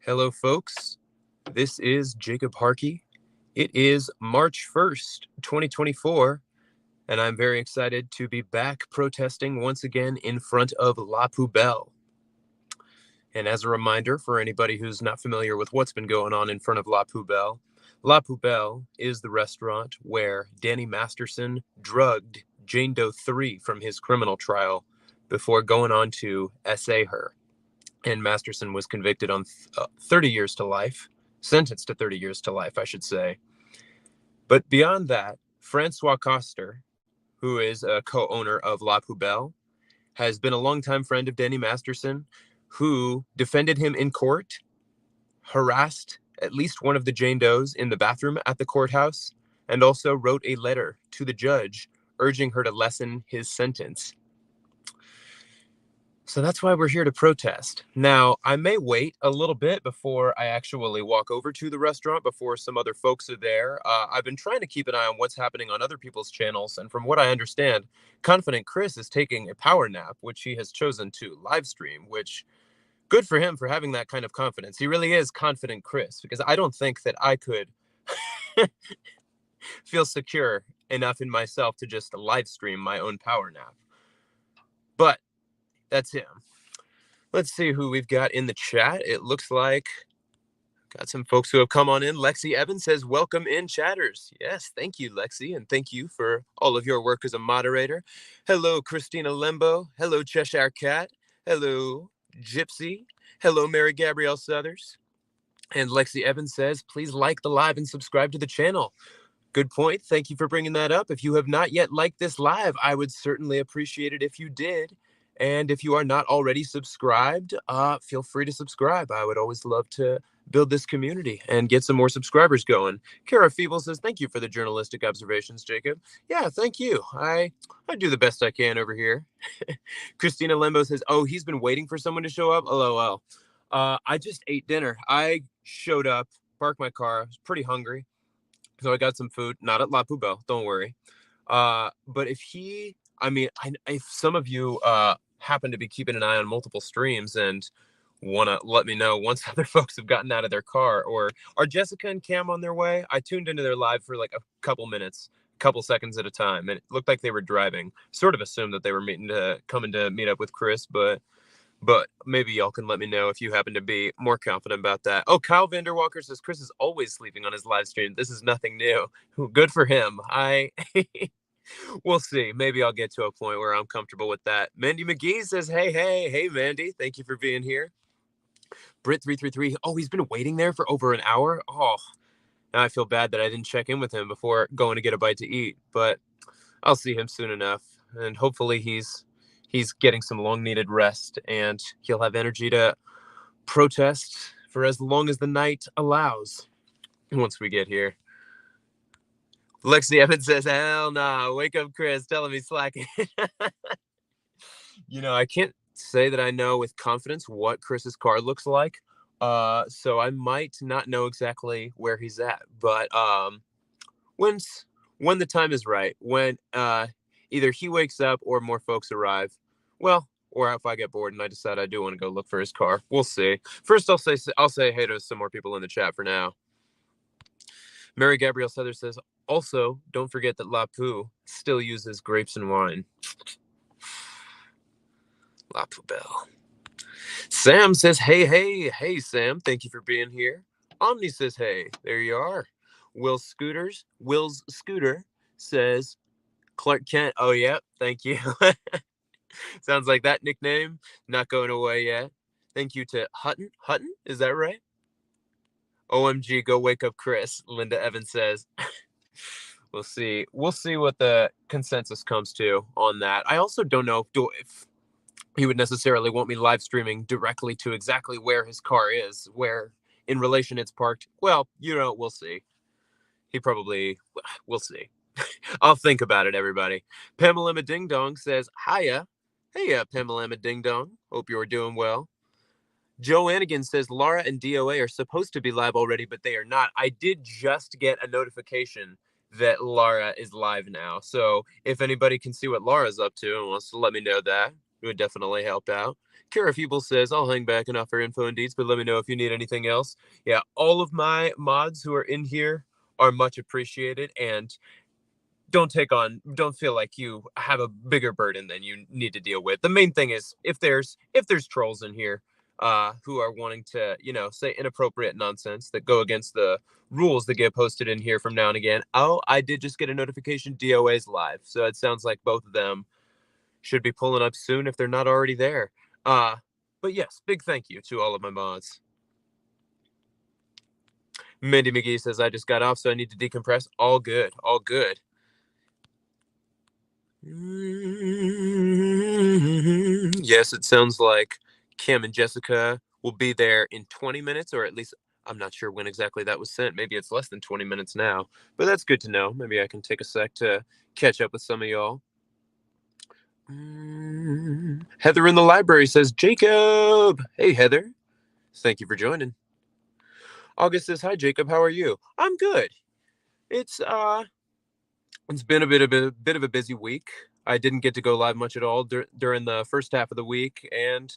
Hello, folks. This is Jacob Harkey. It is March 1st, 2024, and I'm very excited to be back protesting once again in front of La Poubelle. And as a reminder for anybody who's not familiar with what's been going on in front of La Poubelle is the restaurant where Danny Masterson drugged Jane Doe 3 from his criminal trial before going on to essay her. And Masterson was convicted on 30 years to life, sentenced to 30 years to life, I should say. But beyond that, Francoise Koster, who is a co-owner of La Poubelle, has been a longtime friend of Danny Masterson, who defended him in court, harassed at least one of the Jane Does in the bathroom at the courthouse, and also wrote a letter to the judge urging her to lessen his sentence. So that's why we're here to protest. Now, I may wait a little bit before I actually walk over to the restaurant before some other folks are there. I've been trying to keep an eye on what's happening on other people's channels. And from what I understand, Confident Chris is taking a power nap, which he has chosen to live stream, which good for him for having that kind of confidence. He really is Confident Chris, because I don't think that I could feel secure enough in myself to just live stream my own power nap. But that's him. Let's see who we've got in the chat. It looks like got some folks who have come on in. Lexi Evans says, welcome in, chatters. Yes, thank you, Lexi, and thank you for all of your work as a moderator. Hello, Christina Lembo. Hello, Cheshire Cat. Hello, Gypsy. Hello, Mary Gabrielle Southers. And Lexi Evans says, please like the live and subscribe to the channel. Good point. Thank you for bringing that up. If you have not yet liked this live, I would certainly appreciate it if you did. And if you are not already subscribed, feel free to subscribe. I would always love to build this community and get some more subscribers going. Kara Feeble says, thank you for the journalistic observations, Jacob. Yeah, thank you. I do the best I can over here. Christina Lembo says, oh, he's been waiting for someone to show up. LOL. I just ate dinner. I showed up, parked my car. I was pretty hungry. So I got some food, not at La Poubelle, don't worry. But if some of you happen to be keeping an eye on multiple streams and want to let me know once other folks have gotten out of their car, or are Jessica and Cam on their way? I tuned into their live for like a couple minutes, couple seconds at a time, and it looked like they were driving. Sort of assumed that they were coming to meet up with Chris, but maybe y'all can let me know if you happen to be more confident about that. Oh, Kyle Vanderwalker says Chris is always sleeping on his live stream. This is nothing new. Good for him. We'll see. Maybe I'll get to a point where I'm comfortable with that. Mandy McGee says, hey, Mandy. Thank you for being here. Brit333. Oh, he's been waiting there for over an hour. Oh, now I feel bad that I didn't check in with him before going to get a bite to eat, but I'll see him soon enough. And hopefully he's getting some long needed rest and he'll have energy to protest for as long as the night allows once we get here. Lexi Evans says, hell nah, wake up, Chris, tell him he's slacking. I can't say that I know with confidence what Chris's car looks like. So I might not know exactly where he's at. But when the time is right, when either he wakes up or more folks arrive, well, or if I get bored and I decide I do want to go look for his car, we'll see. First, I'll say hey to some more people in the chat for now. Mary Gabrielle Souther says, also, don't forget that La Pou still uses grapes and wine. La Poubelle. Sam says, hey, Sam, thank you for being here. Omni says, hey, there you are. Will's Scooter says, Clark Kent, oh, yeah, thank you. Sounds like that nickname not going away yet. Thank you to Hutton, is that right? OMG, go wake up Chris, Linda Evans says. We'll see what the consensus comes to on that. I also don't know if he would necessarily want me live streaming directly to exactly where his car is, where in relation it's parked. Well, we'll see. We'll see. I'll think about it, everybody. Pamela Emma Ding Dong says, hiya. Hey, Pamela Emma Ding Dong. Hope you're doing well. Joe Anigan says, Laura and DOA are supposed to be live already, but they are not. I did just get a notification that Laura is live now. So if anybody can see what Laura's up to and wants to let me know that, it would definitely help out. Kara Feeble says, I'll hang back and offer info and deets, but let me know if you need anything else. Yeah, all of my mods who are in here are much appreciated, and don't feel like you have a bigger burden than you need to deal with. The main thing is if there's trolls in here who are wanting to, say inappropriate nonsense that go against the rules that get posted in here from now and again. Oh, I did just get a notification DOA's live. So it sounds like both of them should be pulling up soon if they're not already there. But yes, big thank you to all of my mods. Mindy McGee says, I just got off, so I need to decompress. All good. All good. Yes, it sounds like Kim and Jessica will be there in 20 minutes, or at least I'm not sure when exactly that was sent. Maybe it's less than 20 minutes now, but that's good to know. Maybe I can take a sec to catch up with some of y'all. Heather in the library says, Jacob. Hey, Heather. Thank you for joining. August says, hi, Jacob. How are you? I'm good. It's been a bit of a busy week. I didn't get to go live much at all during the first half of the week, and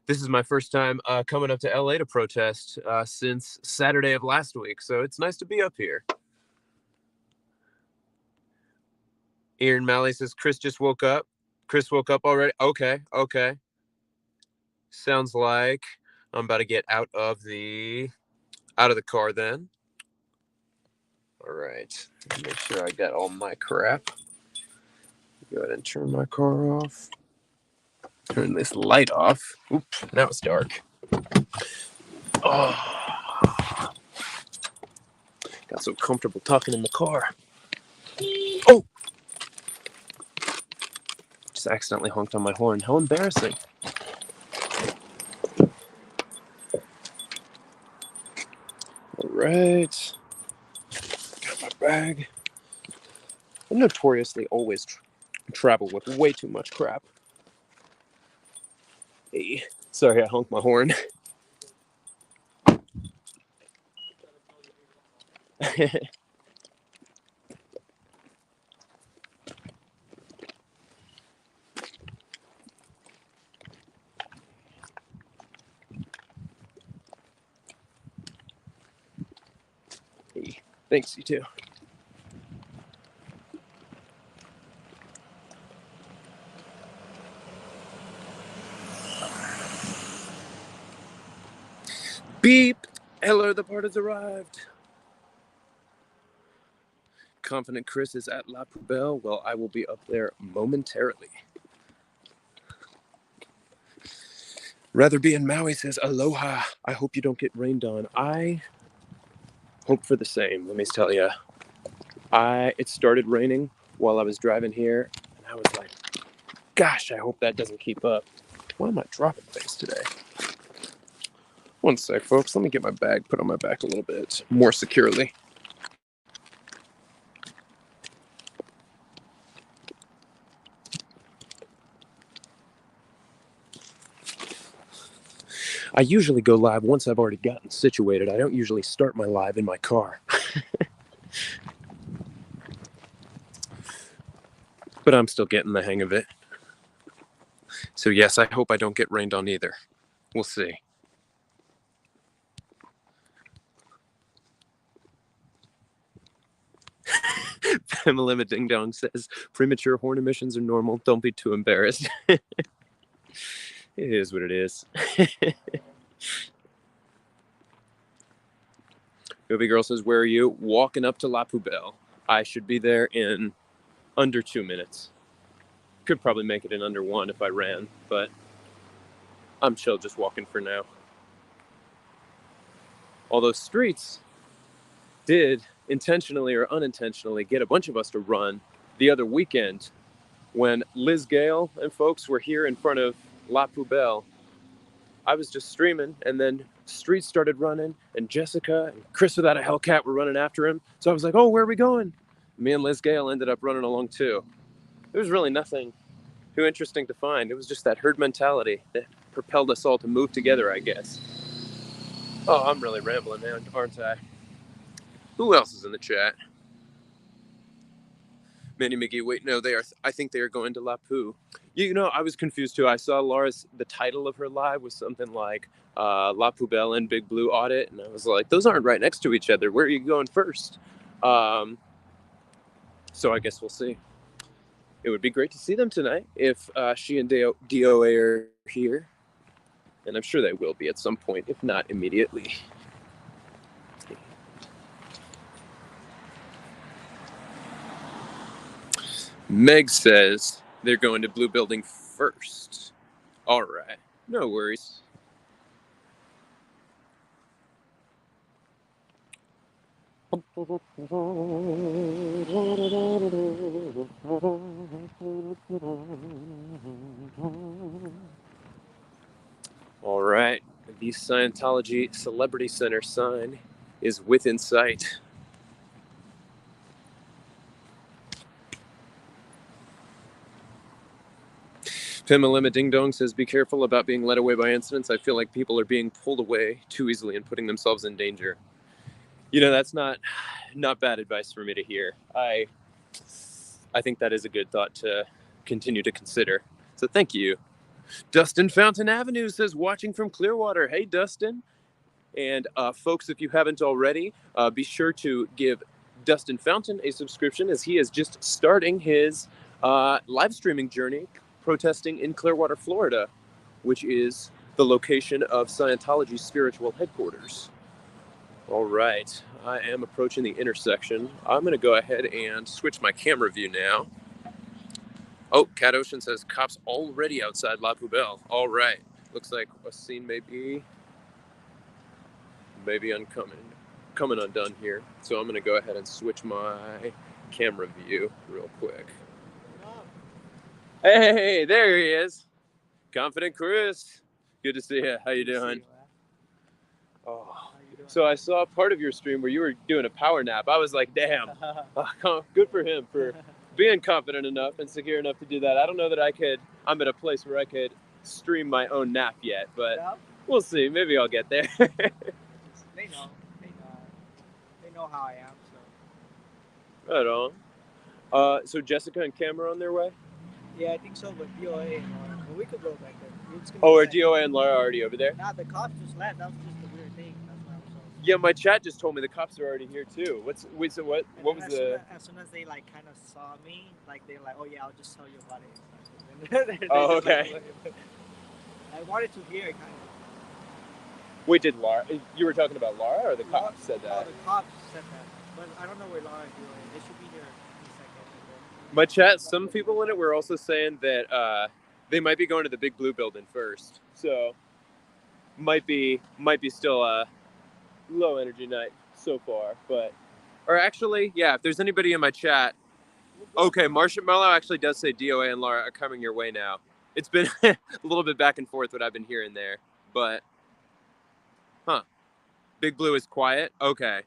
this is my first time coming up to LA to protest since Saturday of last week, so it's nice to be up here. Ian Malley says, Chris just woke up. Chris woke up already? Okay. Sounds like I'm about to get out of the car then. All right. Make sure I got all my crap. Go ahead and turn my car off. Turn this light off. Oops, now it's dark. Oh, got so comfortable talking in the car. Oh! Just accidentally honked on my horn. How embarrassing. All right. Got my bag. I notoriously always travel with way too much crap. Hey, sorry I honked my horn. Hey, thanks, you too. Beep! Hello, the part has arrived. Confident Chris is at La Poubelle. Well, I will be up there momentarily. Rather be in Maui says, aloha. I hope you don't get rained on. I hope for the same, let me tell you. It started raining while I was driving here, and I was like, gosh, I hope that doesn't keep up. Why am I dropping things today? One sec, folks. Let me get my bag put on my back a little bit more securely. I usually go live once I've already gotten situated. I don't usually start my live in my car. But I'm still getting the hang of it. So yes, I hope I don't get rained on either. We'll see. Pamela Ding Dong says, premature horn emissions are normal. Don't be too embarrassed. It is what it is. Movie Girl says, where are you? Walking up to La Poubelle. I should be there in under 2 minutes. Could probably make it in under 1 if I ran, but I'm chill just walking for now. Although Streets did intentionally or unintentionally get a bunch of us to run the other weekend when Liz Gale and folks were here in front of La Poubelle. I was just streaming, and then Streets started running, and Jessica and Chris without a Hellcat were running after him. So I was like, oh, where are we going? Me and Liz Gale ended up running along too. There was really nothing too interesting to find. It was just that herd mentality that propelled us all to move together, I guess. Oh, I'm really rambling now, aren't I? Who else is in the chat? Manny McGee, wait, no, I think they are going to La Poo. You know, I was confused too. I saw Laura's, the title of her live was something like La Poubelle and Big Blue Audit. And I was like, those aren't right next to each other. Where are you going first? So I guess we'll see. It would be great to see them tonight if she and DOA are here. And I'm sure they will be at some point, if not immediately. Meg says they're going to Blue Building first. All right. No worries. All right. The Scientology Celebrity Center sign is within sight. Pimmalima Ding Dong says, be careful about being led away by incidents. I feel like people are being pulled away too easily and putting themselves in danger. You know, that's not bad advice for me to hear. I think that is a good thought to continue to consider. So thank you. Dustin Fountain Avenue says, watching from Clearwater. Hey, Dustin. And folks, if you haven't already, be sure to give Dustin Fountain a subscription, as he is just starting his live streaming journey protesting in Clearwater, Florida, which is the location of Scientology's spiritual headquarters. All right, I am approaching the intersection. I'm going to go ahead and switch my camera view now. Oh, Cat Ocean says, cops already outside La Poubelle. All right, looks like a scene may be coming undone here. So I'm going to go ahead and switch my camera view real quick. Hey, there he is. Confident Chris. Good to see you. How you doing? Oh, so I saw part of your stream where you were doing a power nap. I was like, damn, good for him for being confident enough and secure enough to do that. I don't know that I'm at a place where I could stream my own nap yet, but we'll see. Maybe I'll get there. They know how I am. So. Right on. So Jessica and Cam are on their way? Yeah, I think so, but DOA and Laura. But we could go back there. Are DOA and Laura already over there? Nah, the cops just left. That was just a weird thing. That's why I was so... Yeah, my chat just told me the cops are already here too. What was as soon as they like kind of saw me, like they're like, oh yeah, I'll just tell you about it. Oh, okay. Like, I wanted to hear it kind of. Wait, did Laura? You were talking about Laura, or the cops said that? Oh, the cops said that, but I don't know where Laura and DOA. They should be here in a second. My chat, some people in it were also saying that they might be going to the Big Blue Building first, so might be still a low energy night so far. But, or actually, yeah, if there's anybody in my chat, okay, Marshmallow actually does say DOA and Laura are coming your way now. It's been a little bit back and forth what I've been hearing there, but Big Blue is quiet. Okay,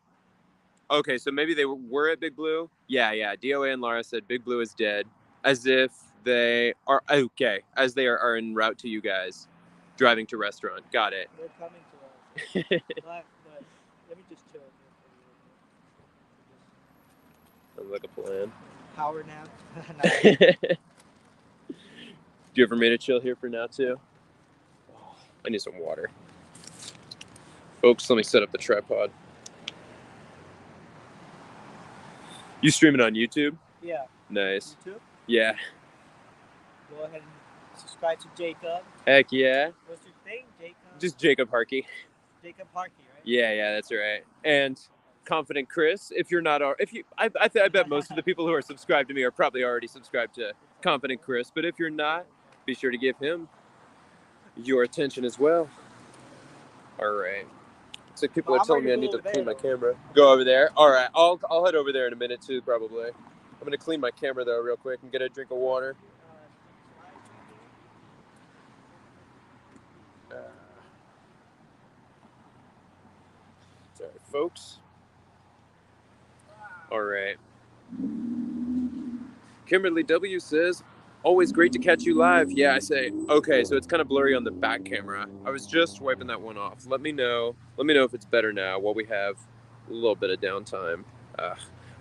so maybe they were at Big Blue. Yeah. DOA and Laura said Big Blue is dead, as if they are as they are en route to you guys, driving to restaurant. Got it. They're coming to us. but let me just chill. Sounds like a plan. Power nap. Do you ever made a chill here for now too? Oh, I need some water. Folks, let me set up the tripod. You streaming on YouTube? Yeah. Nice. YouTube? Yeah. Go ahead and subscribe to Jacob. Heck yeah. What's your thing, Jacob? Just Jacob Harkey. Jacob Harkey, right? Yeah, that's right. And Confident Chris, if you're not, I bet most of the people who are subscribed to me are probably already subscribed to Confident Chris. But if you're not, be sure to give him your attention as well. All right. Looks like people are telling me I need to clean my camera. Go over there. All right. I'll head over there in a minute too, probably. I'm going to clean my camera though real quick and get a drink of water. Sorry, folks. All right. Kimberly W says, always great to catch you live. Yeah, I say, okay, so it's kind of blurry on the back camera. I was just wiping that one off. Let me know if it's better now while we have a little bit of downtime.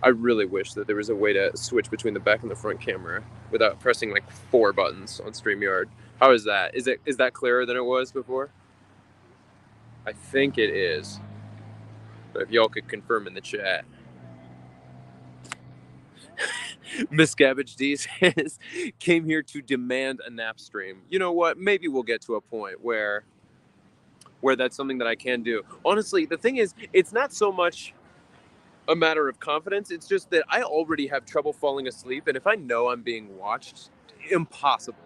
I really wish that there was a way to switch between the back and the front camera without pressing like 4 buttons on StreamYard. How is that? Is that clearer than it was before? I think it is. But if y'all could confirm in the chat. Miss Cabbage D says, came here to demand a nap stream. You know what? Maybe we'll get to a point where that's something that I can do. Honestly, the thing is, it's not so much a matter of confidence. It's just that I already have trouble falling asleep. And if I know I'm being watched, impossible.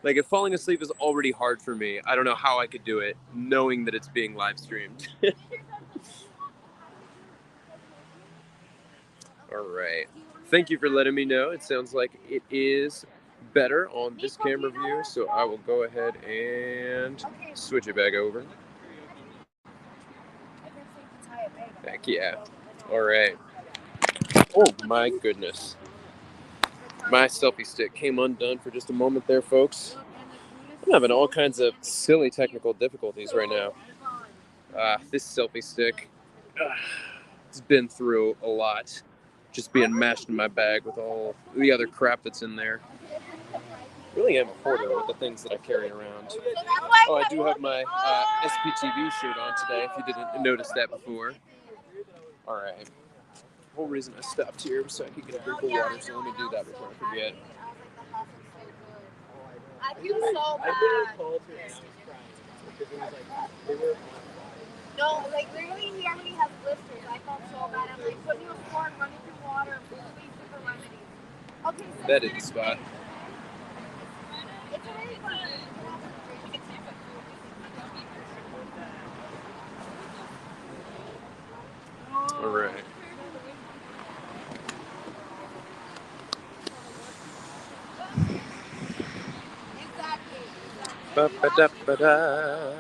Like, if falling asleep is already hard for me, I don't know how I could do it knowing that it's being live streamed. All right. Thank you for letting me know. It sounds like it is better on this camera view, so I will go ahead and switch it back over. Heck yeah. All right. Oh my goodness. My selfie stick came undone for just a moment there, folks. I'm having all kinds of silly technical difficulties right now. This selfie stick, it's been through a lot. Just being mashed in my bag with all the other crap that's in there. Really am a hoarder with the things that I carry around. Oh, I do have my SPTV shirt on today, if you didn't notice that before. All right. The whole reason I stopped here was so I could get a drink of water, so let me do that before I forget. I feel so bad. No, like literally he already has blisters. I felt so bad. I'm like, put you a fork, running through water, please super remedies. Okay, so That is the spot. it's already fun. All right. Ba-ba-da-ba-da.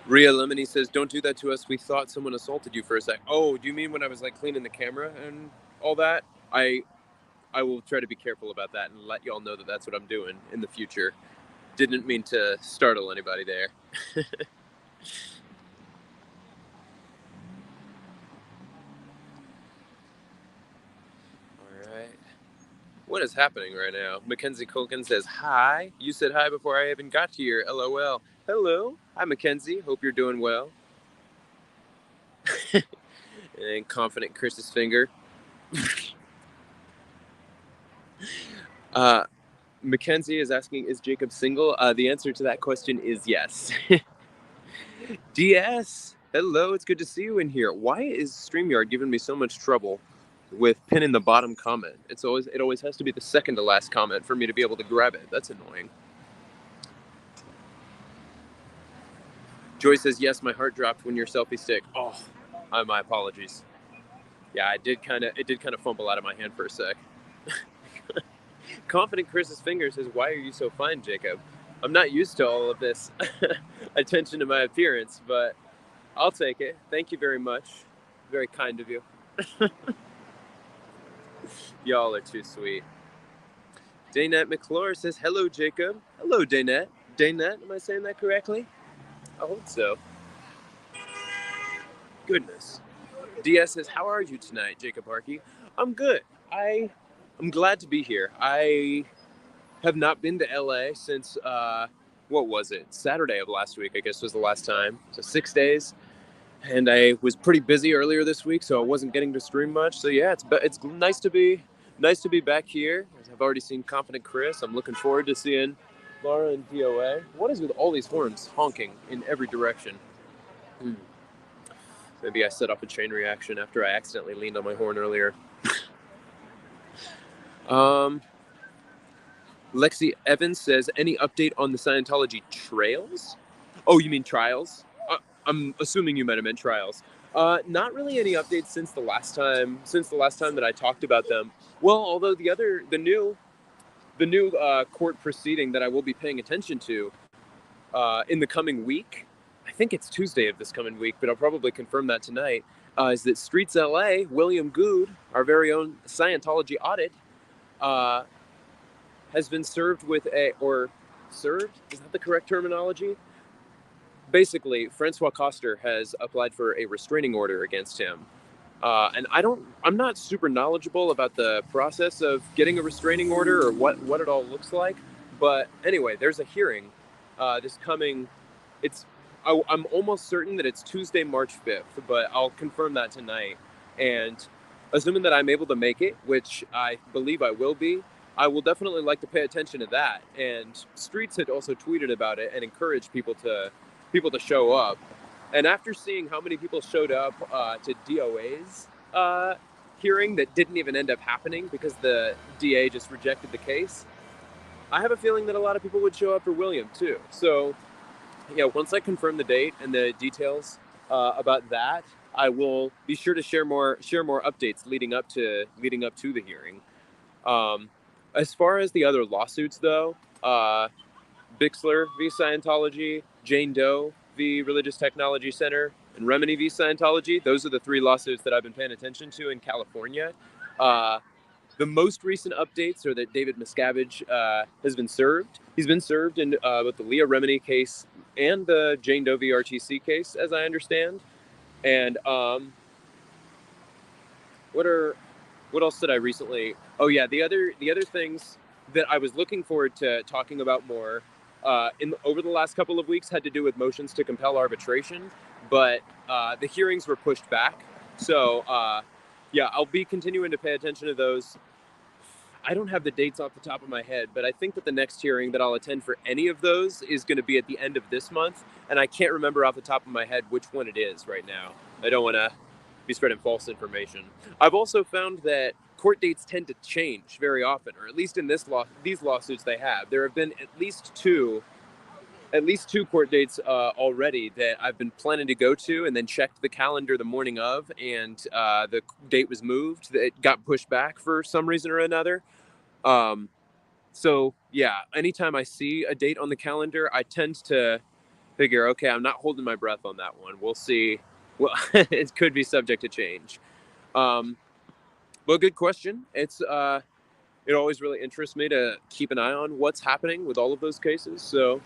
Rhea Lemony says, don't do that to us. We thought someone assaulted you for a sec. Oh, do you mean when I was like cleaning the camera and all that? I will try to be careful about that and let y'all know that that's what I'm doing in the future. Didn't mean to startle anybody there. All right. What is happening right now? Mackenzie Culkin says, hi. You said hi before I even got to your LOL. Hello. Hi, Mackenzie. Hope you're doing well. And confident Chris's finger. Mackenzie is asking, is Jacob single? The answer to that question is yes. DS, hello, it's good to see you in here. Why is StreamYard giving me so much trouble with pinning the bottom comment? It always has to be the second to last comment for me to be able to grab it. That's annoying. Joy says, yes, my heart dropped when your selfie stick. Oh, my apologies. Yeah, it did kind of fumble out of my hand for a sec. Confident Chris's finger says, why are you so fine, Jacob? I'm not used to all of this attention to my appearance, but I'll take it. Thank you very much. Very kind of you. Y'all are too sweet. Daynette McClure says, hello, Jacob. Hello, Daynette. Daynette, am I saying that correctly? I hope so. Goodness. DS says, how are you tonight, Jacob Harkey? I'm good. I'm glad to be here. I have not been to LA since, what was it? Saturday of last week, I guess was the last time. So 6 days. And I was pretty busy earlier this week, so I wasn't getting to stream much. So yeah, it's nice to be back here. I've already seen Confident Chris. I'm looking forward to seeing Laura and DOA. What is with all these horns honking in every direction? Maybe I set off a chain reaction after I accidentally leaned on my horn earlier. Lexi Evans says, any update on the Scientology trails? Oh, you mean trials? I'm assuming you might have meant trials. Not really any updates since the last time that I talked about them. Well, although the new court proceeding that I will be paying attention to in the coming week, I think it's Tuesday of this coming week, but I'll probably confirm that tonight, is that Streets LA, William Good, our very own Scientology audit, has been served with served? Is that the correct terminology? Basically, Francoise Koster has applied for a restraining order against him And I'm not super knowledgeable about the process of getting a restraining order or what it all looks like. But anyway, there's a hearing this coming. I'm almost certain that it's Tuesday, March 5th, but I'll confirm that tonight. And assuming that I'm able to make it, which I believe I will be, I will definitely like to pay attention to that. And Streets had also tweeted about it and encouraged people to show up. And after seeing how many people showed up to DOA's hearing that didn't even end up happening because the DA just rejected the case, I have a feeling that a lot of people would show up for William too. So, yeah, once I confirm the date and the details about that, I will be sure to share more updates leading up to the hearing. As far as the other lawsuits, though, Bixler v. Scientology, Jane Doe v. Religious Technology Center, and Remini v. Scientology. Those are the three lawsuits that I've been paying attention to in California. The most recent updates are that David Miscavige has been served. He's been served in both the Leah Remini case and the Jane Doe v. RTC case, as I understand. And what else did I recently? Oh yeah, the other things that I was looking forward to talking about more over the last couple of weeks had to do with motions to compel arbitration, but the hearings were pushed back. So yeah, I'll be continuing to pay attention to those. I don't have the dates off the top of my head, but I think that the next hearing that I'll attend for any of those is going to be at the end of this month, and I can't remember off the top of my head which one it is right now. I don't want to be spreading false information. I've also found that court dates tend to change very often, or at least in these lawsuits they have. There have been at least two court dates already that I've been planning to go to, and then checked the calendar the morning of, and the date was moved. It got pushed back for some reason or another. So yeah, anytime I see a date on the calendar, I tend to figure, okay, I'm not holding my breath on that one. We'll see. Well, it could be subject to change. Well, good question. It always really interests me to keep an eye on what's happening with all of those cases. So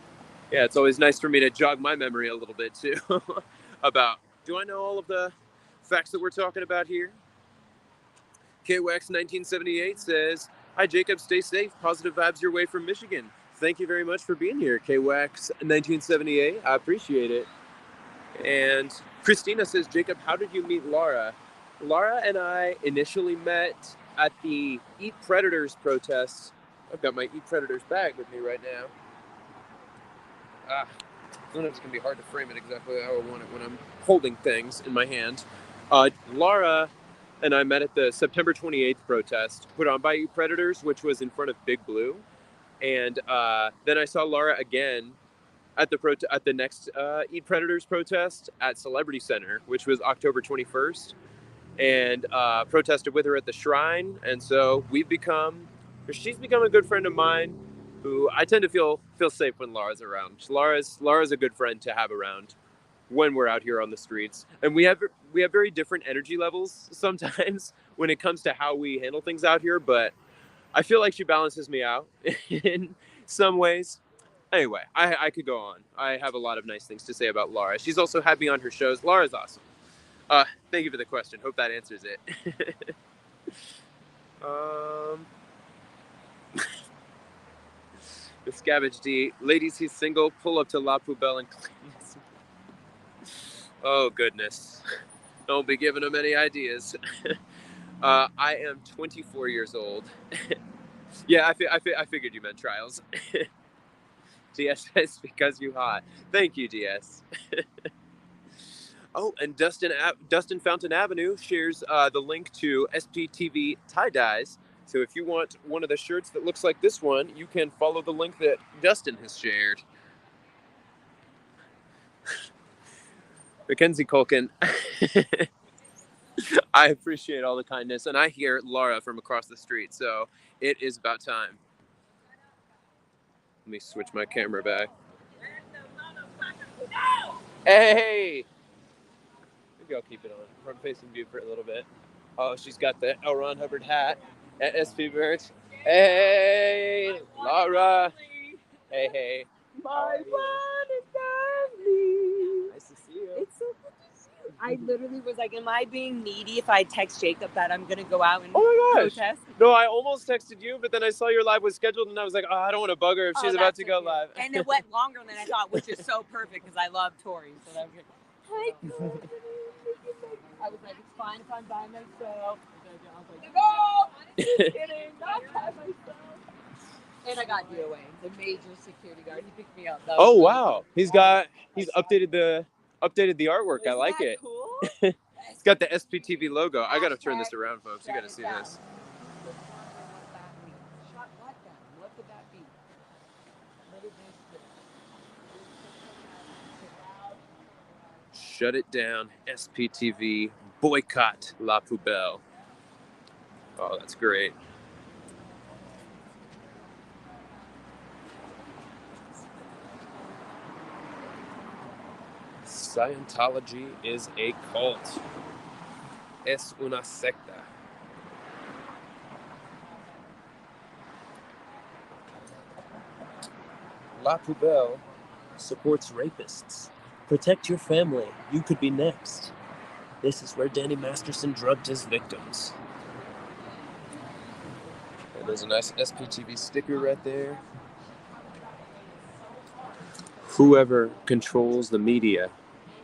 yeah, it's always nice for me to jog my memory a little bit too about, do I know all of the facts that we're talking about here? KWAX 1978 says, hi Jacob, stay safe. Positive vibes your way from Michigan. Thank you very much for being here, KWAX 1978. I appreciate it. And Christina says, Jacob, how did you meet Laura? Laura and I initially met at the Eat Predators protest. I've got my Eat Predators bag with me right now. Sometimes it's going to be hard to frame it exactly how I want it when I'm holding things in my hand. Laura and I met at the September 28th protest put on by Eat Predators, which was in front of Big Blue. And then I saw Laura again at the next Eat Predators protest at Celebrity Center, which was October 21st, and protested with her at the Shrine. And so she's become a good friend of mine, who I tend to feel safe when Laura's around. Laura's a good friend to have around when we're out here on the streets. And we have very different energy levels sometimes when it comes to how we handle things out here, but I feel like she balances me out in some ways. Anyway, I could go on. I have a lot of nice things to say about Laura. She's also had me on her shows. Laura's awesome. Thank you for the question. Hope that answers it. The Scavenge D. Ladies, he's single. Pull up to La Poubelle and clean this. Oh, goodness. Don't be giving him any ideas. I am 24 years old. Yeah, I figured you meant trials. DS says, because you hot. Thank you, DS. Oh, and Dustin Fountain Avenue shares the link to SPTV tie-dyes. So if you want one of the shirts that looks like this one, you can follow the link that Dustin has shared. Mackenzie Culkin. I appreciate all the kindness, and I hear Laura from across the street, so it is about time. Let me switch my camera back. Hey! Maybe I'll keep it on front-facing view for a little bit. Oh, she's got the L. Ron Hubbard hat at SP Merch. Hey, Laura. Hey. My one is lovely. Nice to see you. It's so good to see you. I literally was like, am I being needy if I text Jacob that I'm going to go out and Oh my gosh. protest? No, I almost texted you, but then I saw your live was scheduled, and I was like, oh, I don't want to bug her if she's about to go live. And it went longer than I thought, which is so perfect because I love Tori. So that was good. Hi, Tori. I was like, it's fine if I'm by myself. I was like, no, I'm just kidding, not by myself. And I got DOA, the major security guard. He picked me up. Oh wow, he's updated the artwork. I like it. Cool? It's got the SPTV logo. I gotta turn this around, folks. You gotta see this. What could that be? Shut it down. SPTV. Boycott La Poubelle. Oh, that's great. Scientology is a cult. Es una secta. La Poubelle supports rapists. Protect your family. You could be next. This is where Danny Masterson drugged his victims. And there's a nice SPTV sticker right there. Whoever controls the media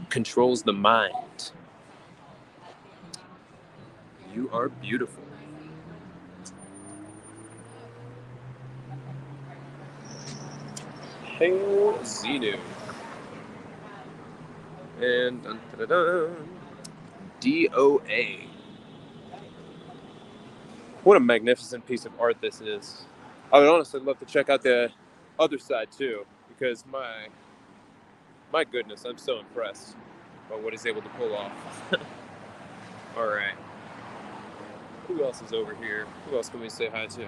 controls the mind. You are beautiful. Hail Xenu. And dun, dun, dun, dun, DOA. What a magnificent piece of art this is. I would honestly love to check out the other side too, because my goodness, I'm so impressed by what he's able to pull off. All right. Who else is over here? Who else can we say hi to?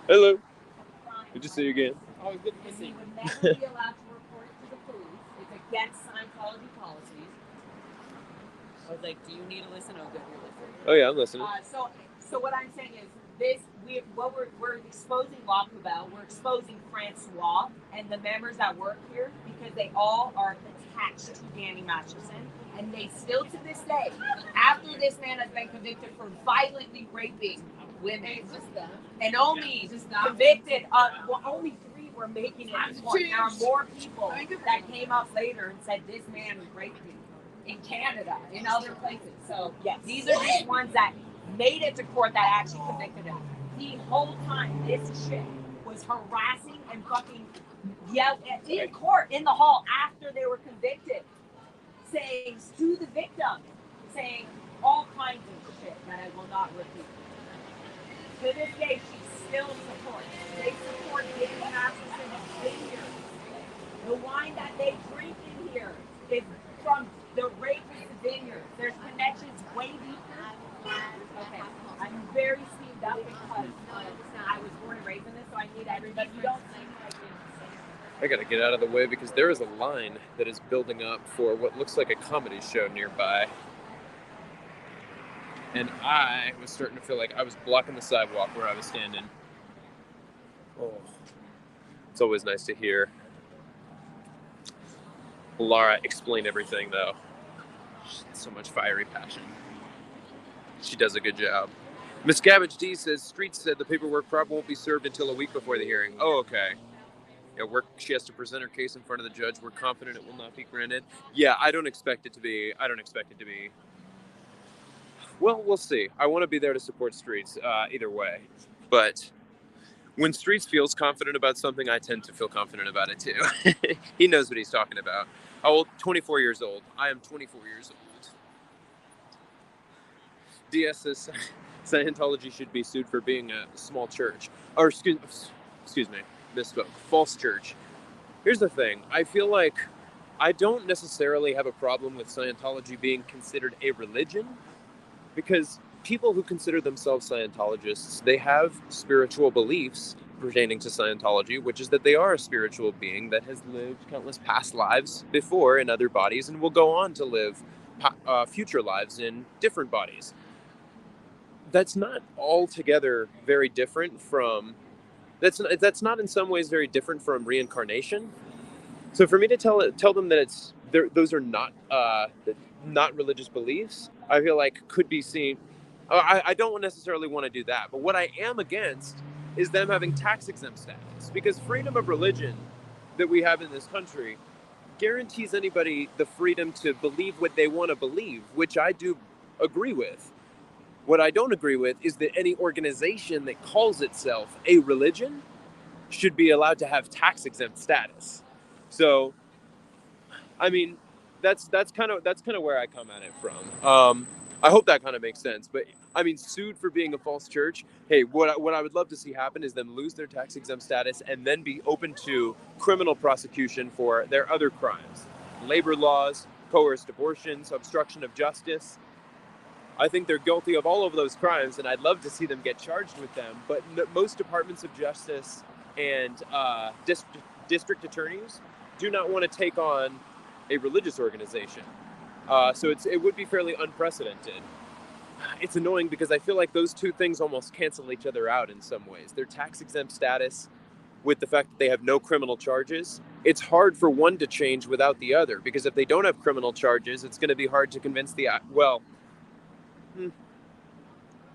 Hello. Good to see you again. Oh, good to see you. Would never be allowed to report to the police. It's against Scientology policies. I was like, do you need to listen? Oh, good, you're listening. Oh yeah, I'm listening. So what I'm saying is we're exposing La Poubelle, we're exposing Francoise and the members that work here because they all are attached to Danny Masterson, and they still to this day, after this man has been convicted for violently raping women, and only convicted, only 3 were making it to court. There are more people that came up later and said this man raped me in Canada, in other places. So yes, these are just ones that made it to court that actually convicted him. The whole time this shit was harassing and fucking yelled in court, in the hall, after they were convicted, saying to the victim, saying all kinds of shit that I will not repeat. To this day, she still supports. They support Danny Masterson's vineyard. The wine that they drink in here is from the rapist vineyard. There's connections way deeper. Okay, I'm very steamed up because I was born and raised in this, so I need everybody. You don't seem like I gotta get out of the way because there is a line that is building up for what looks like a comedy show nearby. And I was starting to feel like I was blocking the sidewalk where I was standing. Oh, it's always nice to hear Laura explain everything, though. She's so much fiery passion. She does a good job. Miss Gabbage D says, Streets said the paperwork probably won't be served until a week before the hearing. Oh, okay. Yeah, she has to present her case in front of the judge. We're confident it will not be granted. Yeah, I don't expect it to be. Well, we'll see. I want to be there to support Streets either way. But when Streets feels confident about something, I tend to feel confident about it too. He knows what he's talking about. How old? 24 years old. I am 24 years old. DS says Scientology should be sued for being a small church. Or, excuse me, misspoke. False church. Here's the thing. I feel like I don't necessarily have a problem with Scientology being considered a religion, because people who consider themselves Scientologists, they have spiritual beliefs pertaining to Scientology, which is that they are a spiritual being that has lived countless past lives before in other bodies and will go on to live future lives in different bodies. That's not altogether very different from that's not in some ways very different from reincarnation. So for me to tell them that those are not religious beliefs, I feel like could be seen. I don't necessarily want to do that, but what I am against is them having tax exempt status, because freedom of religion that we have in this country guarantees anybody the freedom to believe what they want to believe, which I do agree with. What I don't agree with is that any organization that calls itself a religion should be allowed to have tax exempt status. So, I mean, that's kind of where I come at it from. I hope that kind of makes sense. But I mean, sued for being a false church. Hey, what I would love to see happen is them lose their tax exempt status and then be open to criminal prosecution for their other crimes, labor laws, coerced abortions, obstruction of justice. I think they're guilty of all of those crimes, and I'd love to see them get charged with them. But most departments of justice and district attorneys do not want to take on a religious organization. So it would be fairly unprecedented. It's annoying because I feel like those two things almost cancel each other out in some ways. Their tax exempt status with the fact that they have no criminal charges, it's hard for one to change without the other, because if they don't have criminal charges, it's going to be hard to convince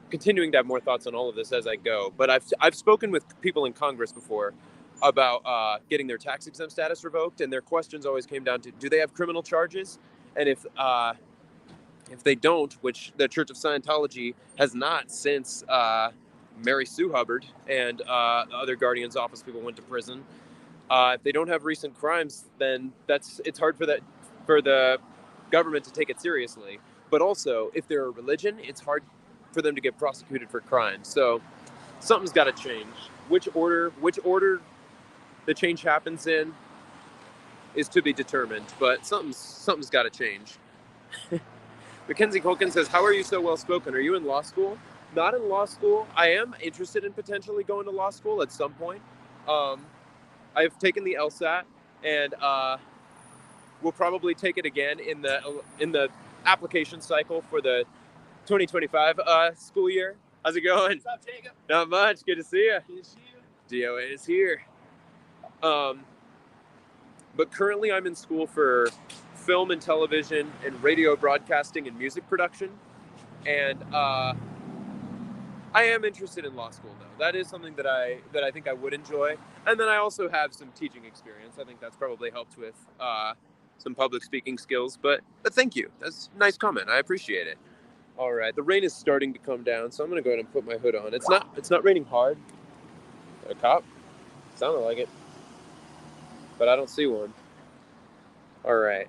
continuing to have more thoughts on all of this as I go, but I've spoken with people in Congress before about getting their tax exempt status revoked, and their questions always came down to, do they have criminal charges? And if they don't, which the Church of Scientology has not since Mary Sue Hubbard and other Guardian's Office people went to prison, if they don't have recent crimes, then it's hard for the government to take it seriously. But also, if they're a religion, it's hard for them to get prosecuted for crimes. So something's got to change. Which order the change happens in is to be determined, but something's got to change. Mackenzie Colkin says, how are you so well spoken? Are you in law school? Not in law school. I am interested in potentially going to law school at some point. I've taken the LSAT, and we'll probably take it again in the application cycle for the 2025 school year. How's it going? What's up, Jacob? Not much. Good to see you. Good to see you. DOA is here. But currently I'm in school for film and television and radio broadcasting and music production. And I am interested in law school, though. That is something that I think I would enjoy. And then I also have some teaching experience. I think that's probably helped with some public speaking skills. But thank you. That's a nice comment. I appreciate it. All right, the rain is starting to come down, so I'm gonna go ahead and put my hood on. It's not raining hard. A cop? Sounded like it, but I don't see one. All right,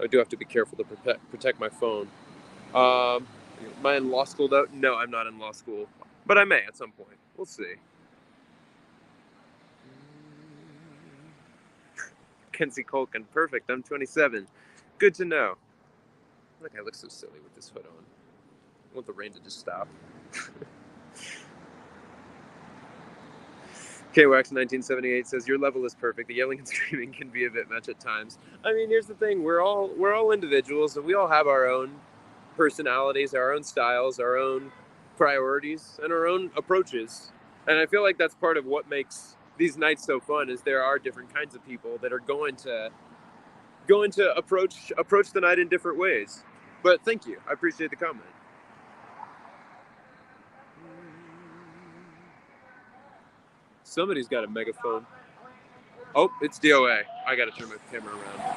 I do have to be careful to protect my phone. Am I in law school though? No, I'm not in law school, but I may at some point. We'll see. Kenzie Colkin, perfect. I'm 27. Good to know. Look, I look so silly with this hood on. I want the rain to just stop. KWax 1978 says, your level is perfect. The yelling and screaming can be a bit much at times. I mean, here's the thing. We're all individuals, and we all have our own personalities, our own styles, our own priorities, and our own approaches. And I feel like that's part of what makes these nights so fun, is there are different kinds of people that are going to approach the night in different ways. But thank you. I appreciate the comment. Somebody's got a megaphone. Oh, it's DOA. I gotta turn my camera around.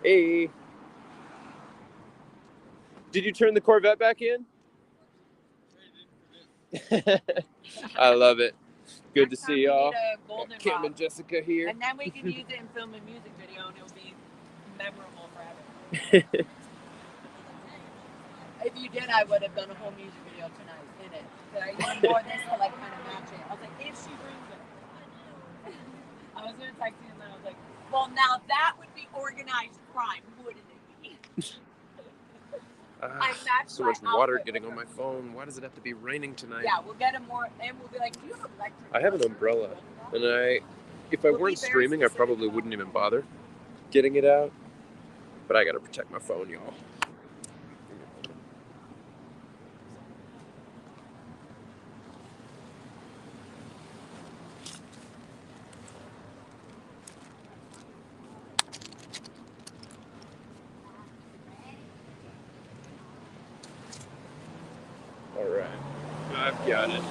Hey. Did you turn the Corvette back in? I love it. Good to see y'all. Kim and Jessica here. And then we can use it and film a music video and it'll be memorable forever. If you did, I would have done a whole music video tonight in it. But I need more of this to like kind of match it. I was like, if she brings it. I was going to text you and then I was like, well, now that would be organized crime, wouldn't it be? So much water getting on my phone. Why does it have to be raining tonight? Yeah, we'll get it more, and we'll be like, you have electric. I have an umbrella, and if I weren't streaming, I probably wouldn't even bother getting it out. But I gotta protect my phone, y'all. All right, I've got it.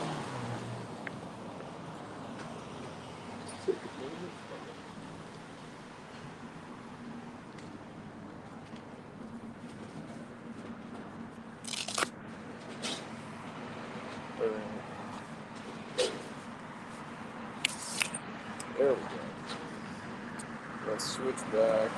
There we go. Let's switch back.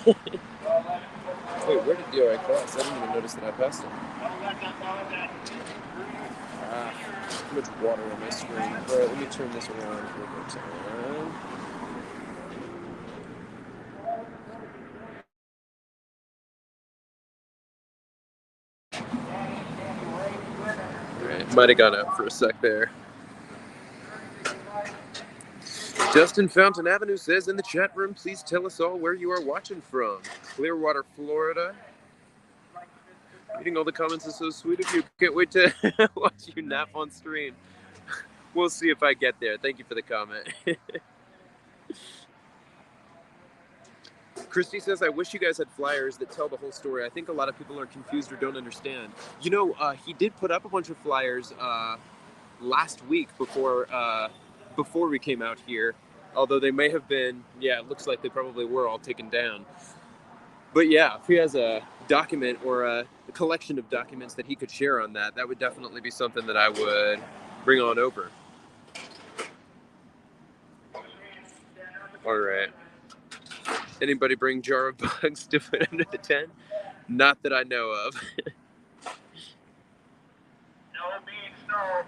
Wait, where did I cross? I didn't even notice that I passed him. Too much water on my screen. Alright, let me turn this around one more time. Alright, might have gone out for a sec there. Justin Fountain Avenue says in the chat room, please tell us all where you are watching from. Clearwater, Florida. Reading all the comments is so sweet of you. Can't wait to watch you nap on stream. We'll see if I get there. Thank you for the comment. Christy says, I wish you guys had flyers that tell the whole story. I think a lot of people are confused or don't understand. You know, he did put up a bunch of flyers last week before we came out here. Although they may have been, yeah, it looks like they probably were all taken down. But yeah, if he has a document or a collection of documents that he could share on that, that would definitely be something that I would bring on over. All right. Anybody bring jar of bugs to put under the tent? Not that I know of.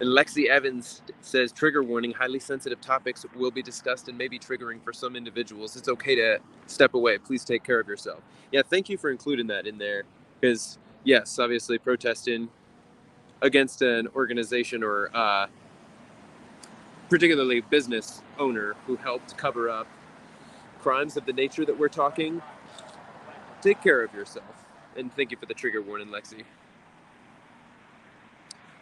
And Lexi Evans says, trigger warning, highly sensitive topics will be discussed and may be triggering for some individuals. It's okay to step away. Please take care of yourself. Yeah, thank you for including that in there. Because, yes, obviously protesting against an organization or particularly business owner who helped cover up crimes of the nature that we're talking, take care of yourself. And thank you for the trigger warning, Lexi.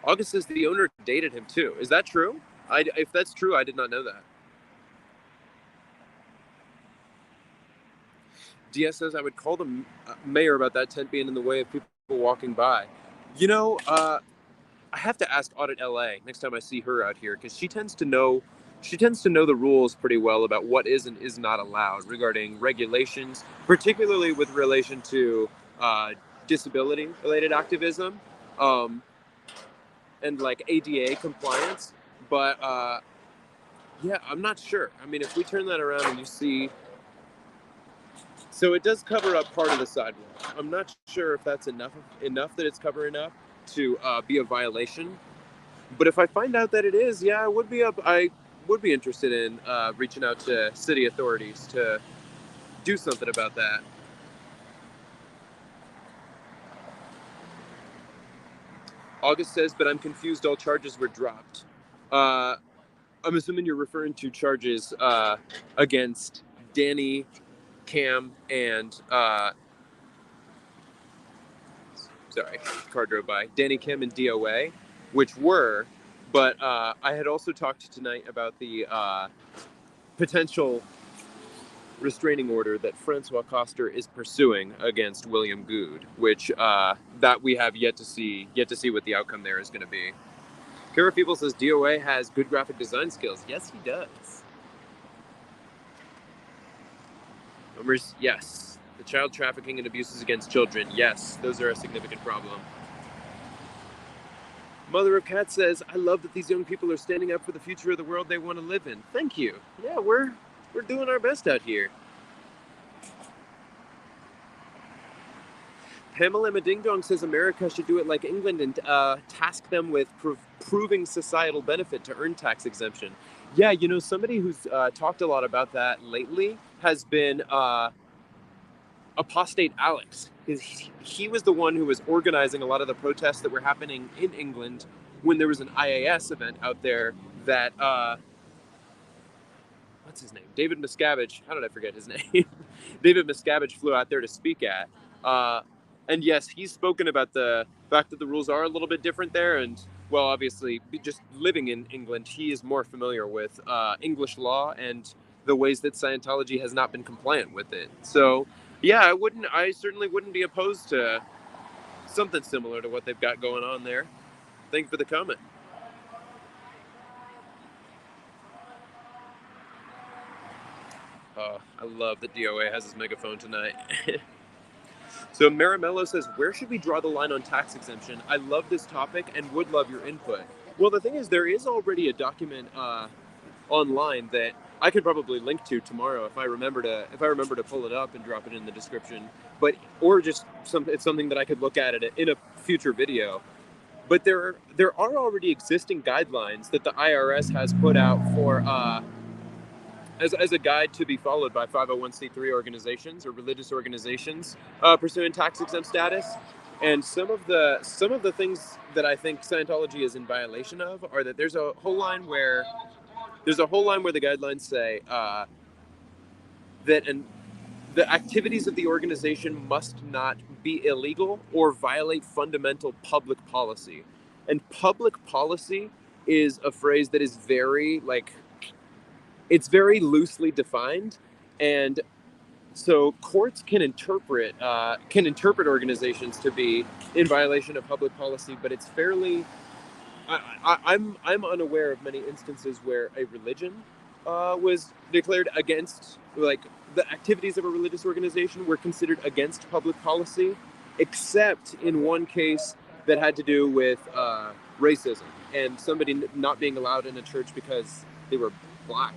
August says the owner dated him too. Is that true? If that's true, I did not know that. DS says I would call the mayor about that tent being in the way of people walking by. You know, I have to ask Audit LA next time I see her out here, because she tends to know the rules pretty well about what is and is not allowed regarding regulations, particularly with relation to disability-related activism. And like ADA compliance, but yeah, I'm not sure. I mean, if we turn that around and you see, so it does cover up part of the sidewalk. I'm not sure if that's enough that it's covering up to be a violation. But if I find out that it is, yeah, I would be interested in reaching out to city authorities to do something about that. August says, but I'm confused. All charges were dropped. I'm assuming you're referring to charges against Danny, Cam, and sorry, car drove by. Danny, Cam, and DOA, which were, but I had also talked tonight about the potential restraining order that Francoise Koster is pursuing against William Good, which that we have yet to see what the outcome there is going to be. Kara People says DOA has good graphic design skills. Yes, he does. Numbers, yes. The child trafficking and abuses against children, yes, those are a significant problem. Mother of Cat says, I love that these young people are standing up for the future of the world they want to live in. Thank you. Yeah, we're doing our best out here. Pamela Madingdong says America should do it like England and task them with proving societal benefit to earn tax exemption. Yeah, you know, somebody who's talked a lot about that lately has been Apostate Alex. He was the one who was organizing a lot of the protests that were happening in England when there was an IAS event out there that what's his name? David Miscavige. How did I forget his name? David Miscavige flew out there to speak at. And yes, he's spoken about the fact that the rules are a little bit different there. And, well, obviously, just living in England, he is more familiar with English law and the ways that Scientology has not been compliant with it. So, yeah, I certainly wouldn't be opposed to something similar to what they've got going on there. Thank you for the comment. I love that DOA has his megaphone tonight. So Marimello says, where should we draw the line on tax exemption? I love this topic and would love your input. Well, the thing is, there is already a document online that I could probably link to tomorrow if I remember to pull it up and drop it in the description. It's something that I could look at it in a future video. But there are already existing guidelines that the IRS has put out for as a guide to be followed by 501c3 organizations or religious organizations pursuing tax-exempt status. And some of the things that I think Scientology is in violation of are that there's a whole line where the guidelines say that the activities of the organization must not be illegal or violate fundamental public policy. And public policy is a phrase that is very it's very loosely defined, and so courts can interpret organizations to be in violation of public policy, but it's fairly. I'm unaware of many instances where a religion was declared against, like the activities of a religious organization were considered against public policy, except in one case that had to do with racism and somebody not being allowed in a church because they were black.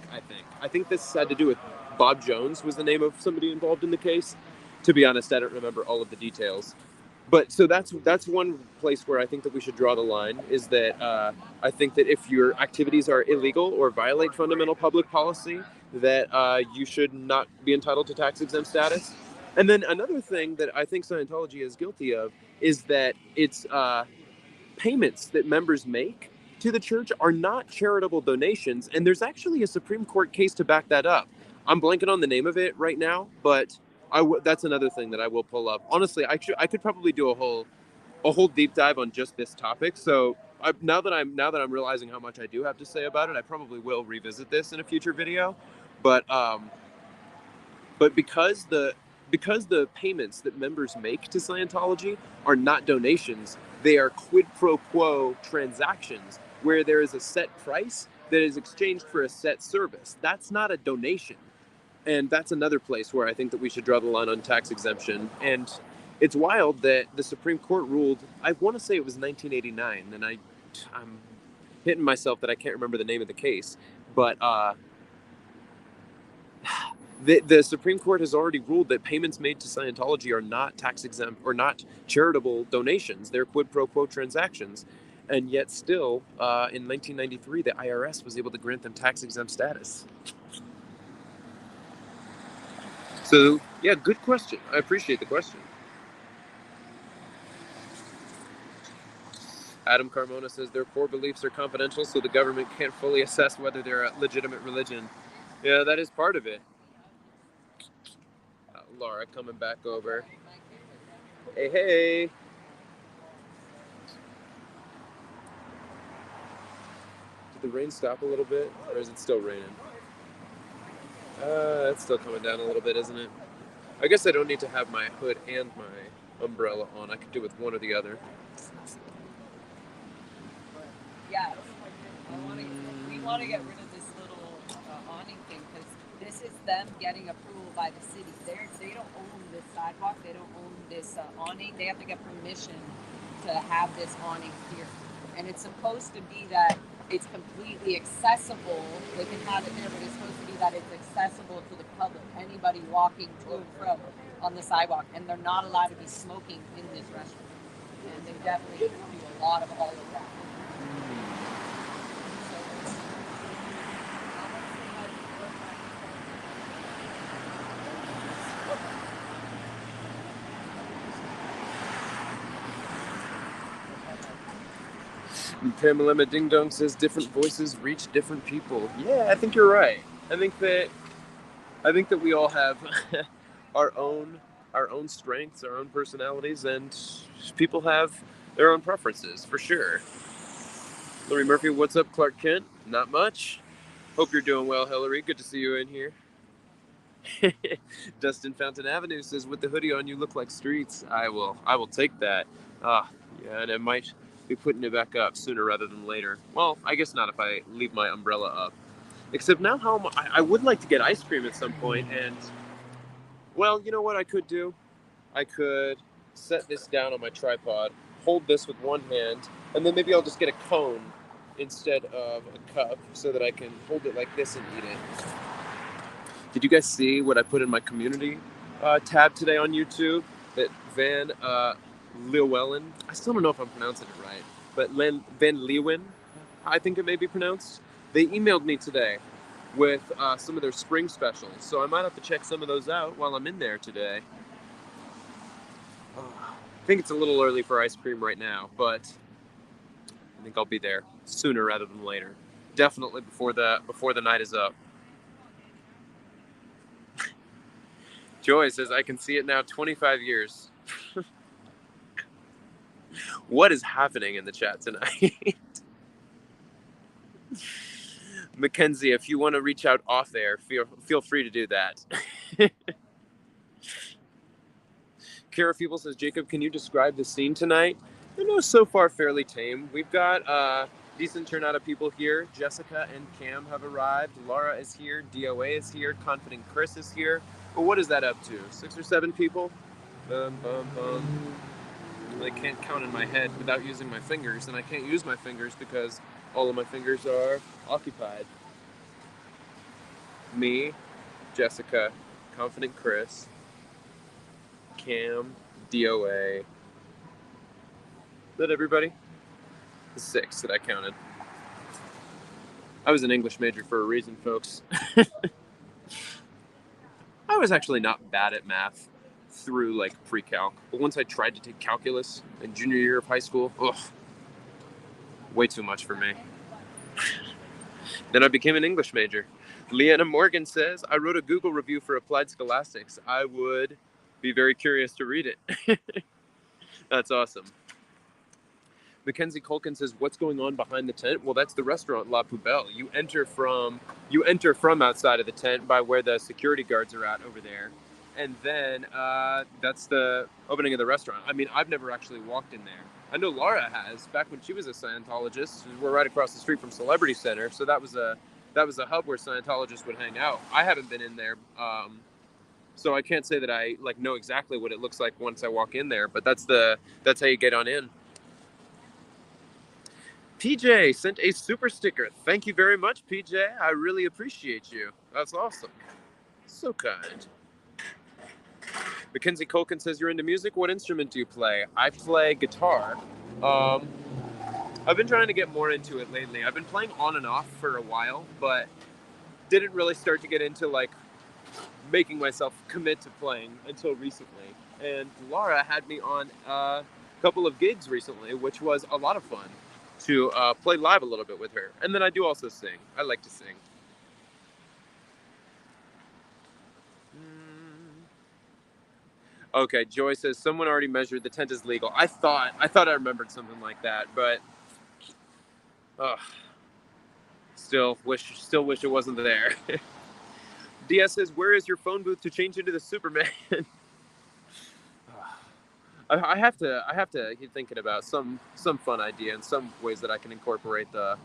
I think this had to do with Bob Jones was the name of somebody involved in the case. To be honest, I don't remember all of the details. But so that's one place where I think that we should draw the line, is that I think that if your activities are illegal or violate fundamental public policy, that you should not be entitled to tax exempt status. And then another thing that I think Scientology is guilty of is that it's payments that members make to the church are not charitable donations, and there's actually a Supreme Court case to back that up. I'm blanking on the name of it right now, but that's another thing that I will pull up. Honestly, I could probably do a whole deep dive on just this topic. So now that I'm realizing how much I do have to say about it, I probably will revisit this in a future video. But because the payments that members make to Scientology are not donations, they are quid pro quo transactions where there is a set price that is exchanged for a set service. That's not a donation. And that's another place where I think that we should draw the line on tax exemption. And it's wild that the Supreme Court ruled, I want to say it was 1989, and I'm hitting myself that I can't remember the name of the case, but the Supreme Court has already ruled that payments made to Scientology are not tax exempt or not charitable donations. They're quid pro quo transactions. And yet still, in 1993, the IRS was able to grant them tax exempt status. So, yeah, good question. I appreciate the question. Adam Carmona says their core beliefs are confidential, so the government can't fully assess whether they're a legitimate religion. Yeah, that is part of it. Laura coming back over. Hey. Did the rain stop a little bit, or is it still raining? It's still coming down a little bit, isn't it? I guess I don't need to have my hood and my umbrella on. I could do with one or the other. Yeah. We want to get rid of this little awning thing because this is them getting approval by the city. They don't own this sidewalk. They don't own this awning. They have to get permission to have this awning here. And it's supposed to be that it's completely accessible. They can have it there, but it's supposed to be that it's accessible to the public, anybody walking to and from on the sidewalk. And they're not allowed to be smoking in this restaurant. And they definitely do a lot of all of that. Pamela Ding Dong says different voices reach different people. Yeah, I think you're right. I think that we all have our own strengths, our own personalities, and people have their own preferences for sure. Hillary Murphy, what's up, Clark Kent? Not much. Hope you're doing well, Hillary. Good to see you in here. Dustin Fountain Avenue says, with the hoodie on, you look like Streets. I will take that. Yeah, and I might be putting it back up sooner rather than later. Well, I guess not if I leave my umbrella up. Except now, I would like to get ice cream at some point, and well, you know what I could do? I could set this down on my tripod, hold this with one hand, and then maybe I'll just get a cone instead of a cup so that I can hold it like this and eat it. Did you guys see what I put in my community tab today on YouTube? That Van Leeuwen, I still don't know if I'm pronouncing it right, but Van Leeuwen, I think it may be pronounced. They emailed me today with some of their spring specials, so I might have to check some of those out while I'm in there today. I think it's a little early for ice cream right now, but I think I'll be there sooner rather than later. Definitely before the night is up. Joy says, I can see it now, 25 years. What is happening in the chat tonight? Mackenzie, if you want to reach out off air, feel free to do that. Kara Feeble says, Jacob, can you describe the scene tonight? I know, so far fairly tame. We've got a decent turnout of people here. Jessica and Cam have arrived. Laura is here. DOA is here. Confident Chris is here. Well, what is that up to? 6 or 7 people? Bum, bum, bum. I can't count in my head without using my fingers, and I can't use my fingers because all of my fingers are occupied. Me, Jessica, Confident Chris, Cam, DOA. Is that everybody? 6 that I counted. I was an English major for a reason, folks. I was actually not bad at math through like pre-calc, but once I tried to take calculus in junior year of high school, way too much for me. Then I became an English major. Leanna Morgan says, I wrote a Google review for Applied Scholastics. I would be very curious to read it. That's awesome. Mackenzie Colkin says, what's going on behind the tent? Well, that's the restaurant La Poubelle. You enter from outside of the tent by where the security guards are at over there. And then that's the opening of the restaurant. I mean, I've never actually walked in there. I know Laura has, back when she was a Scientologist. We're right across the street from Celebrity Center, so that was a hub where Scientologists would hang out. I haven't been in there, so I can't say that I like know exactly what it looks like once I walk in there. But that's how you get on in. PJ sent a super sticker. Thank you very much, PJ. I really appreciate you. That's awesome. So kind. Mackenzie Colkin says, you're into music? What instrument do you play? I play guitar. I've been trying to get more into it lately. I've been playing on and off for a while, but didn't really start to get into like making myself commit to playing until recently. And Laura had me on a couple of gigs recently, which was a lot of fun to play live a little bit with her. And then I do also sing. I like to sing. Okay, Joy says someone already measured the tent is legal. I thought I remembered something like that, but still wish it wasn't there. DS says, where is your phone booth to change into the Superman? I have to keep thinking about some fun idea and some ways that I can incorporate the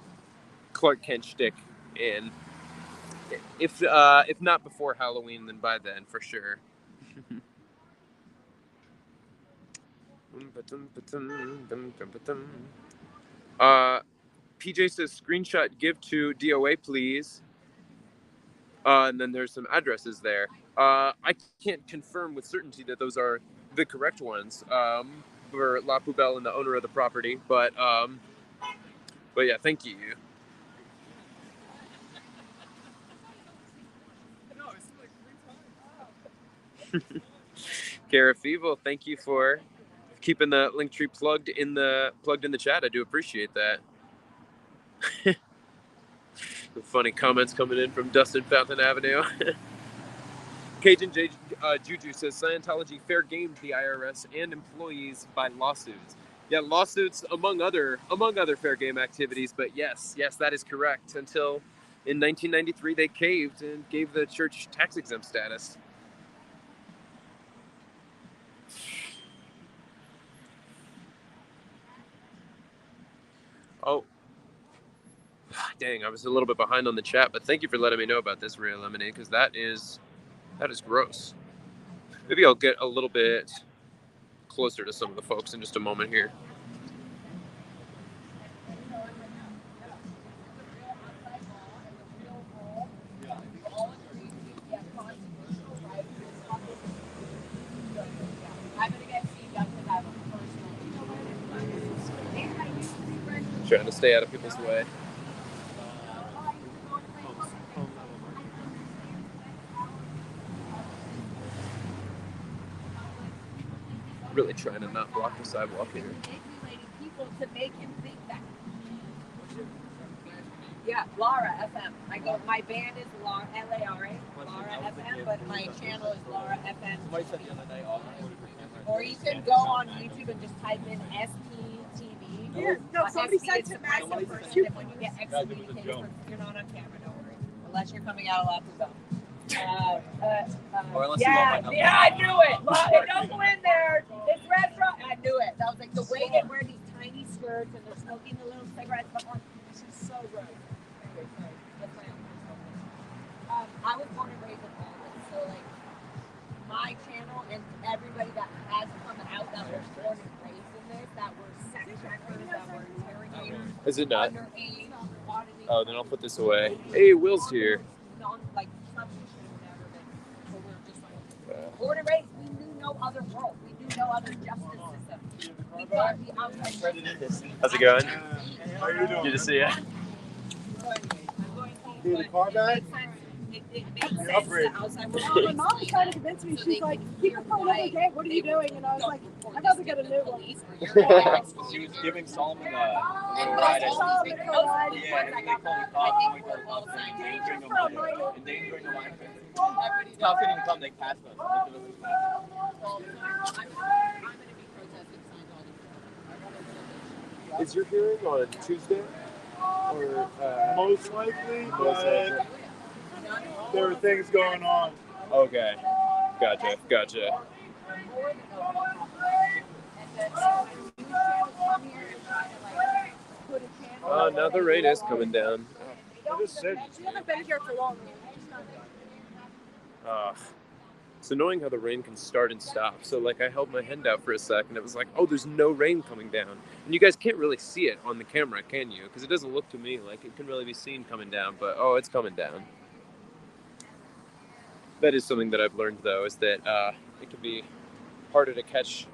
Clark Kent shtick in. If not before Halloween, then by then for sure. PJ says screenshot give to DOA please. And then there's some addresses there. I can't confirm with certainty that those are the correct ones for La Poubelle and the owner of the property, but yeah, thank you. Gareth thank you for keeping the link tree plugged in the chat. I do appreciate that. Funny comments coming in from Dustin Fountain Avenue. Cajun Juju says Scientology fair gamed the IRS and employees by lawsuits. Yeah, lawsuits among other fair game activities, but yes, that is correct. Until in 1993 they caved and gave the church tax exempt status. Oh, dang, I was a little bit behind on the chat, but thank you for letting me know about this Real Lemonade, because that is gross. Maybe I'll get a little bit closer to some of the folks in just a moment here. Trying to stay out of people's way. Really trying to not block the sidewalk here. People to make him think that. Yeah, Laura FM. My band is Laura LARA, Laura FM, but my channel is Laura FM. Or you can go on YouTube and just type in SPTV. Yeah, no, somebody said to my first, and when you get excommunicated, you're not on camera, don't worry. Unless you're coming out of La Poubelle. I knew it. Don't go in there. This restaurant, I knew it. That was like the way they wear these tiny skirts and they're smoking the little cigarettes. But this is so gross. Anyway, sorry. That's my own. I was born and raised in Lauel, so like my channel and everybody that has come out that was born and raised in this, that were sex checkers, that were interrogators. Is it not? Underage, Oh, then I'll put this away. Hey, Will's here. Like some born and raised, we knew no other world. We knew no other justice system. We thought the outside. How's it going? How are you doing? Good to see you. Need a car back? It makes sense to outside world. My mom was trying to convince me. She's like, keep the phone every day. What are you doing? And I was like, I'd rather get a new one. She was giving Solomon a little ride. Endangering a life. Tough didn't even come, they passed us. Is your hearing on Tuesday? Or, Most likely, but there are things going on. Okay. Gotcha. Now the rain is coming down. She hasn't been here for long. It's annoying how the rain can start and stop. So like I held my hand out for a second. It was like, oh, there's no rain coming down. And you guys can't really see it on the camera, can you? Because it doesn't look to me like it can really be seen coming down. But oh, it's coming down. That is something that I've learned though, is that it can be harder to catch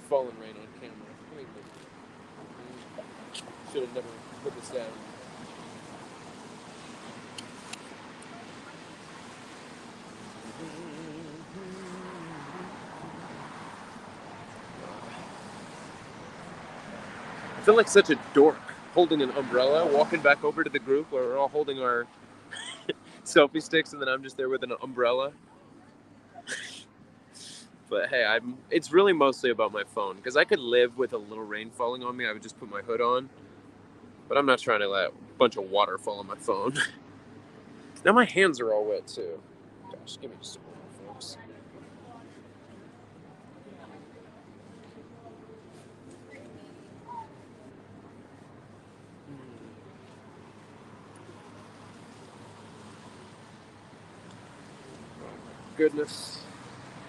fallen rain on camera. Should have never put this down. I feel like such a dork holding an umbrella, walking back over to the group where we're all holding our selfie sticks, and then I'm just there with an umbrella. But hey, it's really mostly about my phone, because I could live with a little rain falling on me. I would just put my hood on, but I'm not trying to let a bunch of water fall on my phone. Now my hands are all wet too. Gosh, give me just a moment, folks. goodness.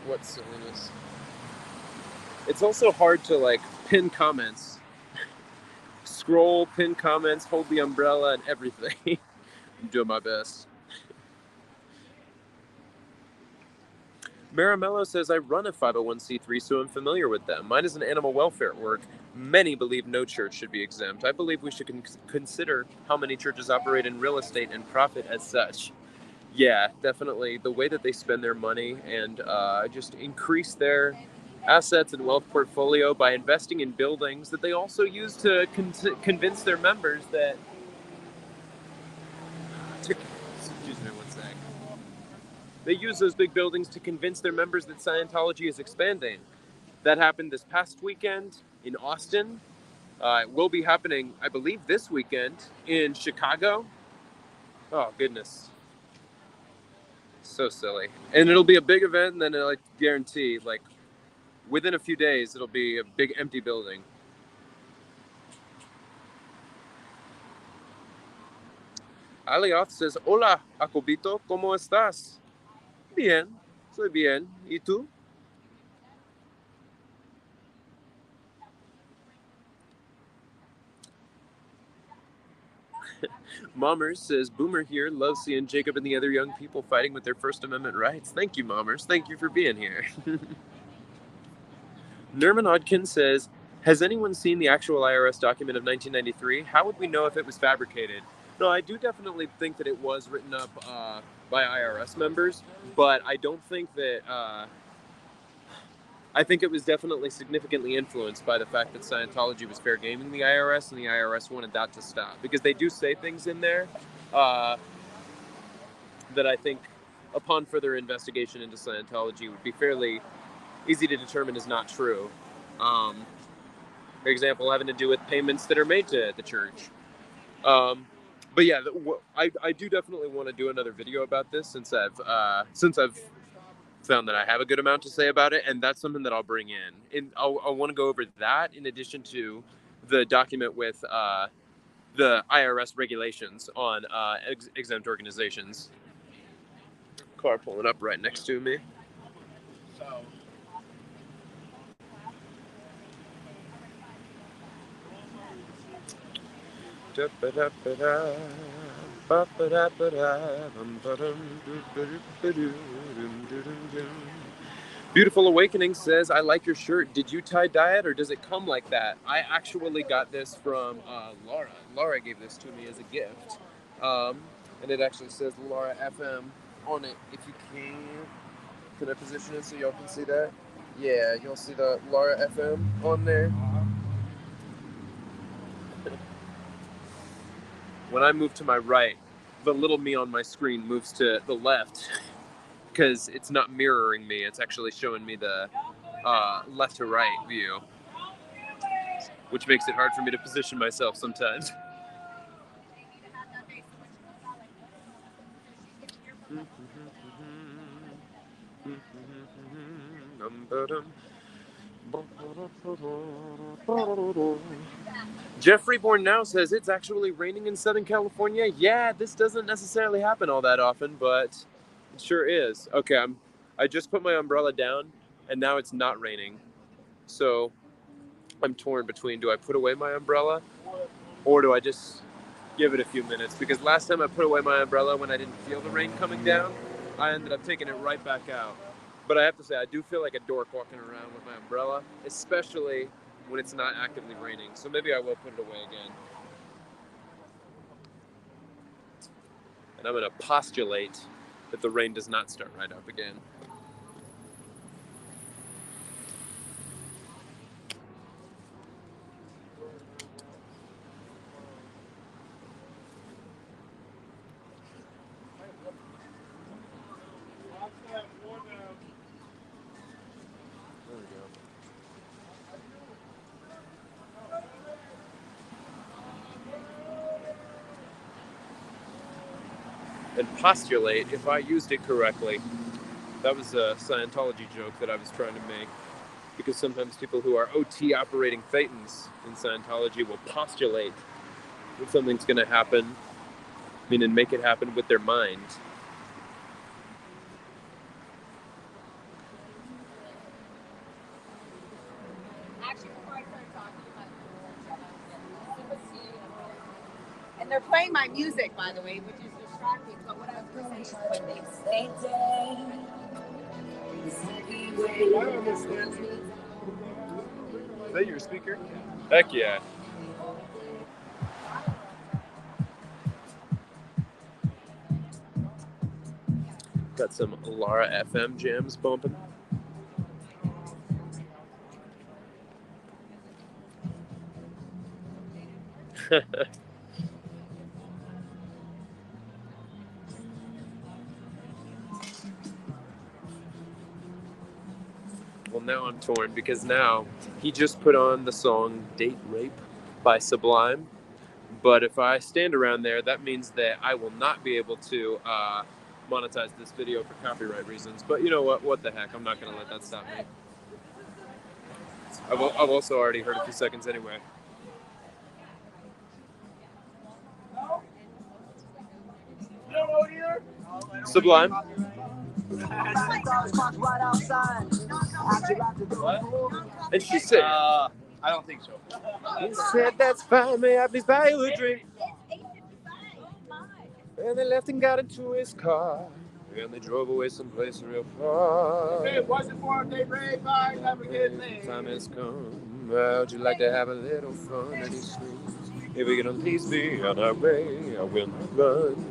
What silliness. It's also hard to, like, pin comments. Scroll, pin comments, hold the umbrella, and everything. I'm doing my best. Maramello says, I run a 501c3, so I'm familiar with them. Mine is an animal welfare org. Many believe no church should be exempt. I believe we should consider how many churches operate in real estate and profit as such. Yeah, definitely. The way that they spend their money and just increase their assets and wealth portfolio by investing in buildings that they also use to convince their members that... Excuse me one sec. They use those big buildings to convince their members that Scientology is expanding. That happened this past weekend in Austin. It will be happening, I believe, this weekend in Chicago. Oh, goodness. So silly. And it'll be a big event, and then I guarantee, like, within a few days, it'll be a big empty building. Alioth says, Hola, Jacobito, ¿cómo estás? Bien, soy bien. ¿Y tú? Mommers says, Boomer here loves seeing Jacob and the other young people fighting with their First Amendment rights. Thank you, Mommers. Thank you for being here. Nerman Odkin says, has anyone seen the actual IRS document of 1993? How would we know if it was fabricated? No, I do definitely think that it was written up by IRS members, but I don't think that... I think it was definitely significantly influenced by the fact that Scientology was fair gaming the IRS, and the IRS wanted that to stop. Because they do say things in there that I think, upon further investigation into Scientology, would be fairly easy to determine is not true. For example, having to do with payments that are made to the church. But yeah, I do definitely want to do another video about this since I've found that I have a good amount to say about it, and that's something that I'll bring in. And I want to go over that in addition to the document with the IRS regulations on exempt organizations. Car pulling up right next to me. Beautiful Awakening says, I like your shirt. Did you tie-dye it or does it come like that? I actually got this from Laura. Laura gave this to me as a gift. And it actually says Laura FM on it. If you can I position it so y'all can see that? Yeah, you'll see the Laura FM on there. When I move to my right, the little me on my screen moves to the left because it's not mirroring me. It's actually showing me the left to right view, which makes it hard for me to position myself sometimes. Jeffrey Bourne now says it's actually raining in Southern California. Yeah, this doesn't necessarily happen all that often, but it sure is. Okay, I just put my umbrella down, and now it's not raining. So I'm torn between, do I put away my umbrella, or do I just give it a few minutes? Because last time I put away my umbrella when I didn't feel the rain coming down, I ended up taking it right back out. But I have to say, I do feel like a dork walking around with my umbrella, especially when it's not actively raining. So maybe I will put it away again. And I'm going to postulate that the rain does not start right up again. And postulate, if I used it correctly, that was a Scientology joke that I was trying to make, because sometimes people who are OT operating thetans in Scientology will postulate that something's going to happen, meaning make it happen with their mind. playing my music, by the way, which is distracting. But what I was saying is when they say Is that your speaker? Heck yeah. Got some Laura FM jams bumping. Well, now I'm torn because now he just put on the song Date Rape by Sublime. But if I stand around there, that means that I will not be able to monetize this video for copyright reasons. But you know what? What the heck? I'm not going to let that stop me. I've also already heard a few seconds anyway. Sublime. And she said, I don't think so. he said, that's fine, may I please buy you a drink? And they left and got into his car. And they drove away someplace real far. If it wasn't for a date rape, I'd never get laid. Time has come. Would you like to have a little fun? And he screams, if we can unleash me on our way, I will not run.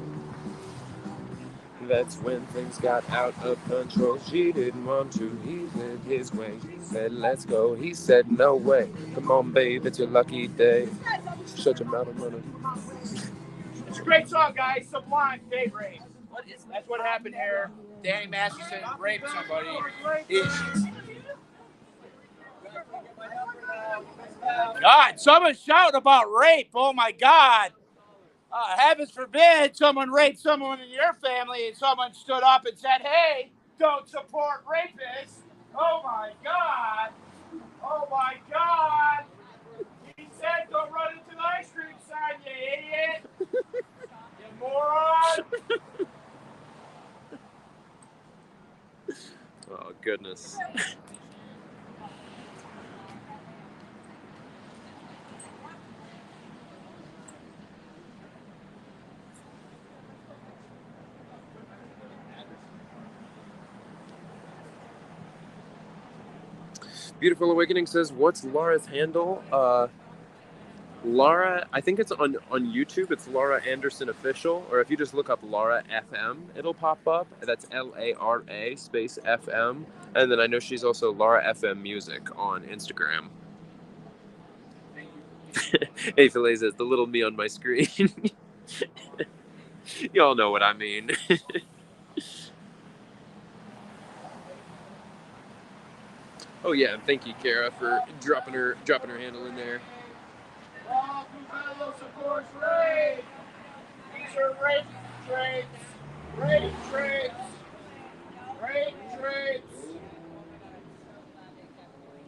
That's when things got out of control. She didn't want to, he did his way. She said, let's go. He said, no way. Come on, babe, it's your lucky day. Shut your mouth, I'm running. It's a great song, guys. Sublime, date rape. That's what happened here. Danny Masterson raped somebody. God, someone shouting about rape. Oh my God. Heavens forbid someone raped someone in your family and someone stood up and said, hey, don't support rapists. Oh my God. Oh my God. He said don't run into the ice cream sign, you idiot. You moron. Oh, goodness. Beautiful Awakening says, what's Laura's handle? Laura, I think it's on YouTube. It's Laura Anderson Official. Or if you just look up Laura FM, it'll pop up. That's Lara space FM. And then I know she's also Laura FM Music on Instagram. Hey, Filet says, the little me on my screen. Y'all know what I mean. Oh yeah, and thank you, Kara, for dropping her handle in there. La Poubelle supports rape. These are rape traits. Rape traits. Rape traits.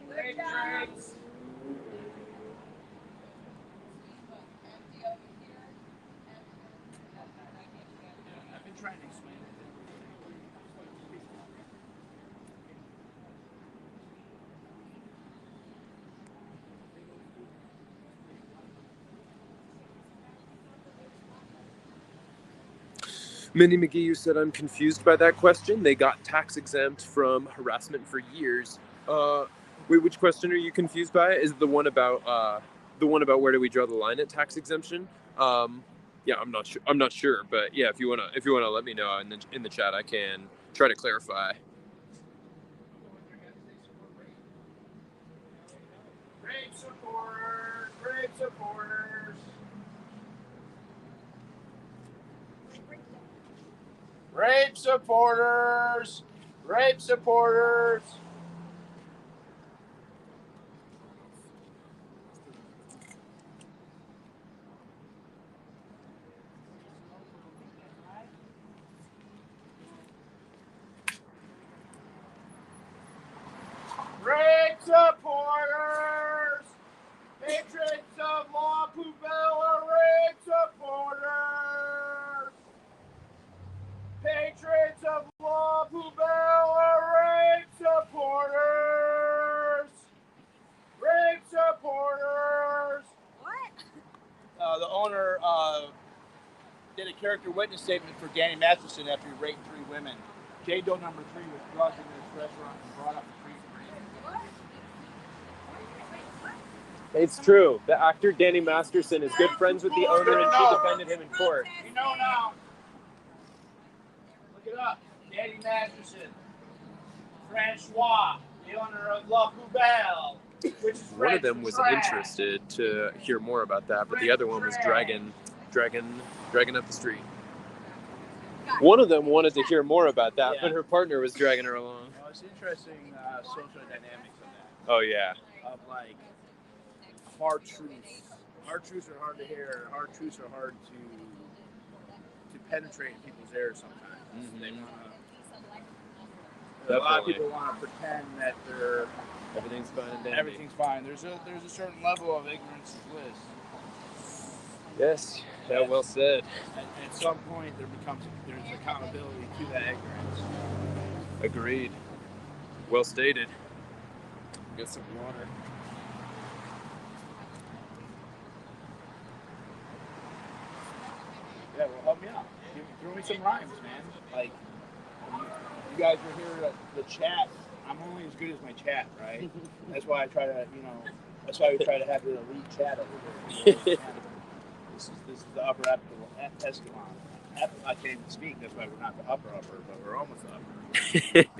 Rape traits. I've been trying to explain it. Minnie McGee, you said, I'm confused by that question. They got tax exempt from harassment for years. Wait, which question are you confused by? Is it the one about where do we draw the line at tax exemption? Yeah, I'm not sure, but yeah, if you wanna let me know in the chat, I can try to clarify. Rape supporters. Rape supporters. Rape supporters. Rape supporters. Rape supporters. Patrons of La Poubelle are rape supporters. Patrons of La Poubelle are rape supporters. Rape supporters. What? The owner did a character witness statement for Danny Masterson after he raped 3 women. Jane Doe number 3 was drugged into this restaurant and brought up the street for him. It's true. The actor Danny Masterson is good friends with the owner, and she defended him in court. We know now. Look it up. Danny Masterson. Francoise, the owner of La Poubelle. Which is One of them was interested to hear more about that, but the other one was dragging up the street. One of them wanted to hear more about that, but her partner was dragging her along. Well, it's interesting social dynamics of that. Oh yeah. Of like hard truths. Hard truths are hard to hear. Hard truths are hard to penetrate people's ears sometimes. Mm-hmm. They wanna. A lot of people want to pretend that everything's fine and dandy. Everything's fine. There's a certain level of ignorance is bliss. Yes, that well said. At some point, there's accountability to that ignorance. Agreed. Well stated. Get some water. Yeah, well, help me out. Throw me some rhymes, man. Like, you guys were here at the chat. I'm only as good as my chat, right? That's why I try to, that's why we try to have the elite chat over here. This is the upper echelon. I can't even speak. That's why we're not the upper, but we're almost the upper.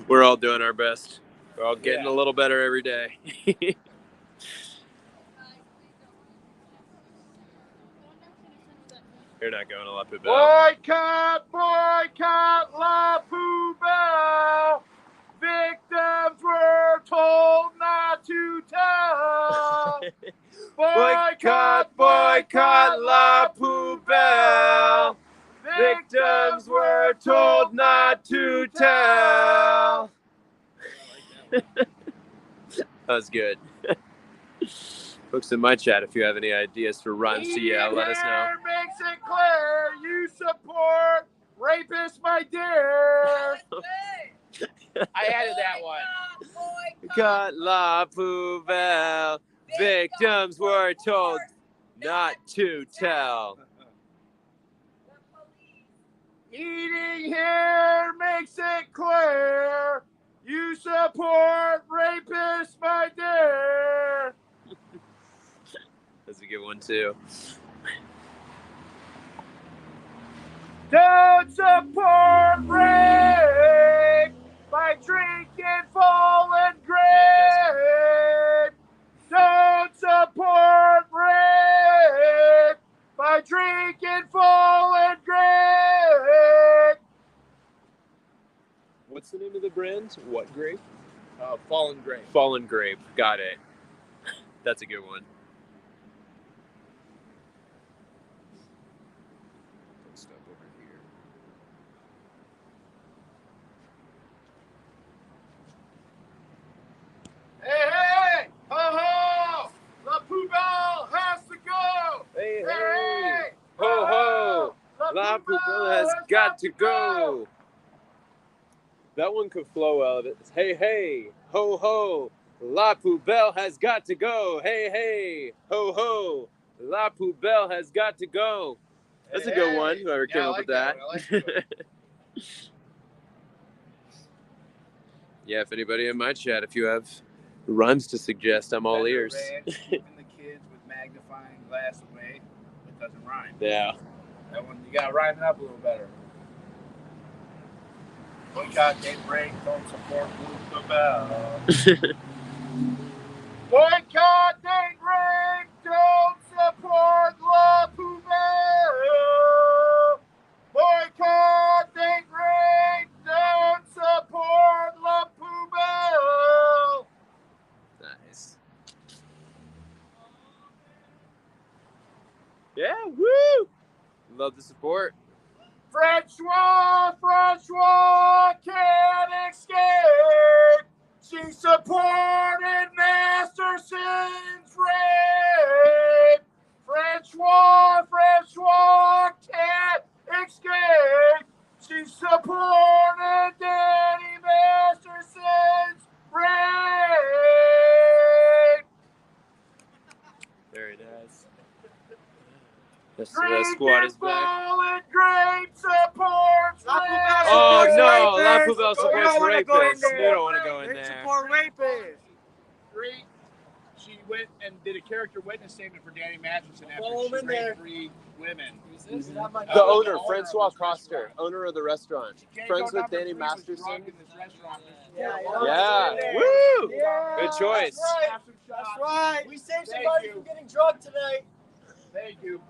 We're all doing our best. We're all getting a little better every day. You're not going to La Poubelle. Boycott La Poubelle. Victims were told not to tell. Boycott La Poubelle. Victims were told not to tell. That was good. Folks in my chat, if you have any ideas for rhymes to yell, let us know. Makes it clear you support rapists, my dear. I added that one. Boycott La Poubelle. Victims were told not to tell. Eating here makes it clear you support rapists, my dear. That's a good one too. Don't support rape by drinking fallen grape. Don't support rape by drinking fallen grape. What's the name of the brand? What grape? Fallen grape. Fallen grape. Got it. That's a good one. Stop over here. Hey! Ho ho! La Poubelle has to go! Hey, Hey! Ho ho! La Poubelle has got to go! That one could flow out of it. Hey, ho ho! La Poubelle has got to go! Hey, ho ho! La Poubelle has got to go! That's a good one, whoever came up with that. Yeah, if anybody in my chat, if you have rhymes to suggest, I'm all ears. Keeping the kids with magnifying glass away, it doesn't rhyme. Yeah. That one, you gotta rhyme it up a little better. Boycott, take break, don't support La Poubelle. Boycott, take break, don't support La Poubelle. Boycott, take break, don't support La Poubelle. Nice. Yeah, woo! Love the support. Francoise can't escape. She supported Masterson's rape. Francoise can't escape. She supported Danny Masterson's rape. Very nice. squad is back. Fallen grape supports La Poubelle rapists. Oh supports no, La rapists. Poubelle You supports don't wanna go in rapists. there. You don't want to go in They there. support rapists. 3. She went and did a character witness statement for Danny Masterson after Follow she him in there. raped 3 women. The owner, Francoise Koster, owner of the restaurant. Jane Friends Doe with number Danny 3 was Masterson. drunk in this restaurant. Yeah. Yeah. Woo! Yeah. Good choice. That's right. Have some That's shots. right. We saved Thank somebody you. from getting drugged tonight. Thank you.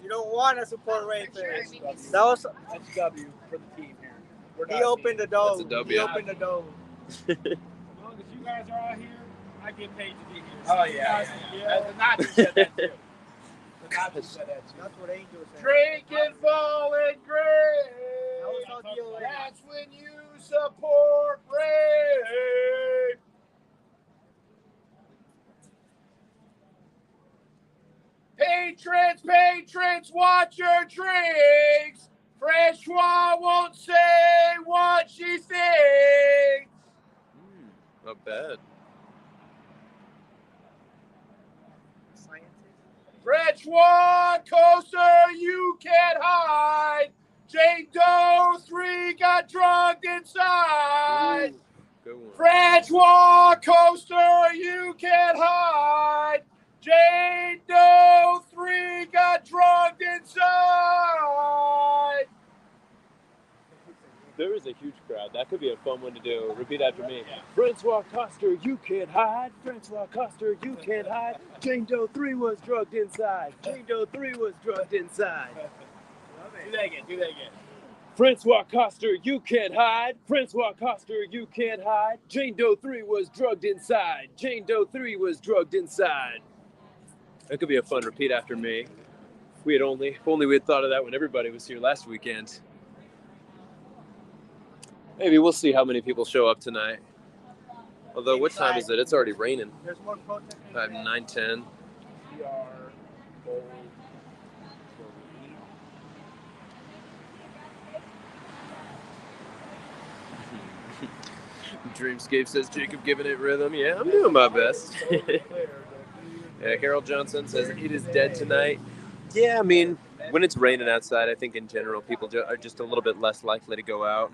You don't want to support rapists. That's That was. That's W for the team here. We're He not a opened the team. door. That's a W. He opened the door. As long as you guys are all here, I get paid to be here. Oh, yeah. The Nazi said that too. The Nazi said that too. That's what Angel said. Drink and fall in grace. That was all DOA. That's when you support rape. Patrons, watch your drinks. Francoise won't say what she thinks. Not bad. Francoise Koster, you can't hide. Jane Doe 3 got drugged inside. Good one. Francoise Koster, you can't hide. Jane Doe 3 got drugged inside. There is a huge crowd. That could be a fun one to do. Repeat after me. Francoise Koster, you can't hide. Francoise Koster, you can't hide. Jane Doe 3 was drugged inside. Jane Doe 3 was drugged inside. Do that again. Francoise Koster, you can't hide. Francoise Koster, you can't hide. Jane Doe 3 was drugged inside. Jane Doe 3 was drugged inside. That could be a fun repeat after me. If only we had thought of that when everybody was here last weekend. Maybe we'll see how many people show up tonight. Although, what time is it? It's already raining. There's more protest. 9:10. We are bold. Dreamscape says Jacob giving it rhythm. Yeah, I'm doing my best. Yeah, Harold Johnson says it is dead tonight. Yeah, I mean, when it's raining outside, I think in general people are just a little bit less likely to go out.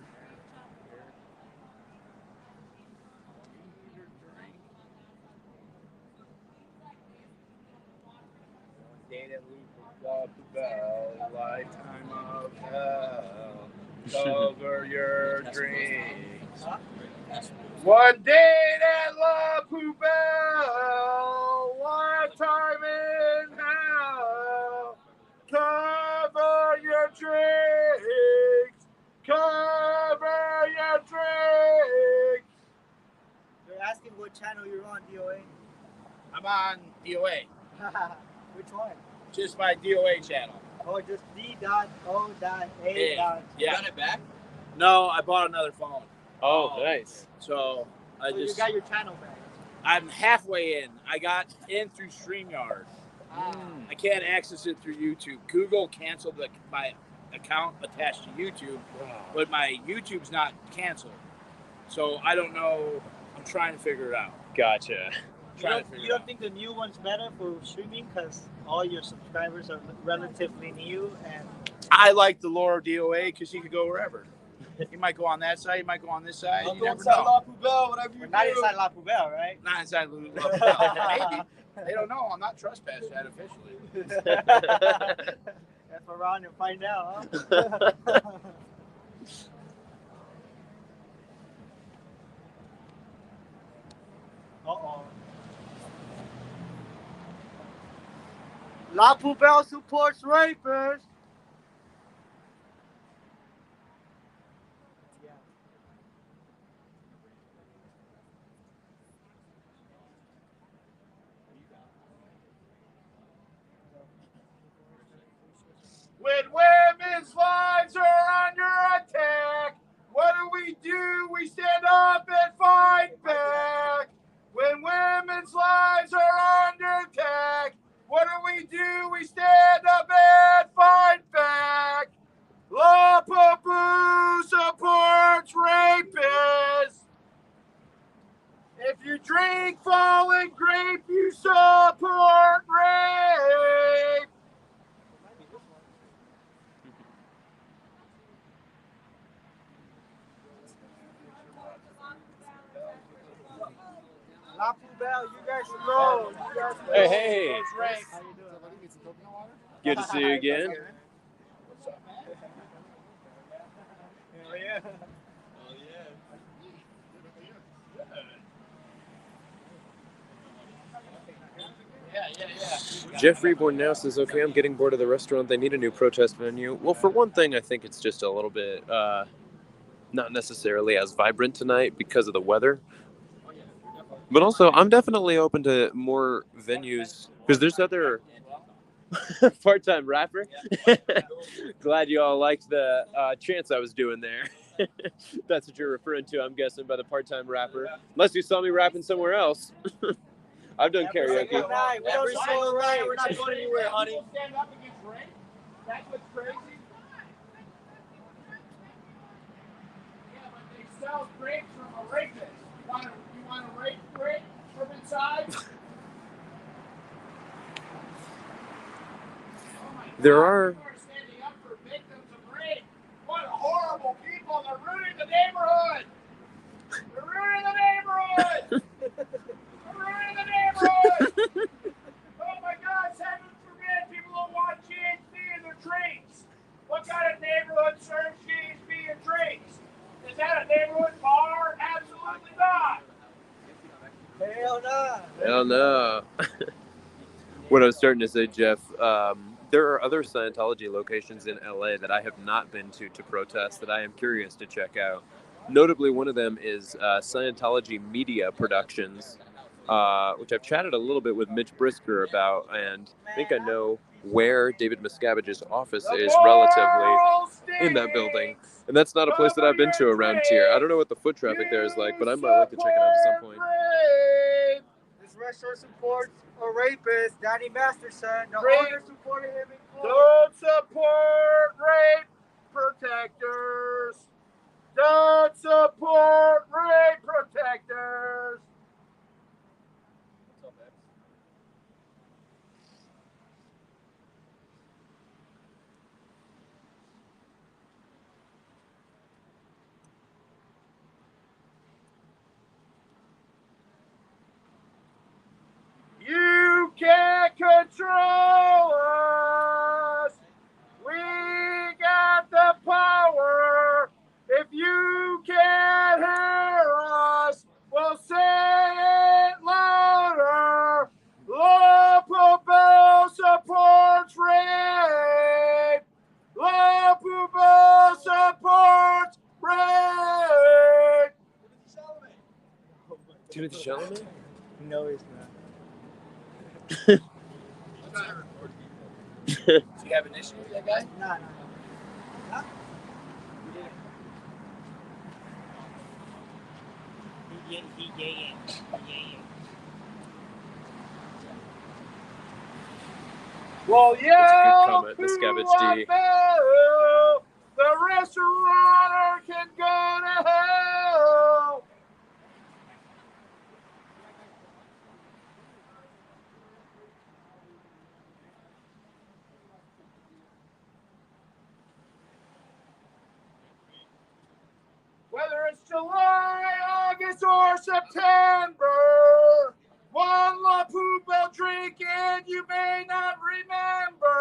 Lifetime of hell. Cover your dreams. One day at La Poubelle. Lifetime in hell. Cover your drinks. Cover your drinks. They're asking what channel you're on, DOA. I'm on DOA. Which one? Just my DOA channel. Oh, just D.O.A. Yeah. You got it back? No, I bought another phone. Oh, nice. So I So you just got your channel back. I'm halfway in. I got in through StreamYard. I can't access it through YouTube. Google canceled my account attached to YouTube, but my YouTube's not canceled. So I don't know. I'm trying to figure it out. Gotcha. You don't think the new one's better for streaming because all your subscribers are relatively new and I like the Laura DOA because you could go wherever. You might go on that side. You might go on this side. I'll You go never inside know. La Poubelle, whatever you we're do. not inside La Poubelle, right? Not inside La Poubelle. Maybe. They don't know. I'm not trespassed yet officially. F around and find out, huh? Uh-oh. La Poubelle supports rapists. Yeah. When women's lives are under attack, what do? We stand up and fight back. When women's lives are under attack, what do? We stand up and fight back. La Poubelle supports rapists. If you drink fallen grape, you support rape. La Poubelle, you guys know. You guys know. Hey. How you doing? Good to see you again. Hell yeah. Jeff Reborn now says, okay, I'm getting bored of the restaurant. They need a new protest venue. Well, for one thing, I think it's just a little bit not necessarily as vibrant tonight because of the weather. But also, I'm definitely open to more venues because there's other part-time rapper. Glad you all liked the chants I was doing there. That's what you're referring to, I'm guessing, by the part-time rapper. Unless you saw me rapping somewhere else. I've done karaoke. Every single night. We're not going anywhere, honey. Stand up against rape? That's what's crazy? Yeah, but they sell grapes from a rapist. You want a rape grape from inside? There are... People are standing up for victims of rape. What horrible people. They're ruining the neighborhood. They're ruining the neighborhood. They're ruining the neighborhood. Oh my God, heaven forbid people don't want GHB in their drinks. What kind of neighborhood serves GHB in drinks? Is that a neighborhood bar? Absolutely not. Hell no. Hell no. What I was starting to say, Jeff, there are other Scientology locations in LA that I have not been to protest that I am curious to check out. Notably, one of them is Scientology Media Productions, which I've chatted a little bit with Mitch Brisker about, and I think I know where David Miscavige's office is relatively in that building. And that's not a place that I've been to around here. I don't know what the foot traffic there is like, but I might like to check it out at some point. This restaurant supports a rapist, Danny Masterson. The Rape. owner supported him in court. Don't support rape protectors. Don't support rape protectors. You can't control us. We got the power. If you can't hear us, we'll say it louder. La Poubelle supports rape. La Poubelle supports rape. Timothy Chalamet? No, he's not. Do you have an issue with that guy? No. He gay. Well, yeah. That's a good comment, Miscavige D. The restaurateur can go to hell. Whether it's July, August, or September, one La Poubelle drink and you may not remember.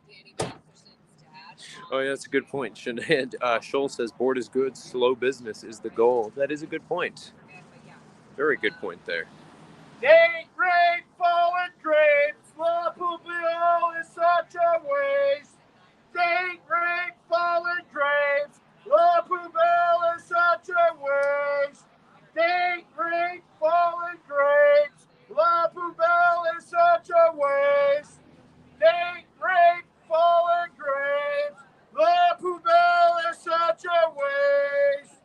Danny Masterson's dad. Oh, yeah, that's a good point. Scholl says, board is good, slow business is the goal. That is a good point. Very good point there. Date rape, fallen grapes, La Poubelle is such a waste. Date rape, fallen grapes, La Poubelle is such a waste. Date rape, fallen grapes, La Poubelle is such a waste. Date rape, fallen grapes, La Poubelle is such a waste.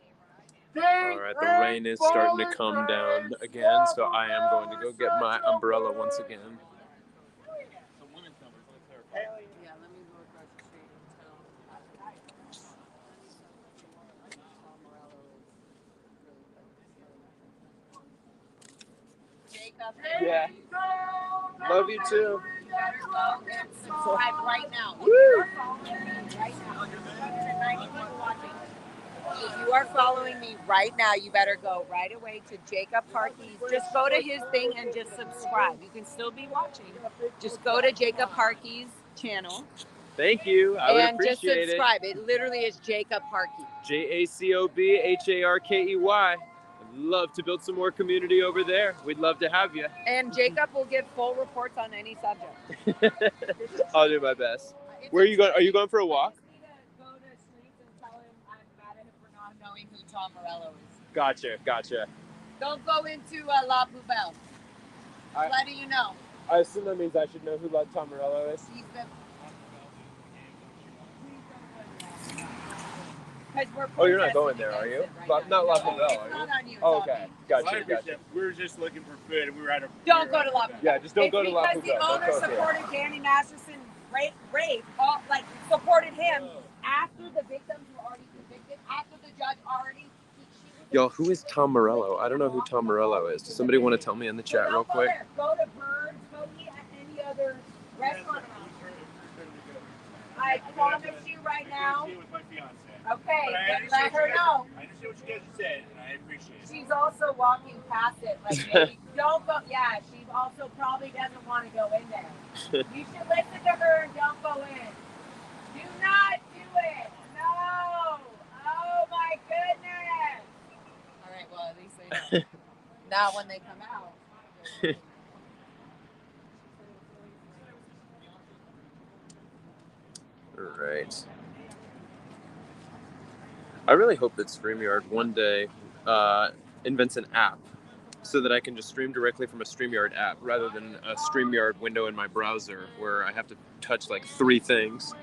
All right, the rain is starting to come down again, so I am going to go get my umbrella once again. Yeah, let me go across the street and tell Yeah. Love you too. subscribe right now. Woo! Right now. 190 people watching. If you are following me right now, you better go right away to Jacob Harkey's. Just go to his thing and just subscribe. You can still be watching. Just go to Jacob Harkey's channel. Thank you. I would and just appreciate subscribe. It literally is Jacob Harkey. JACOBHARKEY. I'd love to build some more community over there. We'd love to have you. And Jacob will give full reports on any subject. I'll do my best. Where are you going? Are you going for a walk? I just need to go to Streets and tell him I'm mad at him for not knowing who Tom Morello is. Gotcha. Don't go into La Poubelle. Letting you know. I assume that means I should know who Tom Morello is. He's the... Oh, you're not going there, are you? Right not La no, Poubelle, it's are you? not on you. Oh, okay. Gotcha. We were just looking for food, and we were at a. Don't go to La Poubelle. Yeah, just don't go to La Poubelle. Because the owner supported Danny Masterson rape, supported him after the victims were already convicted, after the judge already. Y'all, who is Tom Morello? I don't know who Tom Morello is. Does somebody want to tell me in the chat real quick? Go to Birds, go eat at any other restaurant. I promise you right now. Okay, let her know. I understand what you guys said, and I appreciate it. She's also walking past it. Like, maybe, don't go. Yeah, she also probably doesn't want to go in there. You should listen to her and don't go in. Do not do it. No. Oh my goodness. All right. Well, at least they know. Now, when they come out. All right. I really hope that StreamYard one day invents an app so that I can just stream directly from a StreamYard app rather than a StreamYard window in my browser where I have to touch like 3 things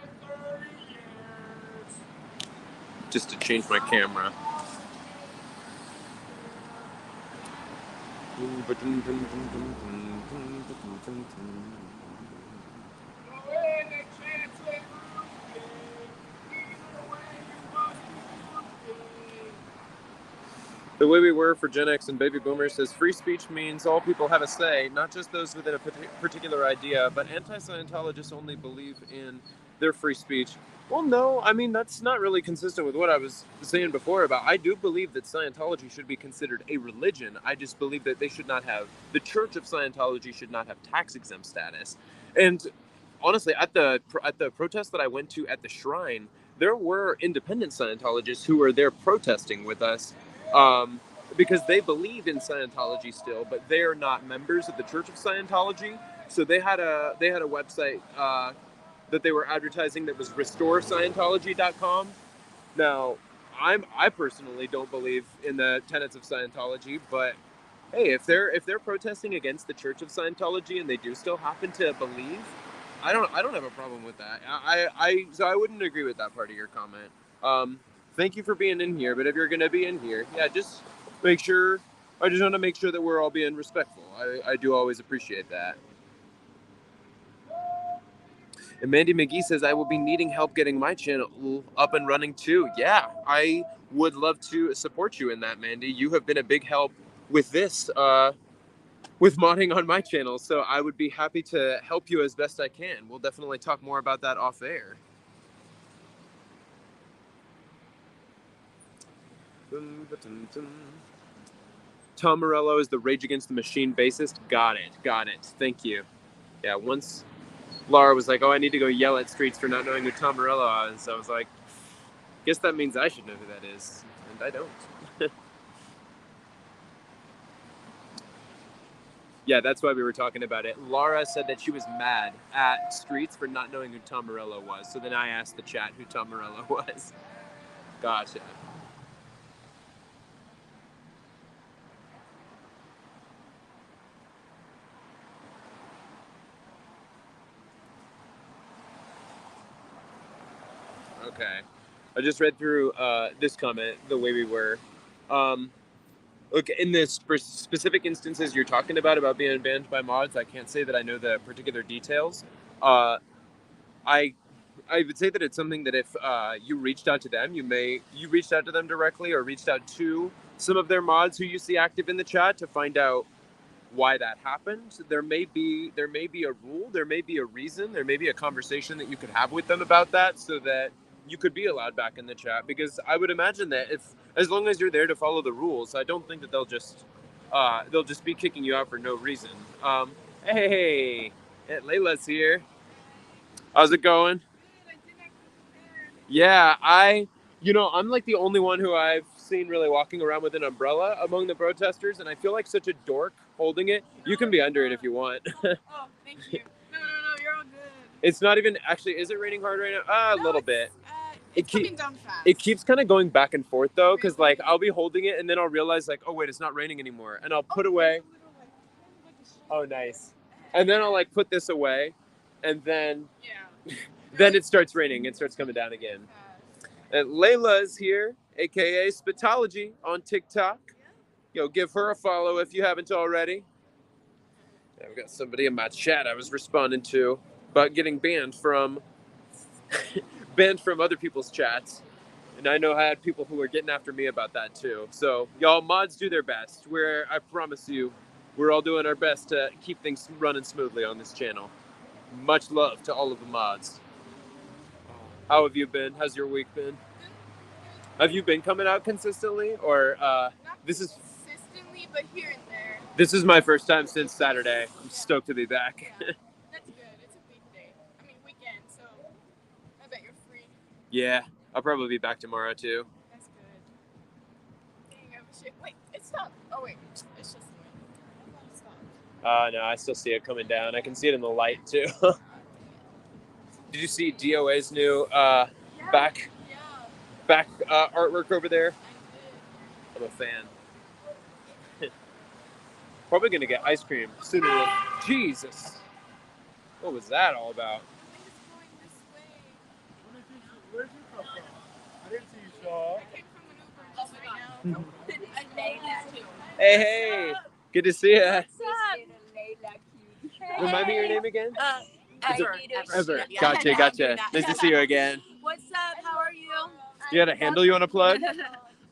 just to change my camera. The way we were for Gen X and Baby Boomers says free speech means all people have a say, not just those within a particular idea, but anti-Scientologists only believe in their free speech. Well, no, I mean, that's not really consistent with what I was saying before about, I do believe that Scientology should be considered a religion. I just believe that they should not have, the Church of Scientology should not have tax-exempt status. And honestly, at the protest that I went to at the shrine, there were independent Scientologists who were there protesting with us because they believe in Scientology still, but they are not members of the Church of Scientology. So they had a website that they were advertising that was restorescientology.com. Now, I personally don't believe in the tenets of Scientology, but hey, if they're protesting against the Church of Scientology and they do still happen to believe, I don't have a problem with that. So I wouldn't agree with that part of your comment. Thank you for being in here, but if you're going to be in here, yeah, just make sure, I just want to make sure that we're all being respectful. I do always appreciate that. And Mandy McGee says, I will be needing help getting my channel up and running too. Yeah, I would love to support you in that, Mandy. You have been a big help with this, with modding on my channel, so I would be happy to help you as best I can. We'll definitely talk more about that off air. Tom Morello is the Rage Against the Machine bassist. Got it. Thank you. Yeah, once Laura was like, oh, I need to go yell at Streets for not knowing who Tom Morello is. So I was like, guess that means I should know who that is. And I don't. Yeah, that's why we were talking about it. Laura said that she was mad at Streets for not knowing who Tom Morello was. So then I asked the chat who Tom Morello was. Gotcha. Okay. I just read through this comment, the way we were. Look, in the specific instances you're talking about being banned by mods, I can't say that I know the particular details. I would say that it's something that if you reached out to them, you reached out to them directly or reached out to some of their mods who you see active in the chat to find out why that happened. There may be a rule, there may be a reason, there may be a conversation that you could have with them about that so that you could be allowed back in the chat, because I would imagine that as long as you're there to follow the rules, I don't think that they'll just be kicking you out for no reason. Hey, Layla's here. How's it going? Yeah, I'm like the only one who I've seen really walking around with an umbrella among the protesters, and I feel like such a dork holding it. You can be under it if you want. Oh, thank you. No, you're all good. It's not even, actually, is it raining hard right now? A little bit. It's coming down fast. It keeps kind of going back and forth though, because like I'll be holding it and then I'll realize like, oh wait, it's not raining anymore, and I'll put away. Oh, nice. And then I'll like put this away, and then then it starts raining. It starts coming down again. And Layla is here, aka Spitology on TikTok. Yo, give her a follow if you haven't already. I've got somebody in my chat I was responding to about getting banned from other people's chats. And I know I had people who were getting after me about that too. So y'all mods do their best. I promise you, we're all doing our best to keep things running smoothly on this channel. Much love to all of the mods. How have you been? How's your week been? Have you been coming out consistently, or this is consistently, but here and there. This is my first time since Saturday. I'm stoked to be back. Yeah, that's good. It's a weekday. I mean weekend, so I bet you're free. Yeah, I'll probably be back tomorrow too. That's good. Dang, I have a shit. Wait, it stopped. Oh wait, it's just the wind. I thought it stopped. No, I still see it coming down. I can see it in the light too. Did you see DOA's new back artwork over there? I'm a fan. Probably gonna get ice cream sooner than Jesus. What was that all about? Where'd you come from? I didn't see you show up. Hey, good to see you. What's up? Remind me your name again? Ever. Yeah. Gotcha. Nice to see you again. What's up? How are you? You got a handle you want to plug?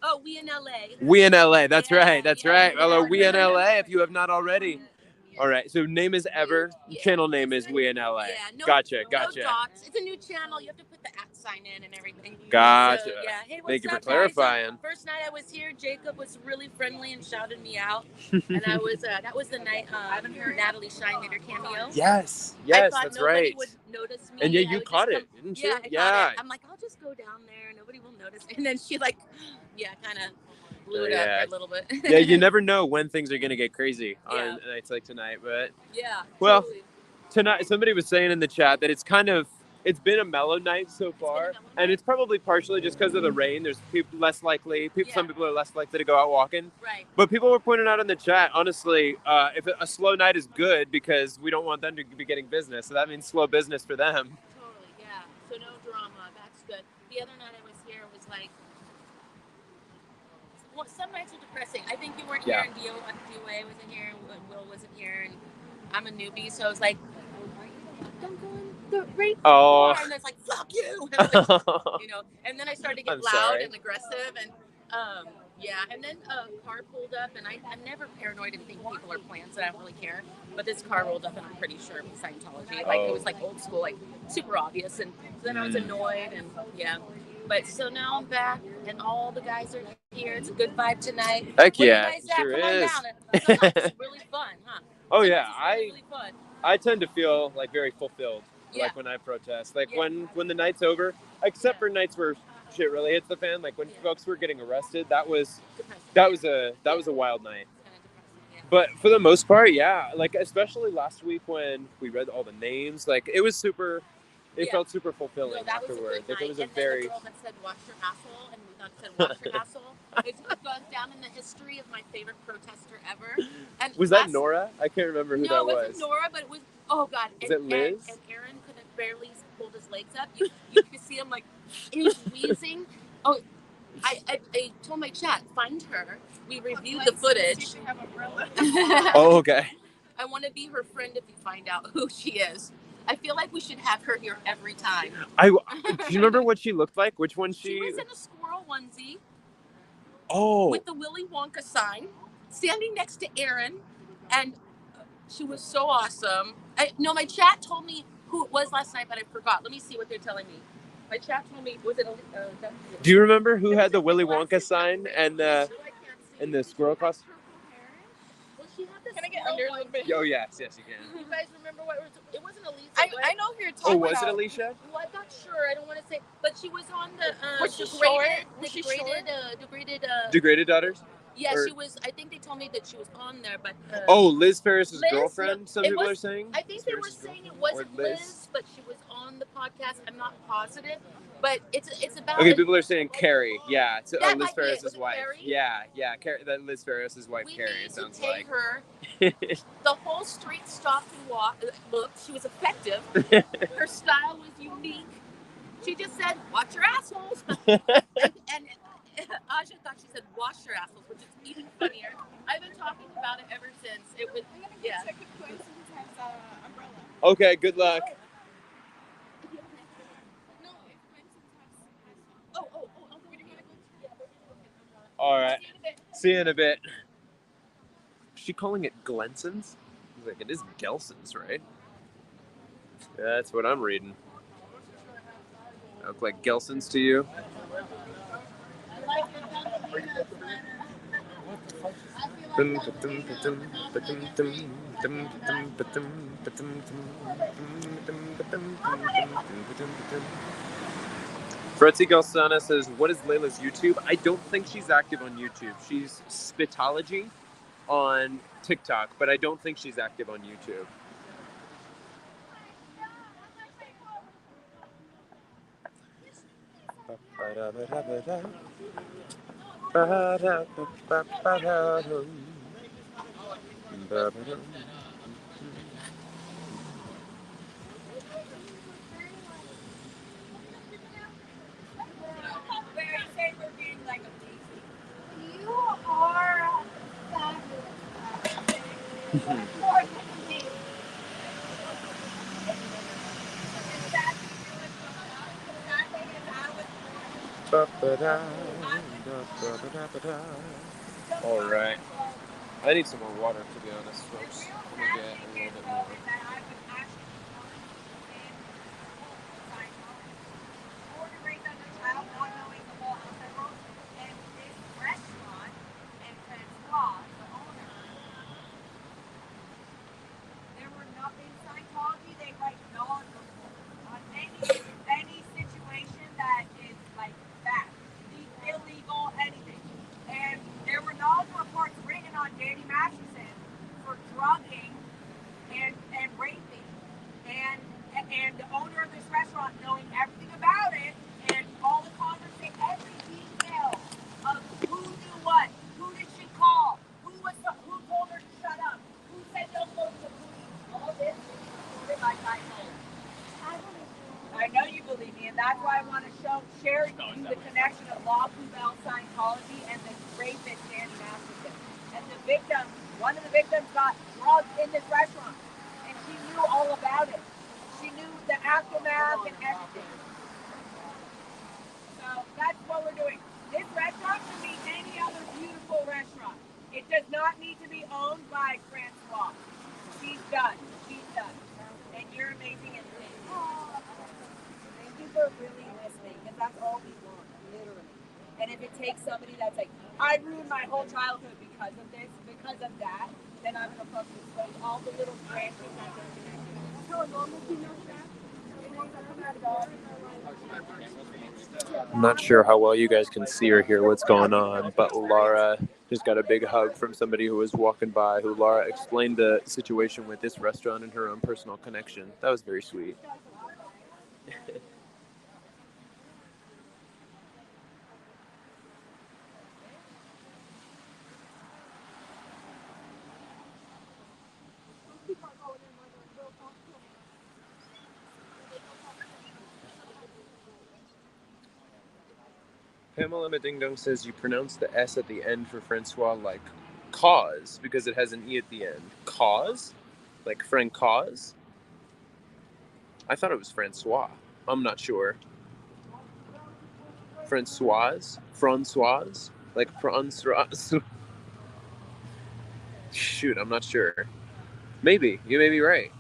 Oh, we in LA. We in LA. That's right. Yeah. Hello, we in LA. If you have not already. All right. So name is Ever. Channel name is We in LA. Gotcha. No dots. It's a new channel. You have to put the @ sign in and everything. Gotcha. So, yeah. Hey, what's Thank you for up, clarifying. Guys? First night I was here, Jacob was really friendly and shouted me out. And I was that was the night Natalie Shine made her cameo. Yes, I thought that's nobody right. would notice me. And yeah, I you would caught just it, come- didn't you? I caught it. I'm like, I'll just go down there. Nobody will notice. And then she kind of blew it up for a little bit. Yeah, you never know when things are gonna get crazy on nights like tonight. But yeah. well, totally. tonight somebody was saying in the chat that it's been a mellow night so far, and it's probably partially just because of the rain. There's some people are less likely to go out walking. Right. But people were pointing out in the chat, honestly, if a slow night is good, because we don't want them to be getting business, so that means slow business for them. Totally, yeah. So no drama. That's good. The other night I was here was like, well, some nights are depressing. I think you weren't here, and DOA wasn't here, and Will wasn't here, and I'm a newbie, so I was like, don't go in the right car. And it's like, fuck you. And, like, and then I started to get loud and aggressive, and and then a car pulled up, and I'm never paranoid and think people are plants, and I don't really care. But this car rolled up, and I'm pretty sure it was Scientology. Like, it was like old school, like super obvious. And so then I was annoyed, and But so now I'm back, and all the guys are here. It's a good vibe tonight. Heck Where yeah, you guys at? sure Come is. on down. Sometimes it's really fun, huh? Oh yeah, Sometimes it's really fun. I tend to feel like very fulfilled, like when I protest, like when the night's over, except for nights where shit really hits the fan, like when folks were getting arrested. That was a wild night. But for the most part, like especially last week when we read all the names, like it was super. It felt super fulfilling afterward. Like it was and a very. the girl that said "wash your asshole" and we thought it said "wash your asshole." It goes down in the history of my favorite protester ever. And was that Nora? I can't remember who that was. No, it wasn't Nora, but it was. Oh God! Is it Liz? And Aaron could have barely pulled his legs up. You could see him like he was wheezing. Oh, I told my chat, find her. We reviewed the footage. Oh, okay. I want to be her friend if you find out who she is. I feel like we should have her here every time. Do you remember what she looked like? Which one She was in a squirrel onesie. Oh. With the Willy Wonka sign, standing next to Aaron, and she was so awesome. My chat told me who it was last night, but I forgot. Let me see what they're telling me. My chat told me, was it Do you remember who had the Willy Wonka sign and the squirrel costume? Well, she had this. Can I get under a little bit? Oh, yes, you can. You guys remember what it wasn't Elisa. I know who you're Oh, talking was about. it Alicia? Well, I'm not sure. I don't want to say, but she was on the Was she short? Was she Degraded Daughters? Yeah, Or- she was. I think they told me that she was on there, but. Oh, Liz Ferris's Liz? girlfriend, No, some it people was- are saying? I think Liz they were Ferris's saying it girlfriend? wasn't Or Liz, but she was on the podcast. I'm not positive, but it's about. Okay, people are saying Carrie. Yeah, it's, That Liz might be it. Was Ferris's it wife. Carrie? Yeah, that Liz Ferris's wife, We Carrie, need it sounds to pay like. her. The whole street stopped and looked. She was effective. Her style was unique. She just said, "Watch your assholes," and Aja thought she said, "Wash your assholes," which is even funnier. I've been talking about it ever since. It was, yeah. Okay, good luck. All right. See you in a bit. Is she calling it Glenson's? He's like, it is Gelson's, right? Yeah, that's what I'm reading. Look like Gelson's to you? Fretzy Galsana says, what is Layla's YouTube? I don't think she's active on YouTube. She's Spitology on TikTok, but I don't think she's active on YouTube. You are fabulous. All right. I need some more water, to be honest, folks. I'm gonna get a little bit more. Any situation that is like that, illegal, anything. And there were no reports written on Danny Masterson for drugging and raping. And the owner of this restaurant knowing everything about it and all the conversation, every detail of who knew what, who did she call, who told her to shut up, who said don't go to the police, all this is reported by Guy Cole. I know you believe me, and that's why I want to share with you the connection of La Poubelle Scientology and the rapist Danny Masterson. And the victim, one of the victims got drugged in this restaurant, and she knew all about it. She knew the aftermath and everything. So that's what we're doing. This restaurant can be any other beautiful restaurant. It does not need to be owned by Francoise. She's done. She's done. And you're amazing and amazing. Thank you for really listening, because that's all we want, literally. And if it takes somebody that's like, I ruined my whole childhood because of this, because of that, then I'm going to fucking expose all the little branches that they're connected. I'm not sure how well you guys can see or hear what's going on, but Laura just got a big hug from somebody who was walking by, who Laura explained the situation with this restaurant and her own personal connection. That was very sweet. Pamela Madingdong says you pronounce the S at the end for Francois like cause because it has an E at the end. Cause? Like Francoise? I thought it was Francois. I'm not sure. Francoise? Francoise? Like Francoise? Shoot, I'm not sure. Maybe. You may be right.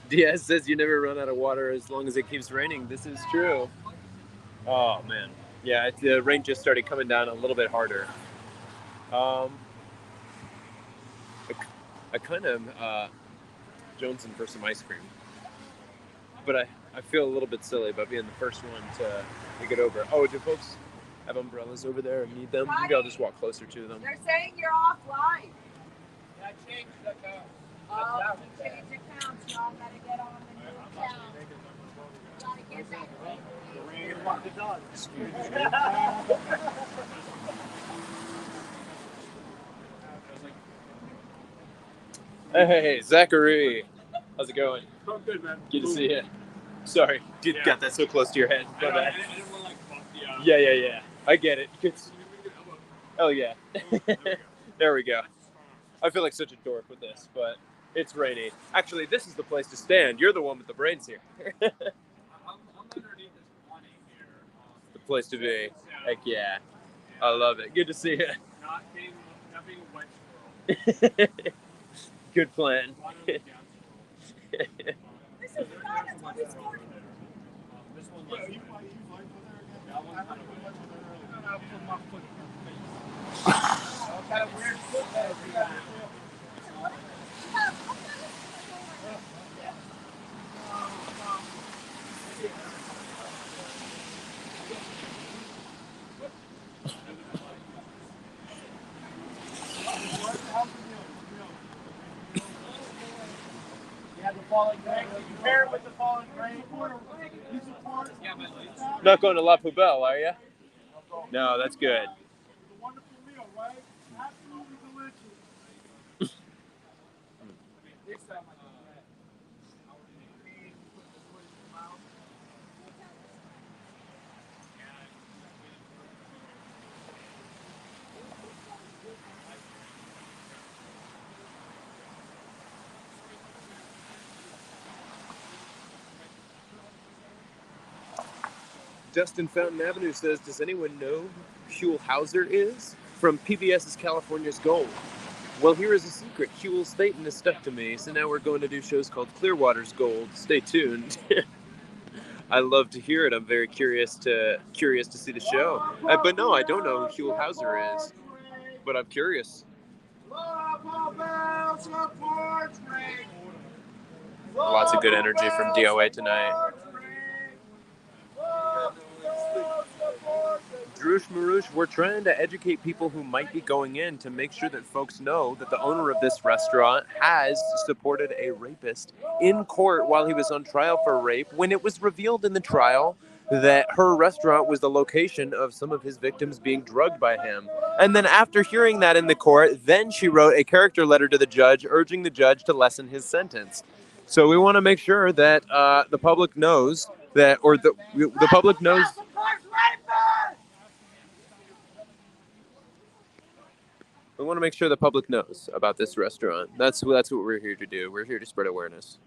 Diaz says you never run out of water as long as it keeps raining. This is true. Oh, man. Yeah, the rain just started coming down a little bit harder. I kind of jonesing for some ice cream. But I feel a little bit silly about being the first one to get over. Oh, do folks have umbrellas over there and need them? Maybe I'll just walk closer to them. They're saying you're offline. I changed the account. Oh, you changed accounts. Y'all gotta get on the new account. Gotta get that. Walk the dog. Hey, Zachary. How's it going? Oh, good, man. Good to see you. Sorry, got that so close to your head. My bad. Yeah. I get it. Oh, yeah. There we go. I feel like such a dork with this, but it's rainy. Actually, this is the place to stand. You're the one with the brains here. I'm underneath this awning here. The place to be. Heck yeah. I love it. Good to see you. Not being a wet squirrel. Good plan. This is not a 24. This one looks good. That one's kind of wet. I'll put my foot in your face. What kind of weird foot that you got? You have the falling rain. You pair it with the falling rain. You support Not going to La Poubelle, are you? No, that's good. the wonderful meal, right? Absolutely delicious. Dustin Fountain Avenue says, does anyone know who Huell Hauser is? From PBS's California's Gold. Well, here is a secret. Huell's Phaeton is stuck to me, so now we're going to do shows called Clearwater's Gold. Stay tuned. I love to hear it. I'm very curious to see the show. But no, I don't know who Huell Hauser is. But I'm curious. Lots of good energy from DOA tonight. Drush Marush, we're trying to educate people who might be going in to make sure that folks know that the owner of this restaurant has supported a rapist in court while he was on trial for rape, when it was revealed in the trial that her restaurant was the location of some of his victims being drugged by him. And then after hearing that in the court, then she wrote a character letter to the judge urging the judge to lessen his sentence. So we want to make sure that the public knows that, or the public knows. We want to make sure the public knows about this restaurant. That's what we're here to do. We're here to spread awareness.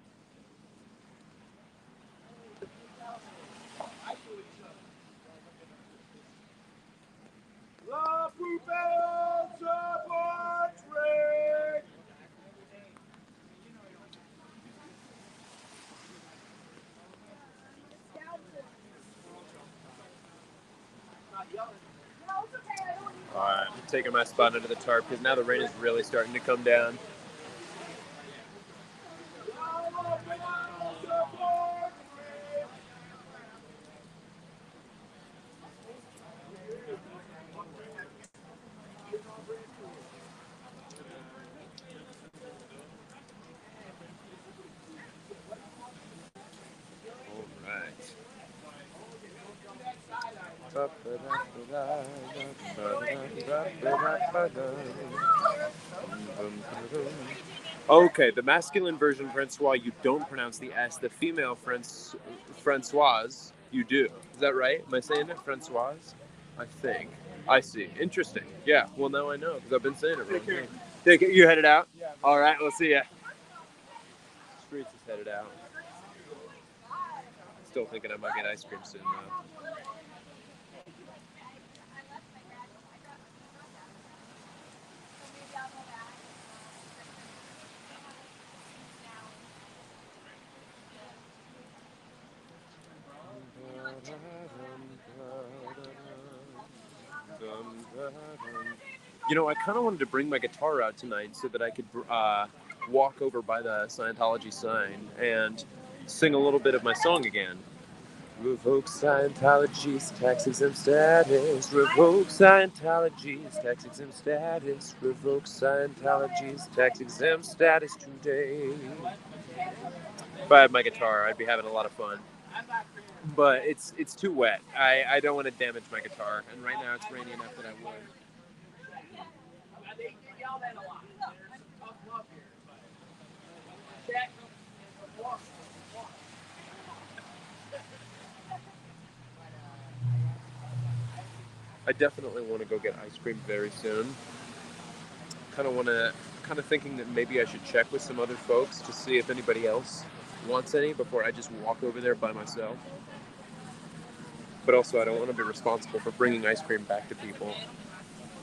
La Poubelle support ring. All right, I'm taking my spot under the tarp because now the rain is really starting to come down. Okay, the masculine version, Francois, you don't pronounce the S. The female Francoise, you do. Is that right? Am I saying it? Francoise? I think. I see. Interesting. Yeah, well, now I know because I've been saying it wrong. Take care. You headed out? Yeah. All right, we'll see ya. Streets is headed out. Still thinking I might get ice cream soon, though. You know, I kind of wanted to bring my guitar out tonight so that I could walk over by the Scientology sign and sing a little bit of my song again. Revoke Scientology's tax-exempt status. Revoke Scientology's tax-exempt status. Revoke Scientology's tax-exempt status today. If I had my guitar, I'd be having a lot of fun. But it's too wet. I don't want to damage my guitar. And right now it's rainy enough that I would. I definitely want to go get ice cream very soon. Kind of thinking that maybe I should check with some other folks to see if anybody else wants any before I just walk over there by myself. But also, I don't want to be responsible for bringing ice cream back to people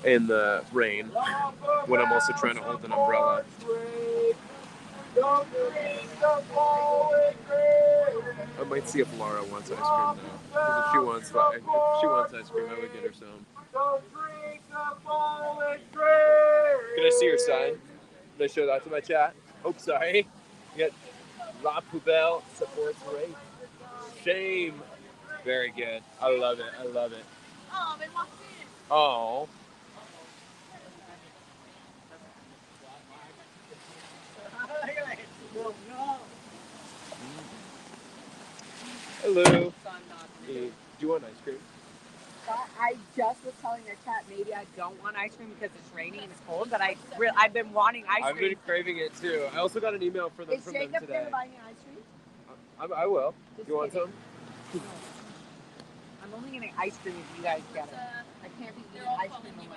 in the rain when I'm also trying to hold an umbrella. I might see if Laura wants ice cream though. Because if she wants ice cream, I would get her some. Can I see your sign? Can I show that to my chat? Oh, sorry. You got La Poubelle supports rape. Shame. Very good. I love it. I love it. Oh, they walked in. Oh. Hello. Hey, do you want ice cream? I just was telling their chat maybe I don't want ice cream because it's raining and it's cold, but I've been wanting ice cream. I've been craving it too. I also got an email from them today. Is Jacob going to buy me ice cream? I will. You want some? I'm only getting ice cream if you guys get it. I can't be eating ice cream.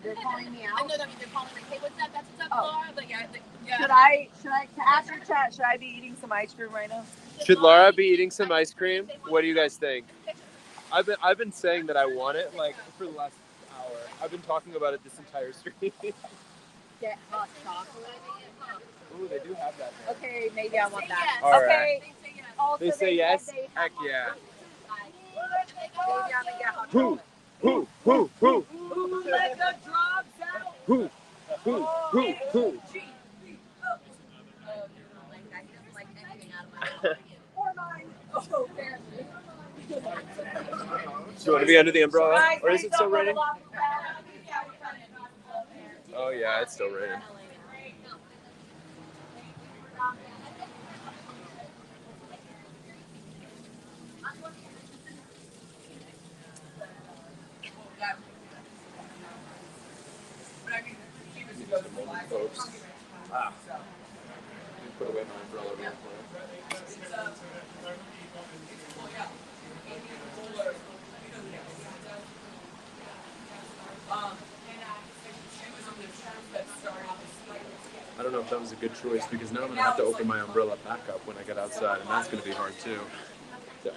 They're calling me out? I know that they're calling like, hey, what's up? That's what's up, Laura. But yeah. Should I ask your chat, should I be eating some ice cream right now? Should Laura be eating some ice cream? What do you guys think? I've been saying that I want it like for the last hour. I've been talking about it this entire stream. Get hot chocolate. Ooh, they do have that there. Okay, maybe I want that. All okay. Right. Also, They say yes? Heck yeah. Maybe I'm gonna get hot Who? chocolate. Who? Who let the drums out? Who? Or mine. Oh, there. Do you want to be under the umbrella? Or is it still raining? Oh yeah, it's still raining. Folks. Put away my umbrella real quick. I don't know if that was a good choice because now I'm going to have to open my umbrella back up when I get outside, and that's going to be hard too. Sorry.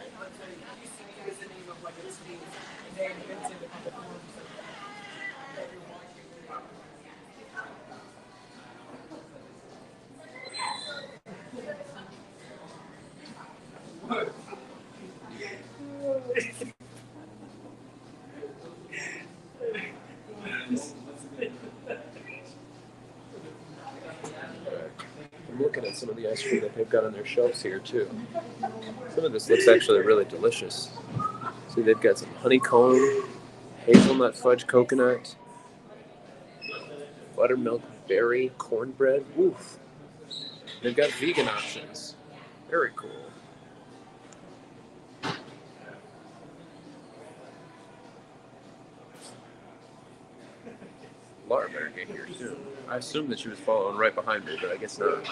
I'm looking at some of the ice cream that they've got on their shelves here too. Some of this looks actually really delicious. See, they've got some honeycomb, hazelnut fudge coconut, buttermilk berry cornbread. Oof. They've got vegan options. Very cool. Laura better get here soon. I assumed that she was following right behind me, but I guess not.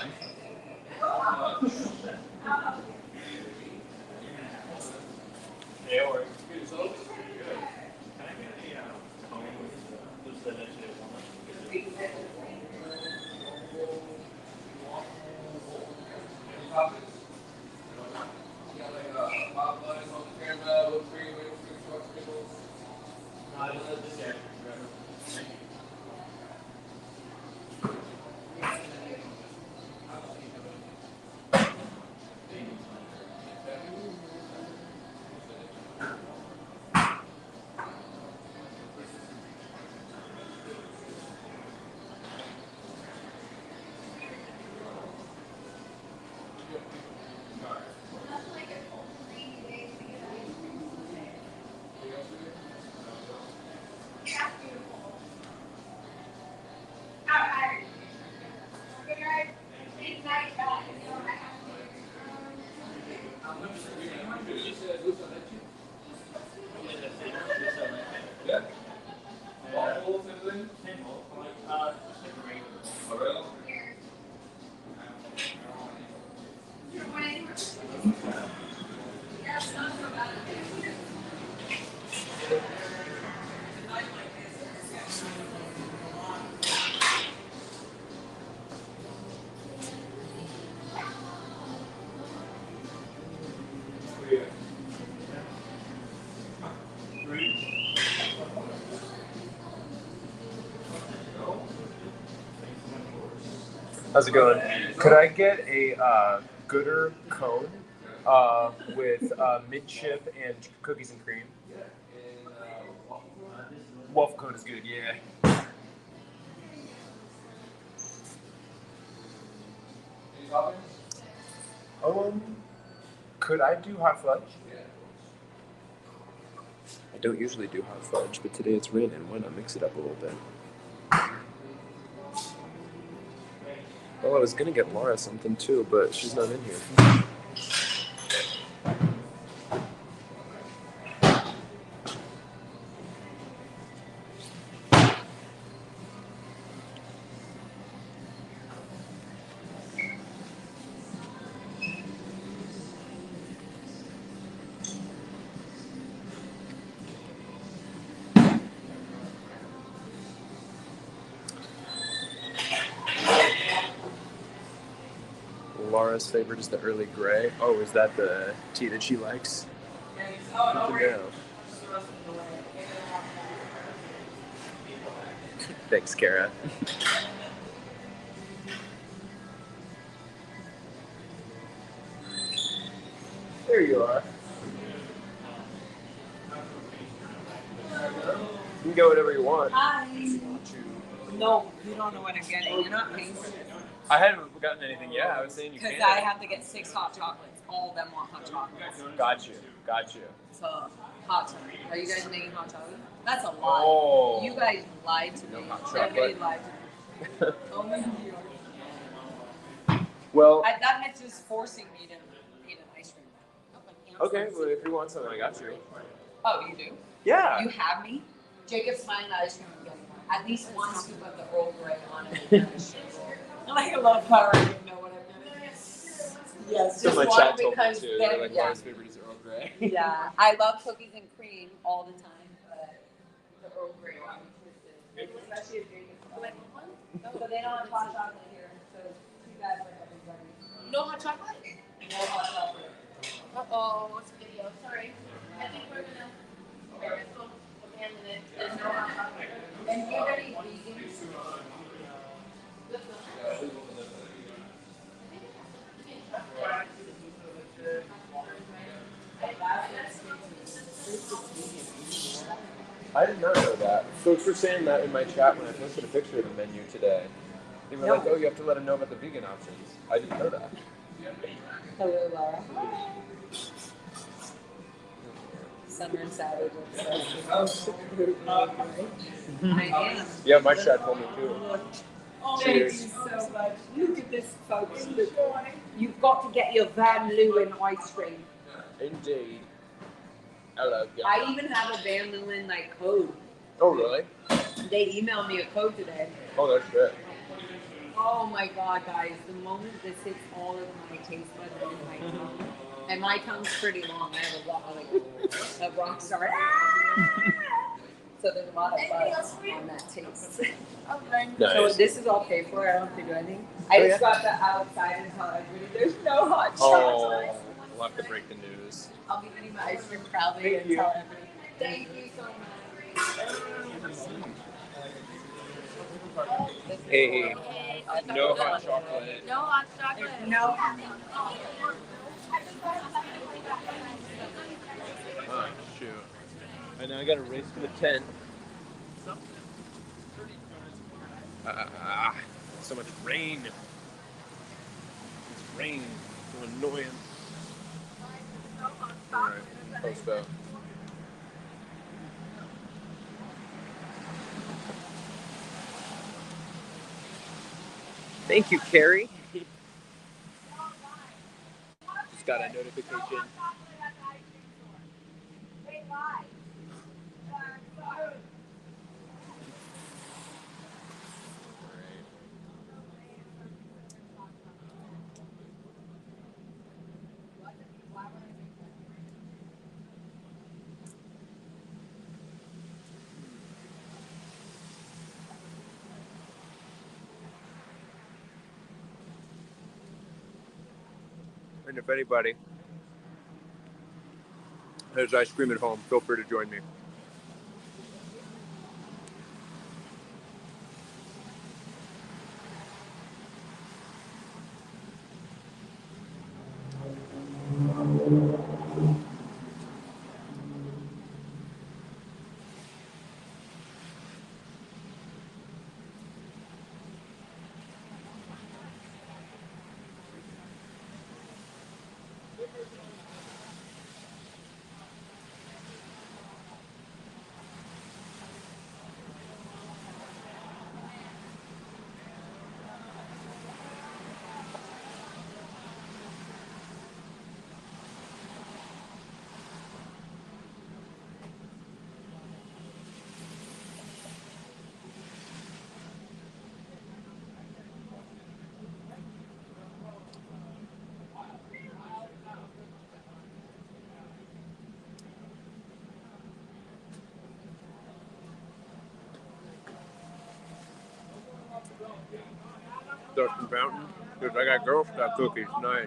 How's it going? Could I get a gooder cone with mint chip and cookies and cream? Waffle cone is good, yeah. Could I do hot fudge? I don't usually do hot fudge, but today it's raining. Why not mix it up a little bit? Well, I was gonna get Laura something too, but she's not in here. Laura's favorite is the early gray. Oh, is that the tea that she likes? Good to know. Thanks, Kara. There you are. You can get whatever you want. Hi. No, you don't know what I'm getting. You're not paying for this. I haven't gotten anything yet. I was saying you Because can. I have to get 6 hot chocolates. All of them want hot chocolates. Got you. So, hot chocolate. Are you guys making hot chocolate? That's a lie. Oh. You guys lied to me. No hot Everybody chocolate. lied to me. Oh my God. Well, That meant just forcing me to eat an ice cream. okay. Well, if you want something, I got you. Oh, you do? Yeah. You have me? Jacob's buying the ice cream I'm getting one. At least one scoop of the Earl Grey on it. I love how I didn't know what I'm getting. Yes, So just my one chat told me because too. then, They're like, yeah. Laura's favorite is Earl Grey. Yeah, I love cookies and cream all the time, but the Earl Grey one. Especially if Jacob's so they don't have hot chocolate here, so it's too bad for everybody. No hot chocolate? No hot chocolate. Uh-oh, it's a video. Sorry. I think we're gonna abandon it. There's no hot chocolate. And do you have any vegan? I did not know that. Folks were saying that in my chat when I posted a picture of the menu today. They were like, oh, you have to let them know about the vegan options. I didn't know that. Hello, Laura. Summer and Savage. I am. Yeah, my chat told me too. Thank you so much. Look at this, folks. Look. You've got to get your Van Leeuwen ice cream. Indeed. I love you. I even have a Van Leeuwen code. Oh, really? They emailed me a code today. Oh, that's good. Oh my God, guys! The moment this hits all of my taste buds and my tongue, and my tongue's pretty long. I have a rock star. So there's a lot of buzz on that taste. Nice. So this is all paid for. I don't have to do anything. I just got the outside and tell everybody there's no hot chocolate. Oh, we'll have to break the news. I'll be eating my ice cream proudly and tell everybody. Thank you so much. Hey, no hot chocolate. No hot chocolate. No. Oh, shoot. And now I gotta race to the tent. So much rain. It's rain. So annoying. Alright, post up. Thank you, Carrie. just got a notification. And if anybody has ice cream at home, feel free to join me. Dustin Fountain, because I got Girl Scout cookies. Nice.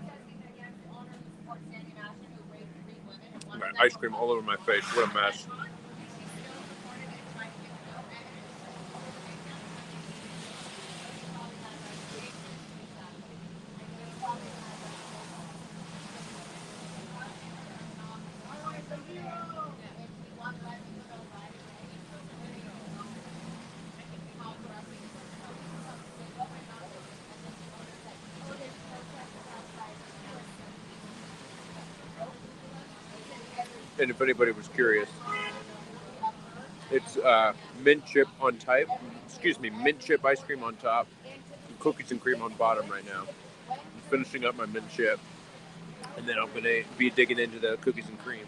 I got ice cream all over my face. What a mess. And if anybody was curious, it's mint chip on type. Excuse me, mint chip ice cream on top, and cookies and cream on bottom right now. I'm finishing up my mint chip, and then I'm gonna be digging into the cookies and cream.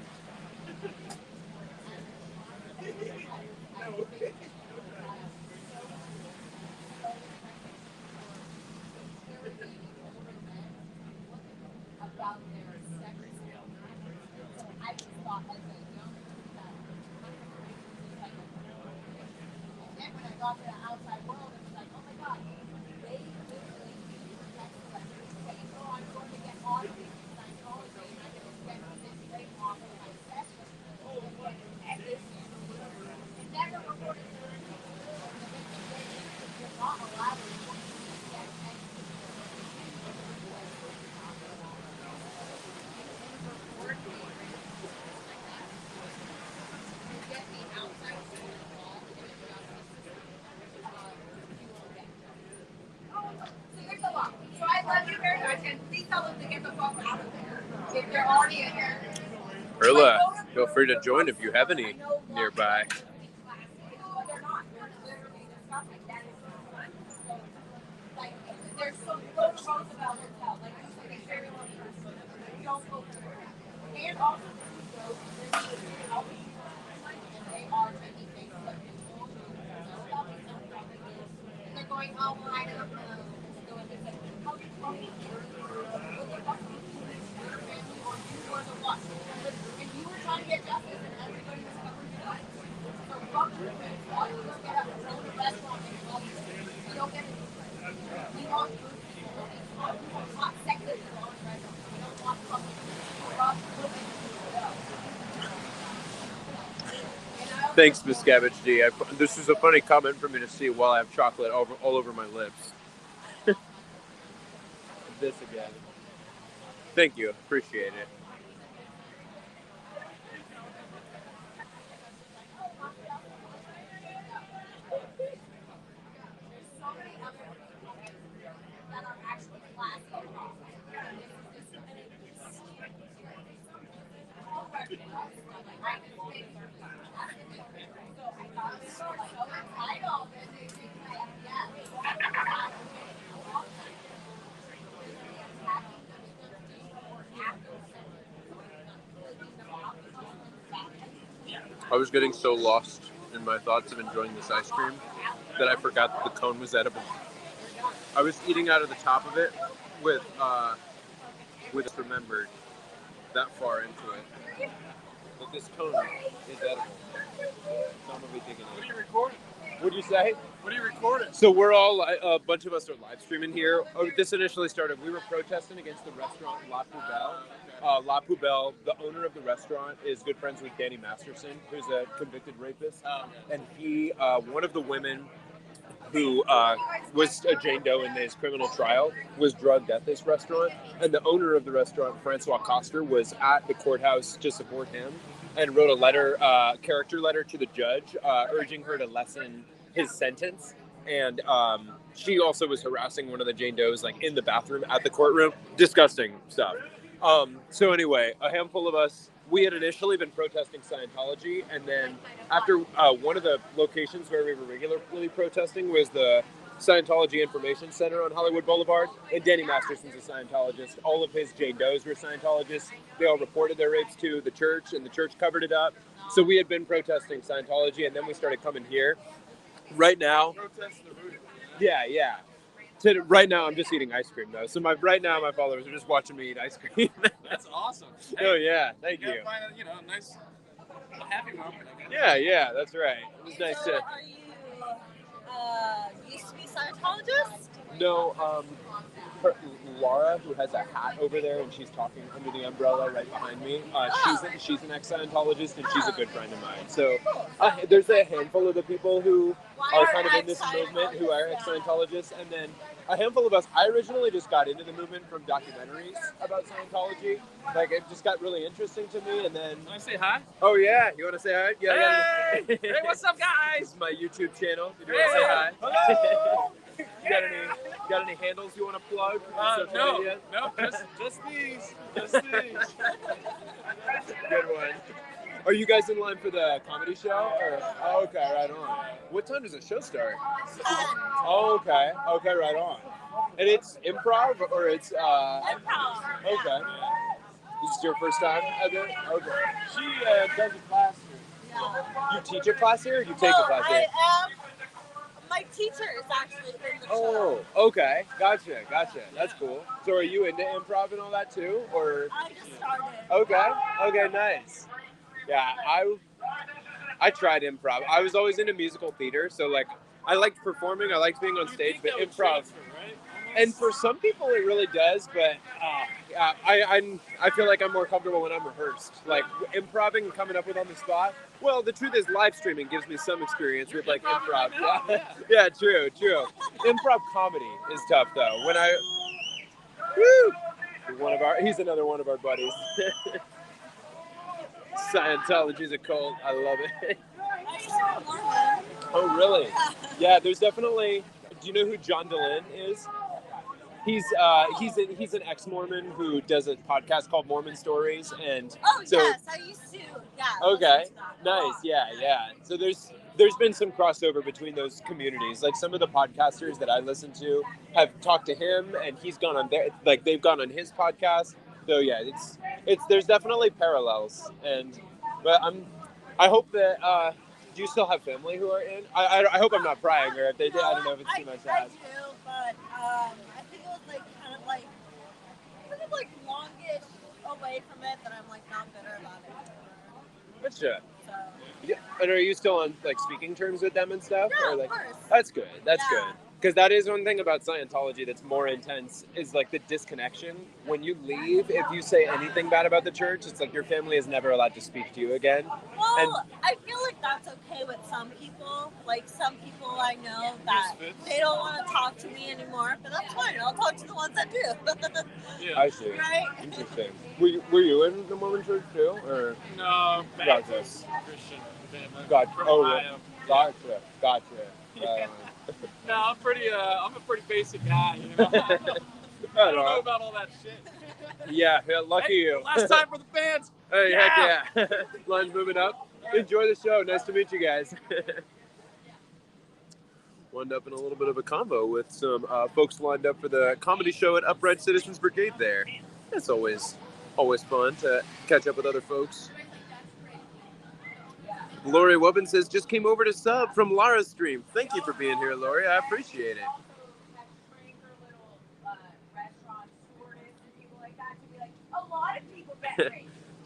Erla, feel free to join if you have any nearby. Thanks, Miss Cabbage D. This is a funny comment for me to see while I have chocolate all over my lips. This again. Thank you. Appreciate it. I was getting so lost in my thoughts of enjoying this ice cream that I forgot that the cone was edible. I was eating out of the top of it with remembered that far into it. But this cone is edible. So I'm gonna be digging in. What are you recording? What'd you say? What are you recording? So we're all, a bunch of us are live streaming here. This initially started, we were protesting against the restaurant La Poubelle. La Poubelle, the owner of the restaurant, is good friends with Danny Masterson, who's a convicted rapist. And he, one of the women who was a Jane Doe in his criminal trial, was drugged at this restaurant. And the owner of the restaurant, Francoise Koster, was at the courthouse to support him and wrote a letter, character letter to the judge, urging her to lessen his sentence. And she also was harassing one of the Jane Does, like, in the bathroom at the courtroom. Disgusting stuff. So anyway, a handful of us, we had initially been protesting Scientology, and then after one of the locations where we were regularly protesting was the Scientology Information Center on Hollywood Boulevard, and Danny Masterson's a Scientologist. All of his Jane Does were Scientologists. They all reported their rapes to the church, and the church covered it up. So we had been protesting Scientology, and then we started coming here. Right now, yeah. Right now, I'm just eating ice cream, though. So right now, my followers are just watching me eat ice cream. That's awesome. Oh, yeah. Thank you. Find a nice, happy moment. I guess. Yeah, that's right. It was nice to... Are you used to be Scientologist? No, Laura, who has a hat over there, and she's talking under the umbrella right behind me. She's an ex-Scientologist, and she's a good friend of mine. So there's a handful of the people who are kind of in this movement who are ex-Scientologists, and then a handful of us. I originally just got into the movement from documentaries about Scientology. Like, it just got really interesting to me, and then... Want to say hi? Oh, yeah. You want to say hi? Yeah. Hey! Hey, what's up, guys? This is my YouTube channel. Did you want to say hi? Hello! You got any handles you want to plug? No, just these. Just these. Good one. Are you guys in line for the comedy show? Or? Oh, okay, right on. What time does the show start? Oh, okay. Okay, right on. And it's improv or it's Improv. Okay. This is your first time at it? Okay. She does a class here. Yeah. You teach a class here or you take a class here? I am. My teacher is actually in the show. Oh, okay. Gotcha. That's cool. So are you into improv and all that too? Or I just started. Okay, nice. Yeah, I tried improv. I was always into musical theater, so like I liked performing, I liked being on stage, but improv. And for some people it really does, but I feel like I'm more comfortable when I'm rehearsed. Like improving and coming up with on the spot. Well, the truth is live streaming gives me some experience with like improv. Yeah, true. Improv comedy is tough though. When he's another one of our buddies. Scientology's a cult. I love it. I used to be Mormon. Oh, really? Yeah, there's definitely... Do you know who John DeLynn is? He's an ex-Mormon who does a podcast called Mormon Stories, and Yes, I used to. Yeah. Okay, nice. Yeah. So there's been some crossover between those communities. Like some of the podcasters that I listen to have talked to him, and he's gone on their, like they've gone on his podcast. So yeah, it's there's definitely parallels, but I hope that do you still have family who are in? I hope I'm not prying, or if they did, I don't know if it's too much to ask. I do, but I think it was like kind of like longish away from it that I'm like not bitter about it. Gotcha. So. Yeah. And are you still on like speaking terms with them and stuff? Yeah, or, like, of course. That's good. That's Yeah. good. Because that is one thing about Scientology that's more intense is like the disconnection. When you leave, if you say anything bad about the church, it's like your family is never allowed to speak to you again. Well, And I feel like that's okay with some people. Like some people I know that they don't want to talk to me anymore, but that's fine. I'll talk to the ones that do. I see. Right? Interesting. Were you in the Mormon church too, or? No, Baptist Christian family. Gotcha. From Oh, Ohio. Gotcha. No, I'm a pretty basic guy, you know. I don't know about all that shit. Yeah, lucky you. Last time for the fans. Hey, Yeah. heck yeah. Line's moving up. Enjoy the show. Nice to meet you guys. Wound up in a little bit of a combo with some folks lined up for the comedy show at Upright Citizens Brigade there. It's always fun to catch up with other folks. Lori Wubbin says, just came over to sub from Lara's stream. Thank you for being here, Lori. I appreciate it.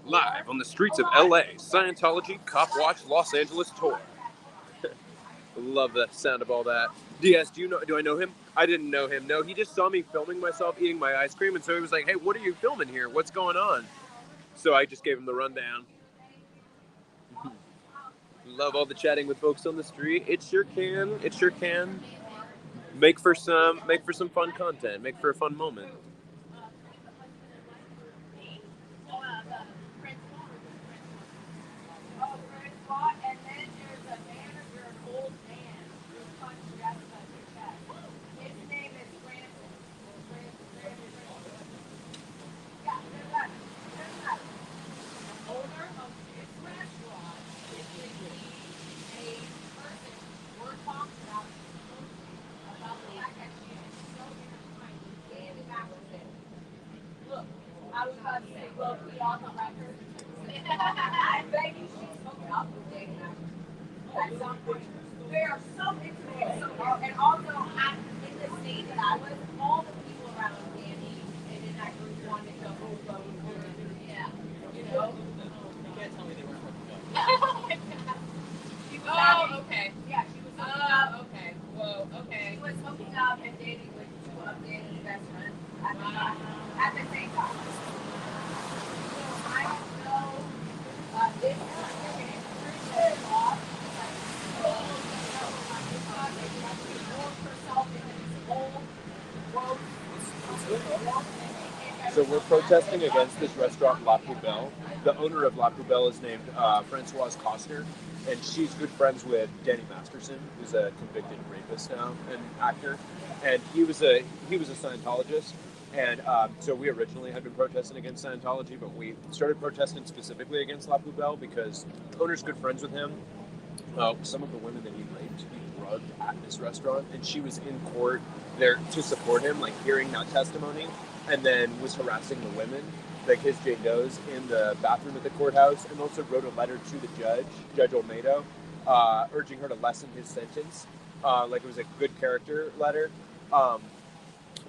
Live on the streets of LA, Scientology Cop Watch Los Angeles tour. Love the sound of all that. DS, do I know him? I didn't know him. No, he just saw me filming myself eating my ice cream, and so he was like, hey, what are you filming here? What's going on? So I just gave him the rundown. Love all the chatting with folks on the street. It sure can. It sure can. Make for some fun content. Make for a fun moment. They are so intimate. And also, in the state that I was, all the people around Danny and in that group wanted to overload. Yeah. You know? You can't tell me they weren't She was Oh, okay. Yeah, she was Okay. Whoa, okay. She was hooking up and dating with two of Danny's best friends at the same time. So I don't know. This is law. So we're protesting against this restaurant, La Poubelle. The owner of La Poubelle is named Francoise Koster, and she's good friends with Danny Masterson, who's a convicted rapist now, an actor. And he was a Scientologist. And so we originally had been protesting against Scientology, but we started protesting specifically against La Poubelle because the owner's good friends with him. Some of the women that he raped, he drugged at this restaurant, and she was in court there to support him, like hearing that testimony, and then was harassing the women, like his Jane Does, in the bathroom at the courthouse, and also wrote a letter to the judge, Judge Olmedo, urging her to lessen his sentence. Like it was a good character letter.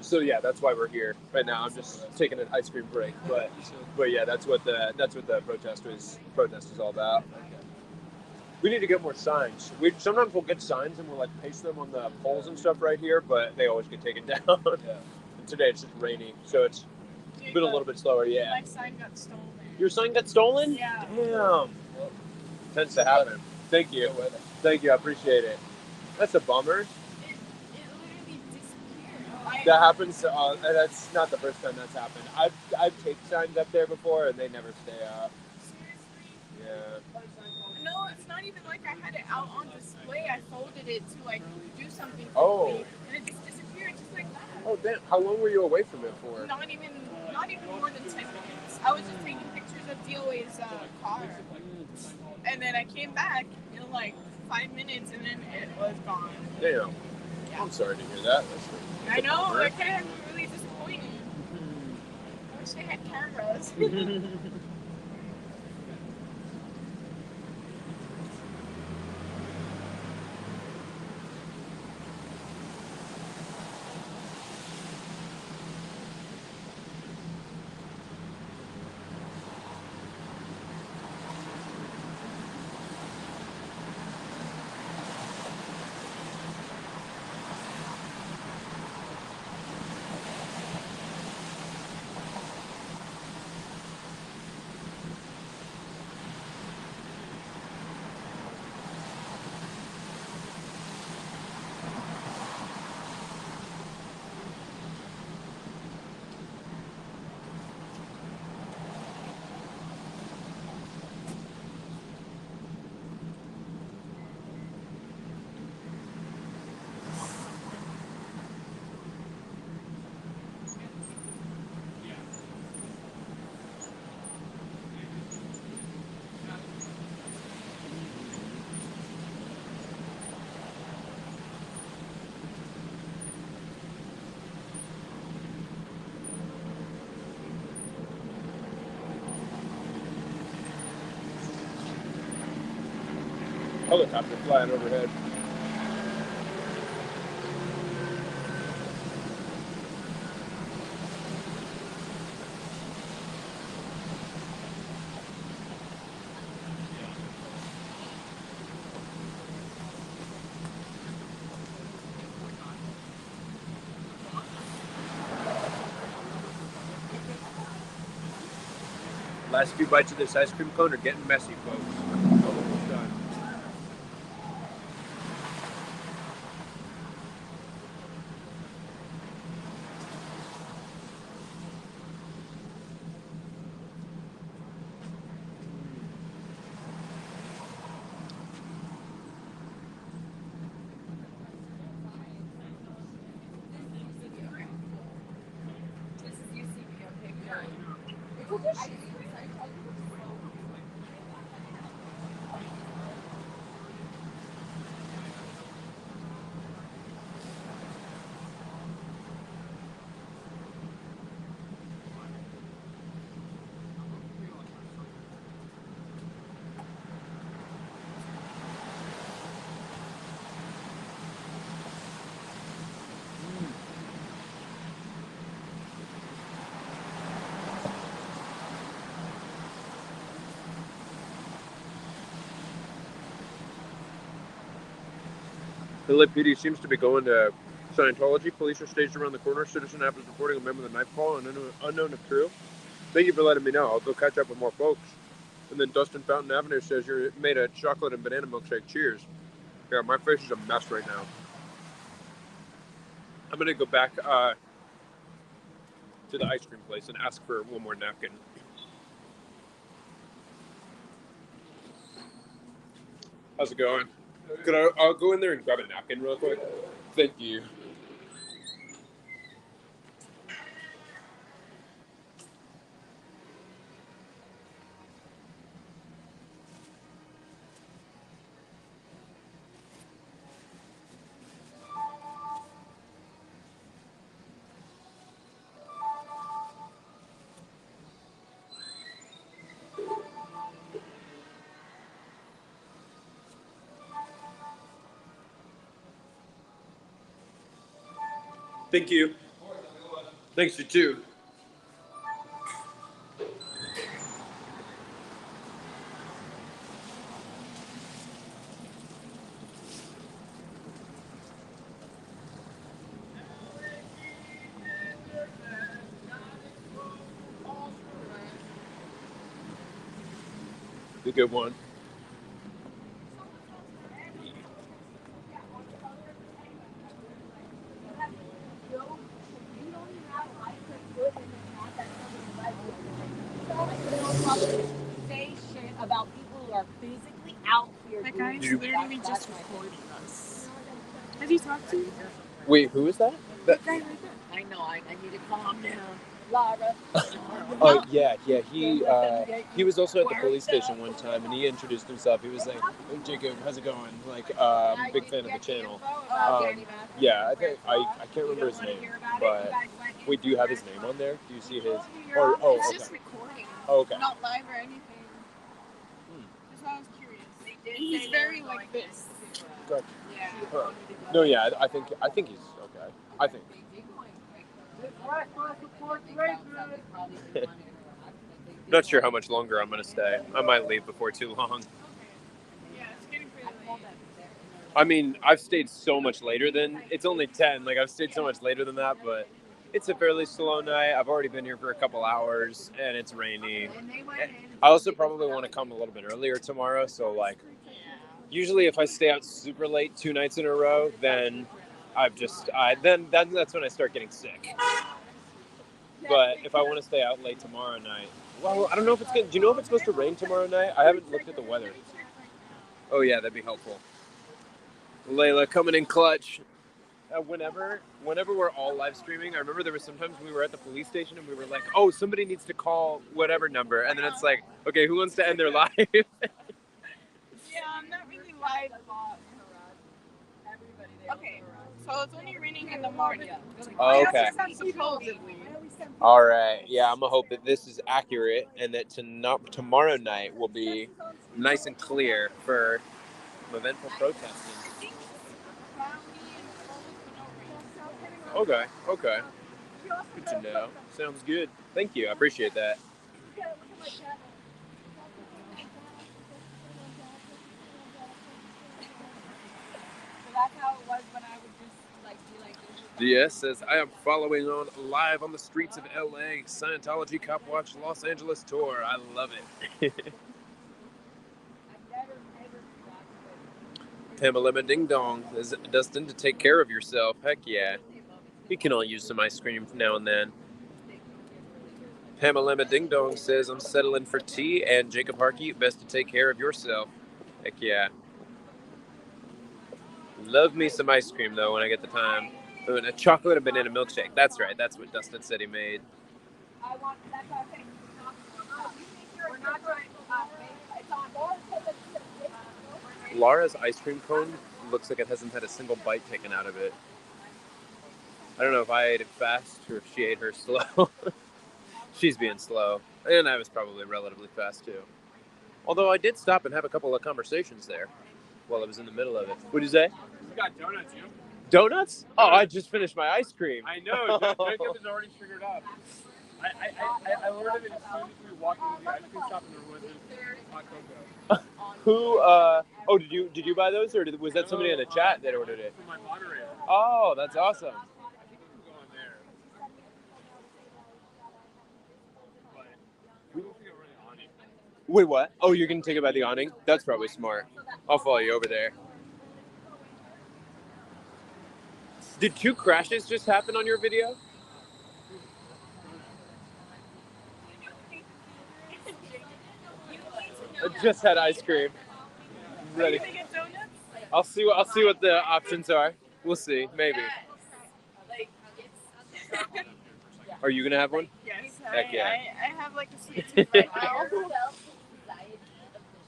So yeah, that's why we're here right now. I'm just taking an ice cream break, but yeah, that's what the protest is all about. We need to get more signs. Sometimes we'll get signs and we'll like paste them on the poles and stuff right here, but they always get taken down. Yeah. And today it's just rainy, so it's been a little bit slower. Yeah. My sign got stolen. Your sign got stolen? Yeah. Damn. Tends to happen. Thank you. Thank you. I appreciate it. That's a bummer. It literally disappeared. That happens. That's not the first time that's happened. I've taped signs up there before and they never stay up. Seriously? Yeah. No, it's not even like I had it out on display. I folded it to like do something Oh. quickly, and it just disappeared just like that. Oh damn! How long were you away from it for? Not even more than 10 minutes. I was just taking pictures of DOA's car, and then I came back in like 5 minutes, and then it was gone. Damn. Yeah. I'm sorry to hear that. I know. That kind of really disappointing. I wish they had cameras. helicopter flying overhead. Last few bites of this ice cream cone are getting messy, folks. Almost done. The LAPD seems to be going to Scientology. Police are staged around the corner. Citizen app is reporting a member of the knife call and unknown if true. Thank you for letting me know. I'll go catch up with more folks. And then Dustin Fountain Avenue says you made a chocolate and banana milkshake. Cheers. Yeah, my face is a mess right now. I'm going to go back to the ice cream place and ask for one more napkin. How's it going? I'll go in there and grab a napkin real quick. Thank you. Thank you. Thanks, you too. The good one. Say shit about people who are physically out here. That guy is literally just recording us. Has he talked to you? Wait, who is that? That guy right there. I know, I need to calm down. Lara. Oh yeah. He was also at the police station one time, and he introduced himself. He was like, "Hey Jacob, how's it going? Like, I'm a big fan of the channel." Yeah, I think I can't remember his name, but wait, do you have his name on there? Do you see his? Or It's okay. just recording. Oh, okay. Not live or anything. That's why I was curious. He's very like this. Gotcha. Yeah. Huh. No, yeah, I think he's okay. I think. Not sure how much longer I'm gonna stay. I might leave before too long. Yeah, it's getting pretty late. I mean, I've stayed so much later than it's only 10. Like I've stayed so much later than that, but it's a fairly slow night. I've already been here for a couple hours, and it's rainy. I also probably want to come a little bit earlier tomorrow. So like, usually if I stay out super late 2 nights in a row, then then that's when I start getting sick. But if I want to stay out late tomorrow night, well, I don't know if it's gonna. Do you know if it's supposed to rain tomorrow night? I haven't looked at the weather. Oh yeah, that'd be helpful. Layla coming in clutch. Whenever we're all live streaming, I remember there were sometimes we were at the police station and we were like, "Oh, somebody needs to call whatever number," and then it's like, "Okay, who wants to end their live?" Yeah, I'm not really live. Okay, so it's only raining in the morning. Oh, okay. Supposedly. All right. Yeah, I'm gonna hope that this is accurate and that tomorrow night will be nice and clear for some eventful protesting. I think brownie and cold, but no rain. Okay. Good to know. Sounds good. Thank you. I appreciate that. So that's how it was when I would just like be like this. DS says, I am following on live on the streets of LA, Scientology Cop Watch Los Angeles tour. I love it. Pamela Ding Dong says, Dustin, to take care of yourself. Heck yeah. We can all use some ice cream now and then. Pamela Ding Dong says, I'm settling for tea, and Jacob Harkey, best to take care of yourself. Heck yeah. Love me some ice cream, though, when I get the time. Ooh, and a chocolate and banana milkshake. That's right. That's what Dustin said he made. I want that's what I think. We're not trying it's on board. Laura's ice cream cone looks like it hasn't had a single bite taken out of it. I don't know if I ate it fast or if she ate hers slow. She's being slow. And I was probably relatively fast, too. Although I did stop and have a couple of conversations there while I was in the middle of it. What'd you say? We got donuts, you. Donuts? Oh, I just finished my ice cream. I know. Jacob is already triggered up. I ordered it as soon as we walked into the ice cream shop and there wasn't hot cocoa. Who, oh, did you buy those, or was that somebody in the chat that ordered it? From my moderator. Oh, that's awesome. I think we can go on there. But we don't think we're really on it. Wait, what? Oh, you're going to take it by the awning? That's probably smart. I'll follow you over there. Did 2 crashes just happen on your video? I just had ice cream. Ready. I'll see what the options are. We'll see, maybe. Are you gonna have one? Yes, Heck yeah. I have like a sweet tooth right now.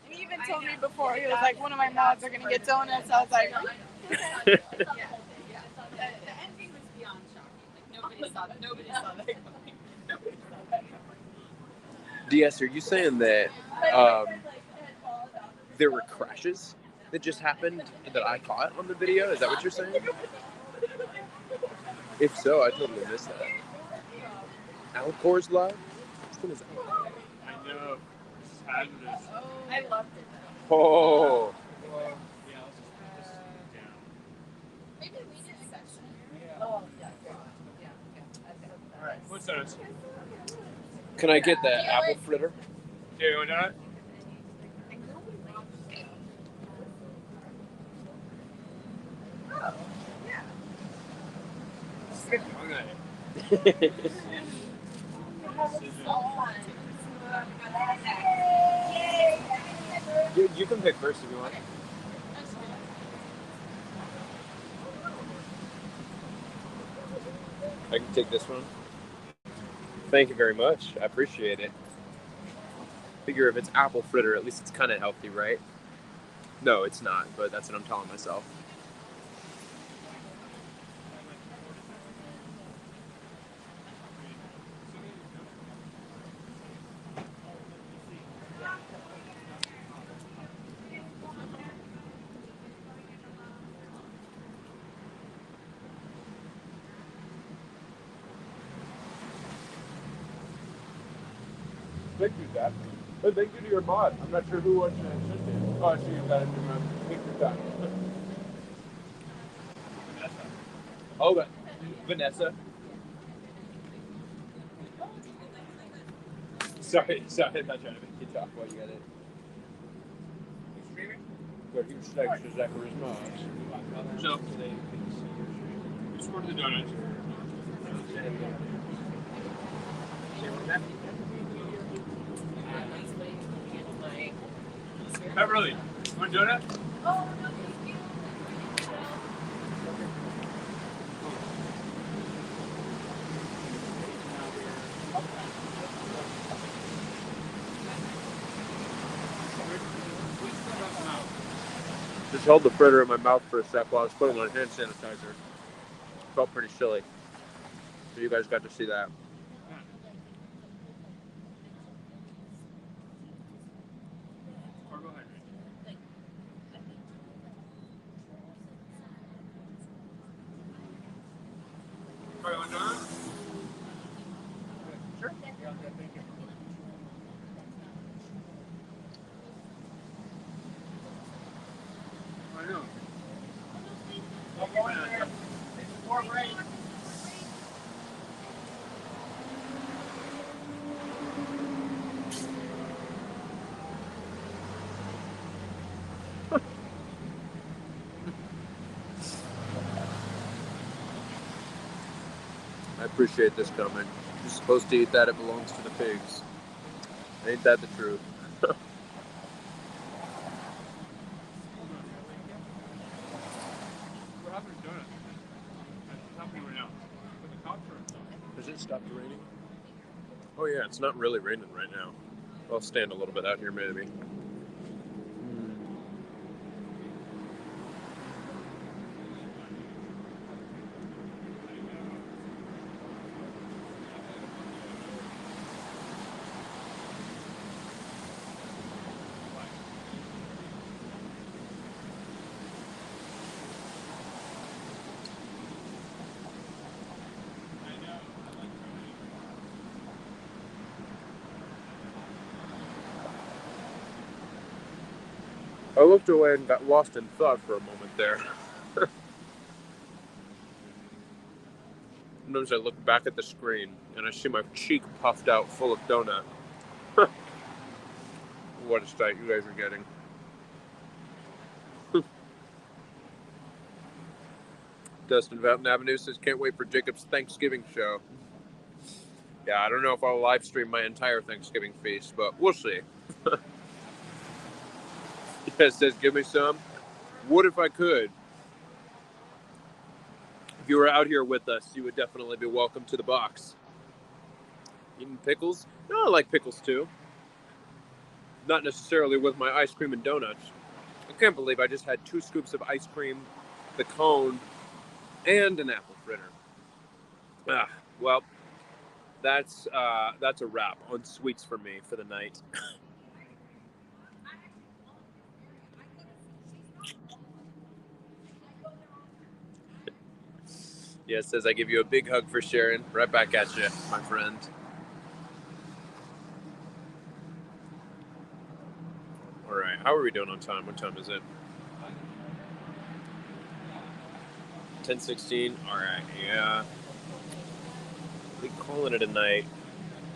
He even told me before, he was like, one of my mods are gonna get donuts. I was like, The ending was beyond shocking. Like nobody saw that. DS, are you saying that there were crashes that just happened that I caught on the video? Is that what you're saying? If so, I totally missed that. Alcor's live? Which one is that? I know. This is hazardous. I loved it. Oh. Yeah, let's just put this down. Maybe we did a section. Oh, yeah. All right. What's donuts? Can I get the apple fritter? Here, you want donut? Okay. You can pick first if you want. I can take this one. Thank you very much. I appreciate it. Figure if it's apple fritter, at least it's kind of healthy, right? No, it's not, but that's what I'm telling myself. Thank you, Dad. But thank you to your mod. I'm not sure who watched it. Oh, she got it in your mouth. Take your time. Vanessa. Oh, but Vanessa. Sorry, I'm not trying to make you talk while you got it. Got huge stacks of Zachary's mods. So, just order the donuts. Beverly, you want a donut? Oh, no, thank you. Just held the fritter in my mouth for a sec while I was putting on hand sanitizer. Felt pretty chilly. So you guys got to see that. I appreciate this comment. You're supposed to eat that, it belongs to the pigs. Ain't that the truth? Has it stopped raining? Oh yeah, it's not really raining right now. I'll stand a little bit out here maybe. I looked away and got lost in thought for a moment there. Sometimes I look back at the screen and I see my cheek puffed out full of donut. What a sight you guys are getting. Dustin Fountain Avenue says, can't wait for Jacob's Thanksgiving show. Yeah, I don't know if I'll live stream my entire Thanksgiving feast, but we'll see. Yeah, it says, give me some. What if I could? If you were out here with us, you would definitely be welcome to the box. Eating pickles? No, I like pickles too. Not necessarily with my ice cream and donuts. I can't believe I just had 2 scoops of ice cream, the cone, and an apple fritter. Well, that's a wrap on sweets for me for the night. Yeah, it says I give you a big hug for sharing. Right back at you, my friend. All right, how are we doing on time? What time is it? 10:16. All right, yeah. We're calling it a night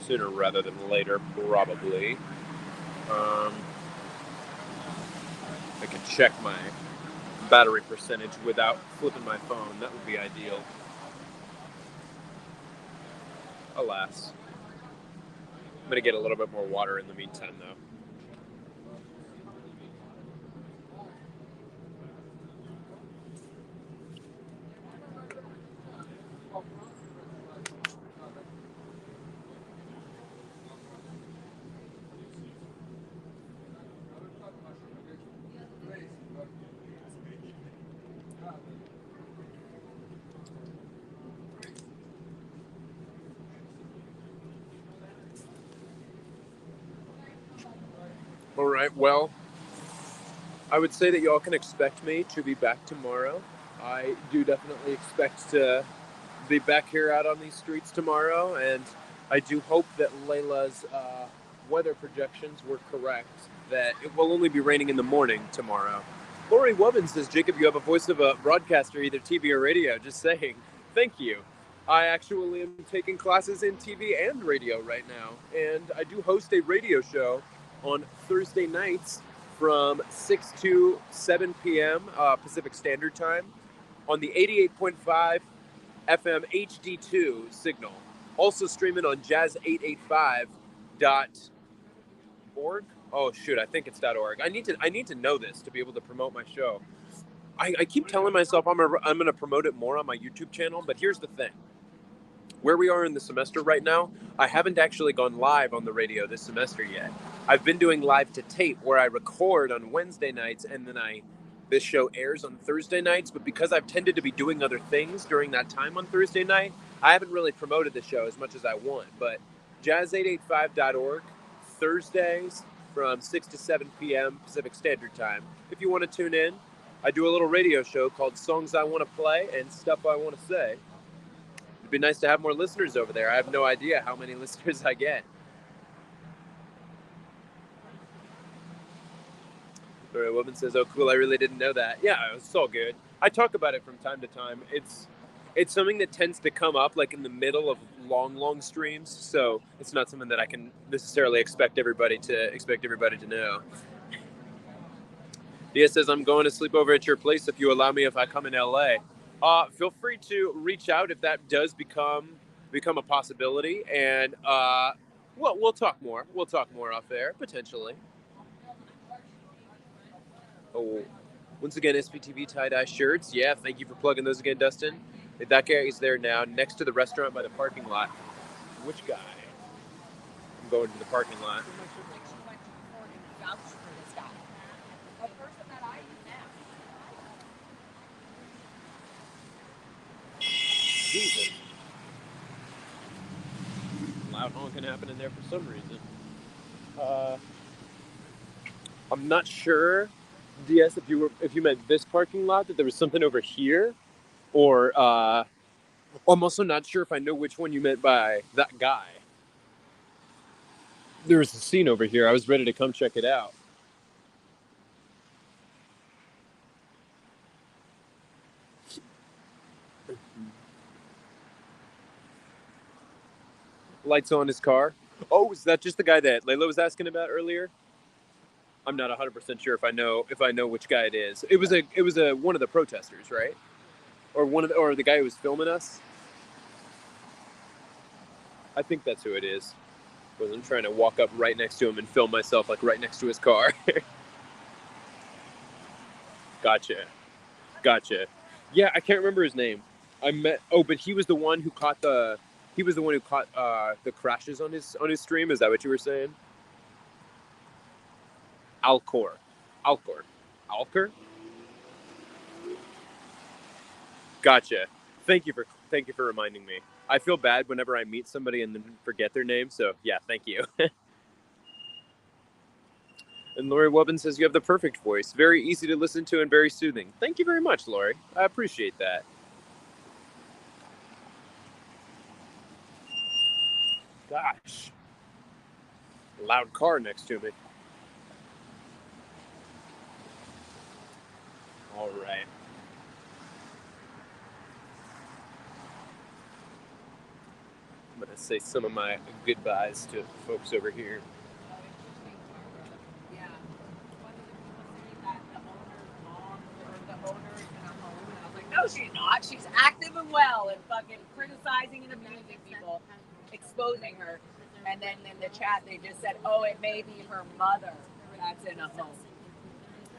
sooner rather than later, probably. I can check my battery percentage without flipping my phone. That would be ideal. Alas. I'm going to get a little bit more water in the meantime, though. All right, well, I would say that y'all can expect me to be back tomorrow. I do definitely expect to be back here out on these streets tomorrow, and I do hope that Layla's weather projections were correct, that it will only be raining in the morning tomorrow. Lori Wubbin says, Jacob, you have a voice of a broadcaster, either TV or radio. Just saying. Thank you. I actually am taking classes in TV and radio right now, and I do host a radio show on Thursday nights from 6 to 7 p.m. Pacific Standard Time on the 88.5 FM HD2 signal. Also streaming on jazz885.org. Oh shoot, I think it's .org. I need to know this to be able to promote my show. I keep telling myself I'm going to promote it more on my YouTube channel, but here's the thing. Where we are in the semester right now, I haven't actually gone live on the radio this semester yet. I've been doing live to tape where I record on Wednesday nights and then this show airs on Thursday nights, but because I've tended to be doing other things during that time on Thursday night, I haven't really promoted the show as much as I want. But jazz885.org, Thursdays from 6 to 7 p.m. Pacific Standard Time. If you want to tune in, I do a little radio show called Songs I Want to Play and Stuff I Want to Say. It'd be nice to have more listeners over there. I have no idea how many listeners I get. A woman says, "Oh, cool! I really didn't know that." Yeah, it's all good. I talk about it from time to time. It's something that tends to come up like in the middle of long streams, so it's not something that I can necessarily expect everybody to know. Dia says, "I'm going to sleep over at your place if you allow me if I come in LA." Feel free to reach out if that does become a possibility, and we'll talk more. We'll talk more off there potentially. Oh, once again, SPTV tie-dye shirts. Yeah, thank you for plugging those again, Dustin. That guy is there now, next to the restaurant by the parking lot. Which guy? I'm going to the parking lot. Jesus. Loud honking happening there for some reason. I'm not sure, DS, if you meant this parking lot, that there was something over here, or I'm also not sure if I know which one you meant by that guy. There was a scene over here. I was ready to come check it out. Lights on his car. Oh, is that just the guy that Layla was asking about earlier? I'm not 100% sure if I know which guy it is. It was one of the protesters, right? Or the guy who was filming us. I think that's who it is. I'm trying to walk up right next to him and film myself like right next to his car. Gotcha. Yeah, I can't remember his name. But he was the one who caught the crashes on his stream. Is that what you were saying? Alcor. Gotcha. Thank you for reminding me. I feel bad whenever I meet somebody and then forget their name. So yeah, thank you. And Lori Wubbin says you have the perfect voice, very easy to listen to and very soothing. Thank you very much, Lori. I appreciate that. Gosh, loud car next to me. All right. I'm going to say some of my goodbyes to folks over here. Yeah. The owner is in a home. And I was like, no, she's not. She's active and well and fucking criticizing and abusing people, exposing her. And then in the chat, they just said, oh, it may be her mother that's in a home.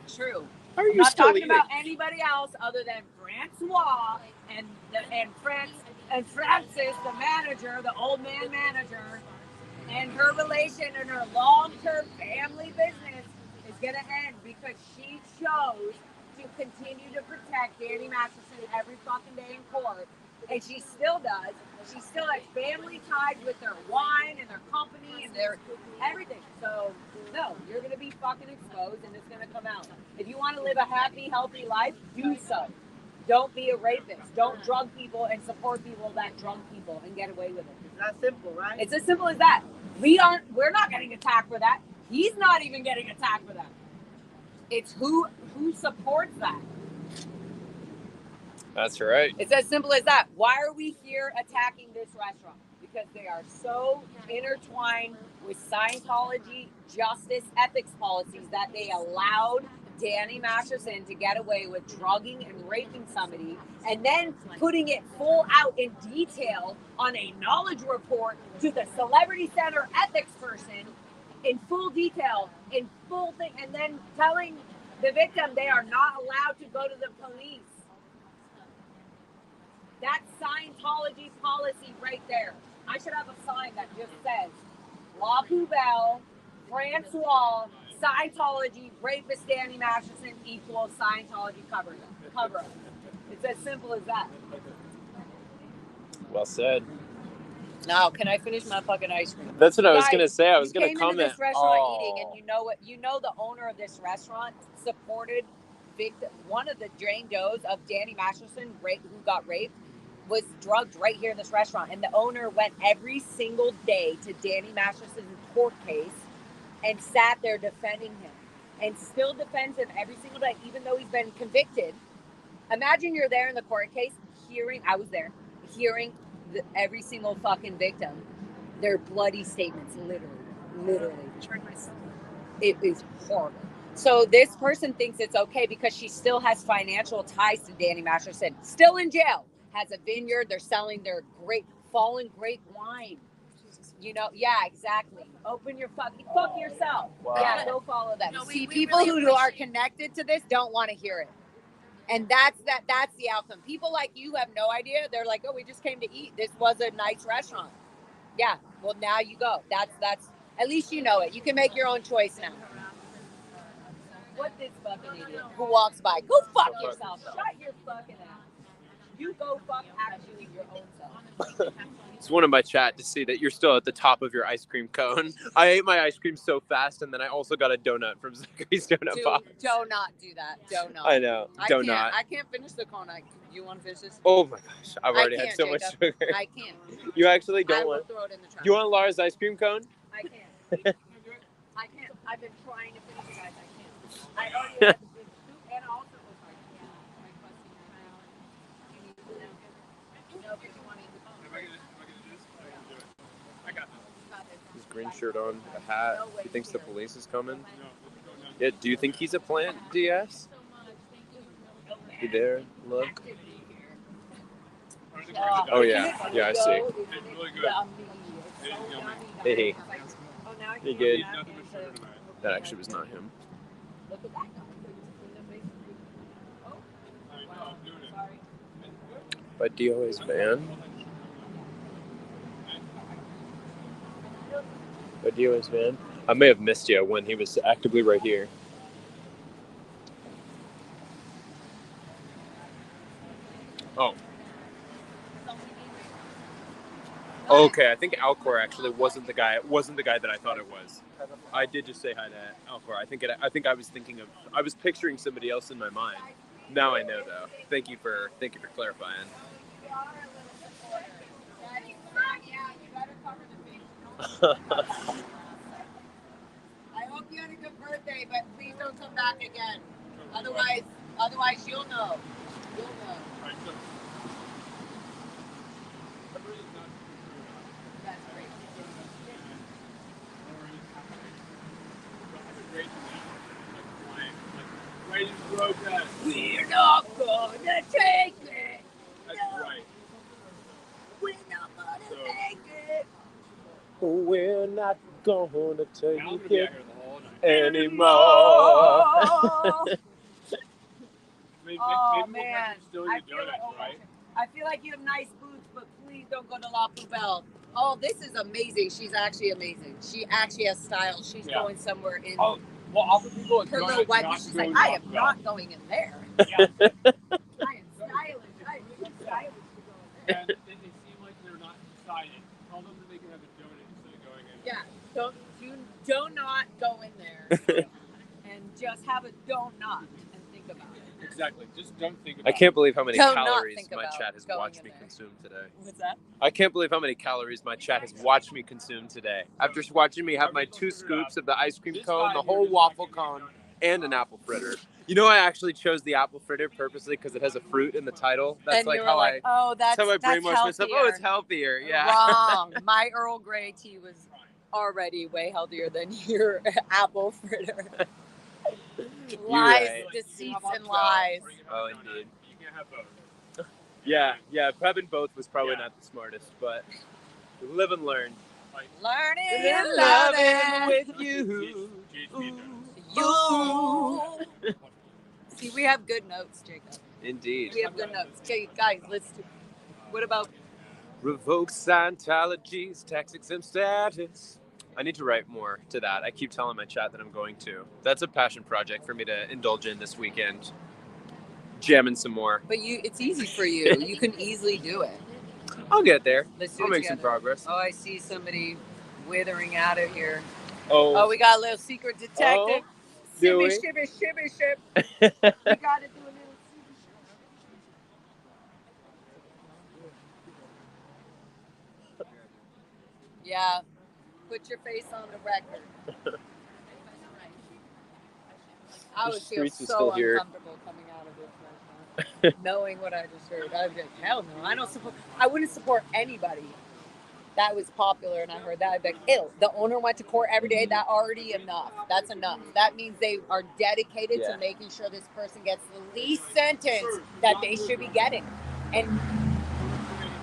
True. I'm not talking about anybody else other than Francoise and Francis, the manager, the old man manager, and her relation and her long-term family business is going to end because she chose to continue to protect Danny Masterson every fucking day in court. And she still does. She still has family ties with their wine and their company and their everything. So, no, you're going to be fucking exposed and it's going to come out. If you want to live a happy, healthy life, do so. Don't be a rapist. Don't drug people and support people that drug people and get away with it. It's that simple, right? It's as simple as that. We're not getting attacked for that. He's not even getting attacked for that. It's who supports that. That's right. It's as simple as that. Why are we here attacking this restaurant? Because they are so intertwined with Scientology justice ethics policies that they allowed Danny Masterson to get away with drugging and raping somebody and then putting it full out in detail on a knowledge report to the Celebrity Center ethics person in full detail, in full thing, and then telling the victim they are not allowed to go to the police. That's Scientology policy right there. I should have a sign that just says, La Poubelle, Francois, Scientology, rapist Danny Masterson equals Scientology cover-up. It's as simple as that. Well said. Now, can I finish my fucking ice cream? That's what I was going to say. I was going to comment. You came into this restaurant eating, and you know what? You know the owner of this restaurant supported one of the Jane Does of Danny Masterson, who got raped. was drugged right here in this restaurant, and the owner went every single day to Danny Masterson's court case and sat there defending him, and still defends him every single day, even though he's been convicted. Imagine you're there in the court case, hearing every single fucking victim, their bloody statements, literally. It is horrible. So this person thinks it's okay because she still has financial ties to Danny Masterson, still in jail, has a vineyard, they're selling their fallen grape wine. You know, yeah, exactly. Open your fuck yourself. Wow. Yeah, go follow them. No, See, we people really who are connected to this don't want to hear it. And that's the outcome. People like you have no idea. They're like, oh, we just came to eat. This was a nice restaurant. Yeah. Well, now you go. That's at least you know it. You can make your own choice now. What this fucking idiot who walks by? Go fuck yourself. Shut your fucking ass. You go fuck actually your own self. It's one of my chat to see that you're still at the top of your ice cream cone. I ate my ice cream so fast, and then I also got a donut from Zachary's Donut Box. Do not do that. Do not. I know. Donut. I can't finish the cone. You want to finish this? Oh my gosh. I've already had so much sugar. I can't. You actually don't I will want? throw it in the trash. You want Laura's ice cream cone? I can't. I can't. I've been trying to finish it, guys. I can't. I already had the big scoop, and also was like, my question you need to know. No, because you want to eat the cone. His green shirt on, a hat. He thinks the police is coming. Yeah. Do you think he's a plant, DS? You there? Look. Oh yeah. Yeah, I see. Hey. You good? That actually was not him. But DOA's van. But DOA's van. I may have missed you when he was actively right here. Oh. Okay, I think Alcor actually wasn't the guy. It wasn't the guy that I thought it was. I did just say hi to Alcor. I think I was picturing somebody else in my mind. Now I know though. Thank you for clarifying. I hope you had a good birthday, but please don't come back again. Otherwise you'll know. You'll know. That's great. We're not gonna take it. That's right. We're not gonna take it. We're not gonna take Now I'm gonna be it out here the whole night. anymore. Maybe Oh, we'll man. have to steal your donuts, right? I feel like you have nice boots, but please don't go to La Poubelle. Oh, this is amazing. She's actually amazing. She actually has style. She's going somewhere in Oh, well, all the people her little white. She's like, I am not going in there. Yeah. I am stylish. I am too stylish to go in there. And they seem like they're not deciding. Tell them that they can have a donut instead of going in. Yeah, do not go in there and just have a donut and think about it. Exactly. Just don't think about I can't believe how many Do not calories think my about chat has going watched in me there. consume today. What's that? I can't believe how many calories my chat has watched me consume today. After watching me have my 2 scoops of the ice cream cone, the whole waffle cone, and an apple fritter. You know, I actually chose the apple fritter purposely because it has a fruit in the title. That's And like you were how like, oh, that's how I brainwashed myself. Oh, it's healthier. healthier. Yeah. Wrong. My Earl Grey tea was already way healthier than your apple fritter. Lies, right. deceits, and lies. Oh, indeed. You can't have both. Yeah. Having both was probably not the smartest, but live and learn. Learning and loving with you. you. See, we have good notes, Jacob. Indeed. We have good notes. Okay, guys, what about Revoke Scientology's tax exempt status. I need to write more to that. I keep telling my chat that I'm going to. That's a passion project for me to indulge in this weekend. Jamming some more. But it's easy for you. You can easily do it. I'll get there. Let's do I'll it make some together. progress. Oh, I see somebody withering out of here. Oh, Oh, we got a little secret detective. do we? Shibby, shibby, shibby, shibby. We got to do a little Yeah. Put your face on the record. I would feel Streets is so still here. uncomfortable coming out of this restaurant, knowing what I just heard. I'd be like, hell no, I wouldn't support anybody that was popular, and I heard that. I'd be like, ew, the owner went to court every day. That already enough. That's enough. That means they are dedicated to making sure this person gets the least sentence that they should be getting. And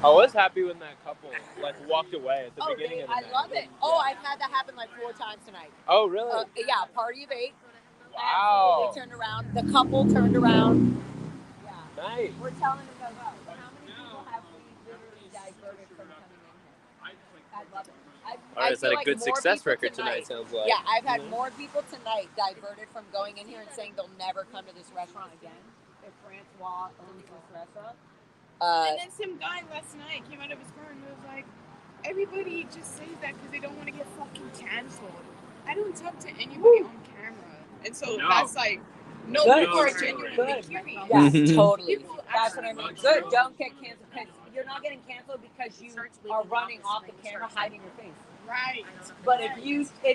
I was happy when that couple walked away at the beginning of the night. I love it. Oh, I've had that happen 4 times tonight. Oh, really? Yeah, party of 8. Wow. They turned around. The couple turned around. Yeah. Nice. We're telling them, how many people have we literally diverted from coming in here? I love it. All right, it's had a good success record tonight, sounds like. Yeah, I've had more people tonight diverted from going in here and saying they'll never come to this restaurant again if Francoise owns this restaurant. And then some guy last night came out of his car and was like, everybody just says that because they don't want to get fucking canceled. I don't talk to anybody on camera. And so that's like, no, people are genuinely curious. Yeah, totally. That's what I mean. Good. Don't get canceled because you're not getting canceled because you are running off the camera hiding your face. Right. But if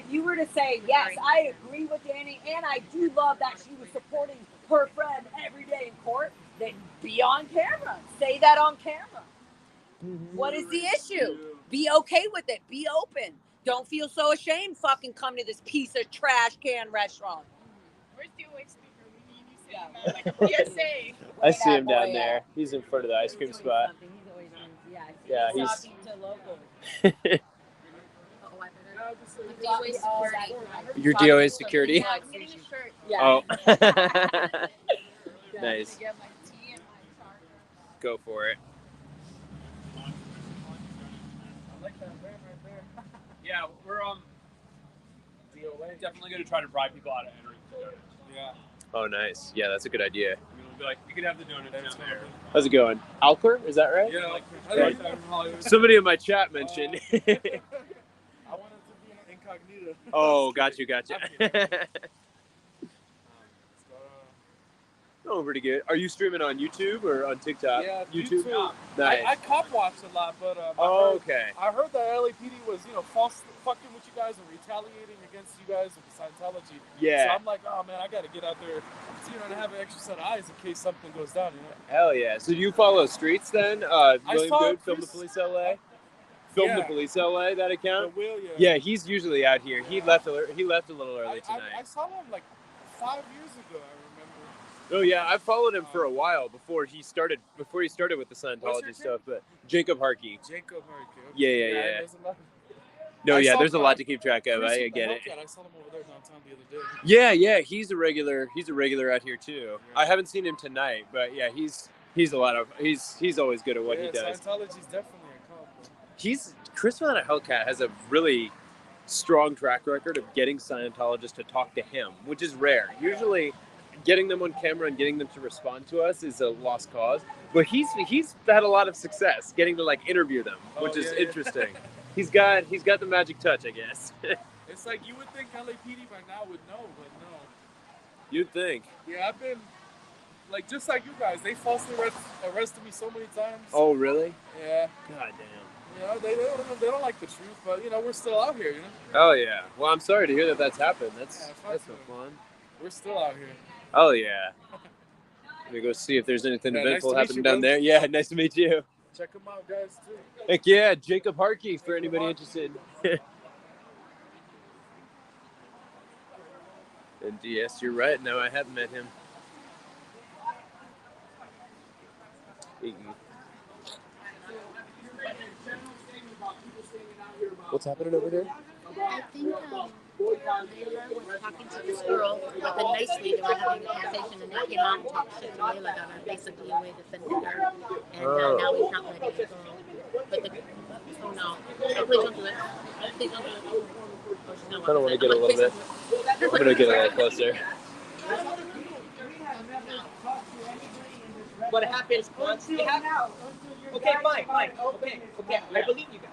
you were to say, yes, I agree with Danny and I do love that she was supporting her friend every day in court, then be on camera. Say that on camera. What is the issue? Be okay with it. Be open. Don't feel so ashamed fucking come to this piece of trash can restaurant. Where's the OX speaker? We need you saying that like a PSA. I see him down there. He's in front of the ice cream spot. He's always Yeah, he's talking to locals. Your DOA security? Yeah, I'm getting a shirt. Oh. To Nice. get my tea and my charger. Go for it. Yeah, we're definitely going to try to bribe people out of entering. Yeah. Oh, nice. Yeah, that's a good idea. We'll be like, you can have the donut down there. How's it going? Alker, is that right? Yeah, Somebody in my chat mentioned. I wanted to be an incognito. Oh, got you. Oh, pretty good. Are you streaming on YouTube or on TikTok? Yeah, YouTube. YouTube. Nice. I cop watch a lot, but okay. I heard that LAPD was, false fucking with you guys and retaliating against you guys with Scientology. Yeah. So I'm like, oh man, I got to get out there, and have an extra set of eyes in case something goes down. Hell yeah. So do you follow Streets then? William saw Good, Film the Police LA. Film the Police LA, that account. Will, yeah, he's usually out here. He left a little early tonight. I saw him like 5 years ago. I remember. Oh yeah, I followed him for a while before he started with the Scientology stuff. But Jacob Harkey. Jacob Harkey. Okay. Yeah. There's a lot. There's a lot to keep track of. I get it. I saw him over there downtown the other day. Yeah, he's a regular out here too. I haven't seen him tonight, but yeah, he's always good at what he does. Scientology's definitely a cult. Chris Van Hellcat has a really strong track record of getting Scientologists to talk to him, which is rare. Usually getting them on camera and getting them to respond to us is a lost cause. But he's had a lot of success getting to interview them, which is interesting. He's got the magic touch, I guess. It's like you would think LAPD by now would know, but no. You'd think. Yeah, I've been just like you guys. They falsely arrested me so many times. Oh, really? Yeah. God damn. They don't like the truth, but we're still out here. Oh yeah. Well, I'm sorry to hear that's happened. That's no fun. We're still out here. Oh yeah. Let me go see if there's anything eventful happening down there. Yeah, nice to meet you. Check them out, guys, too. Heck yeah, Jacob Harkey for anybody interested. And yes, you're right. No, I haven't met him. What's happening over there? I think Layla was talking to this girl, like a nice lady. They were having a conversation, and they came out and talked shit to Layla about her, basically a way defending her. And now he's not letting it go. But oh no. Oh, please don't do it. Please don't do it. Oh, she's not I don't want to get a little bit. I'm going to get a little closer. What happens once you have... Okay, fine. Okay, I believe you guys.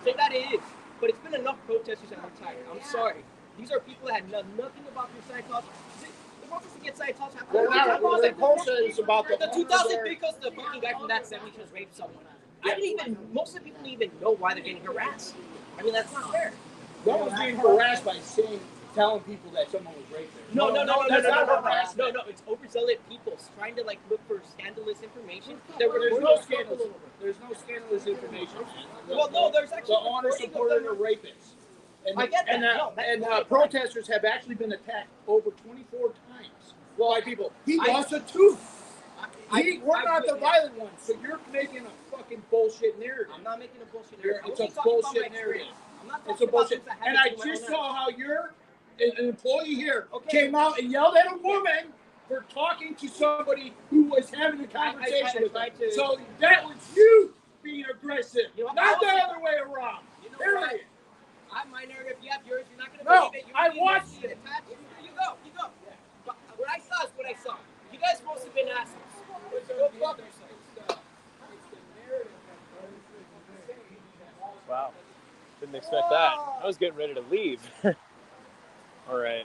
Say that it is. But it's been enough protesters and we're tired. I'm sorry. These are people that had nothing about your Scientology. They want us to get Scientology. The protest about the 2003 because the fucking guy from that 70s just raped someone. Most of the people don't even know why they're getting harassed. I mean, that's not fair. No one's being harassed by telling people that someone was raped there. No, that's not harassment. No, it's overzealous people trying to like look for scandalous information. There's no scandalous information. Well, no, there's actually the owner supported a rapist. And, I get that. Protesters have actually been attacked over 24 times. Well, like people, he lost a tooth. We're not the violent ones, so you're making a fucking bullshit narrative. I'm not making a bullshit narrative. It's a bullshit narrative. It's a bullshit. And I just saw how an employee here came out and yelled at a woman for talking to somebody who was having a conversation with her. So that was you being aggressive, not the other way around. Period. I have my narrative, you have yours, you're not going to believe it. I watched it. You go. But what I saw is what I saw. You guys must have been assholes. Go fuck yourselves. Wow. Didn't expect that. I was getting ready to leave. All right.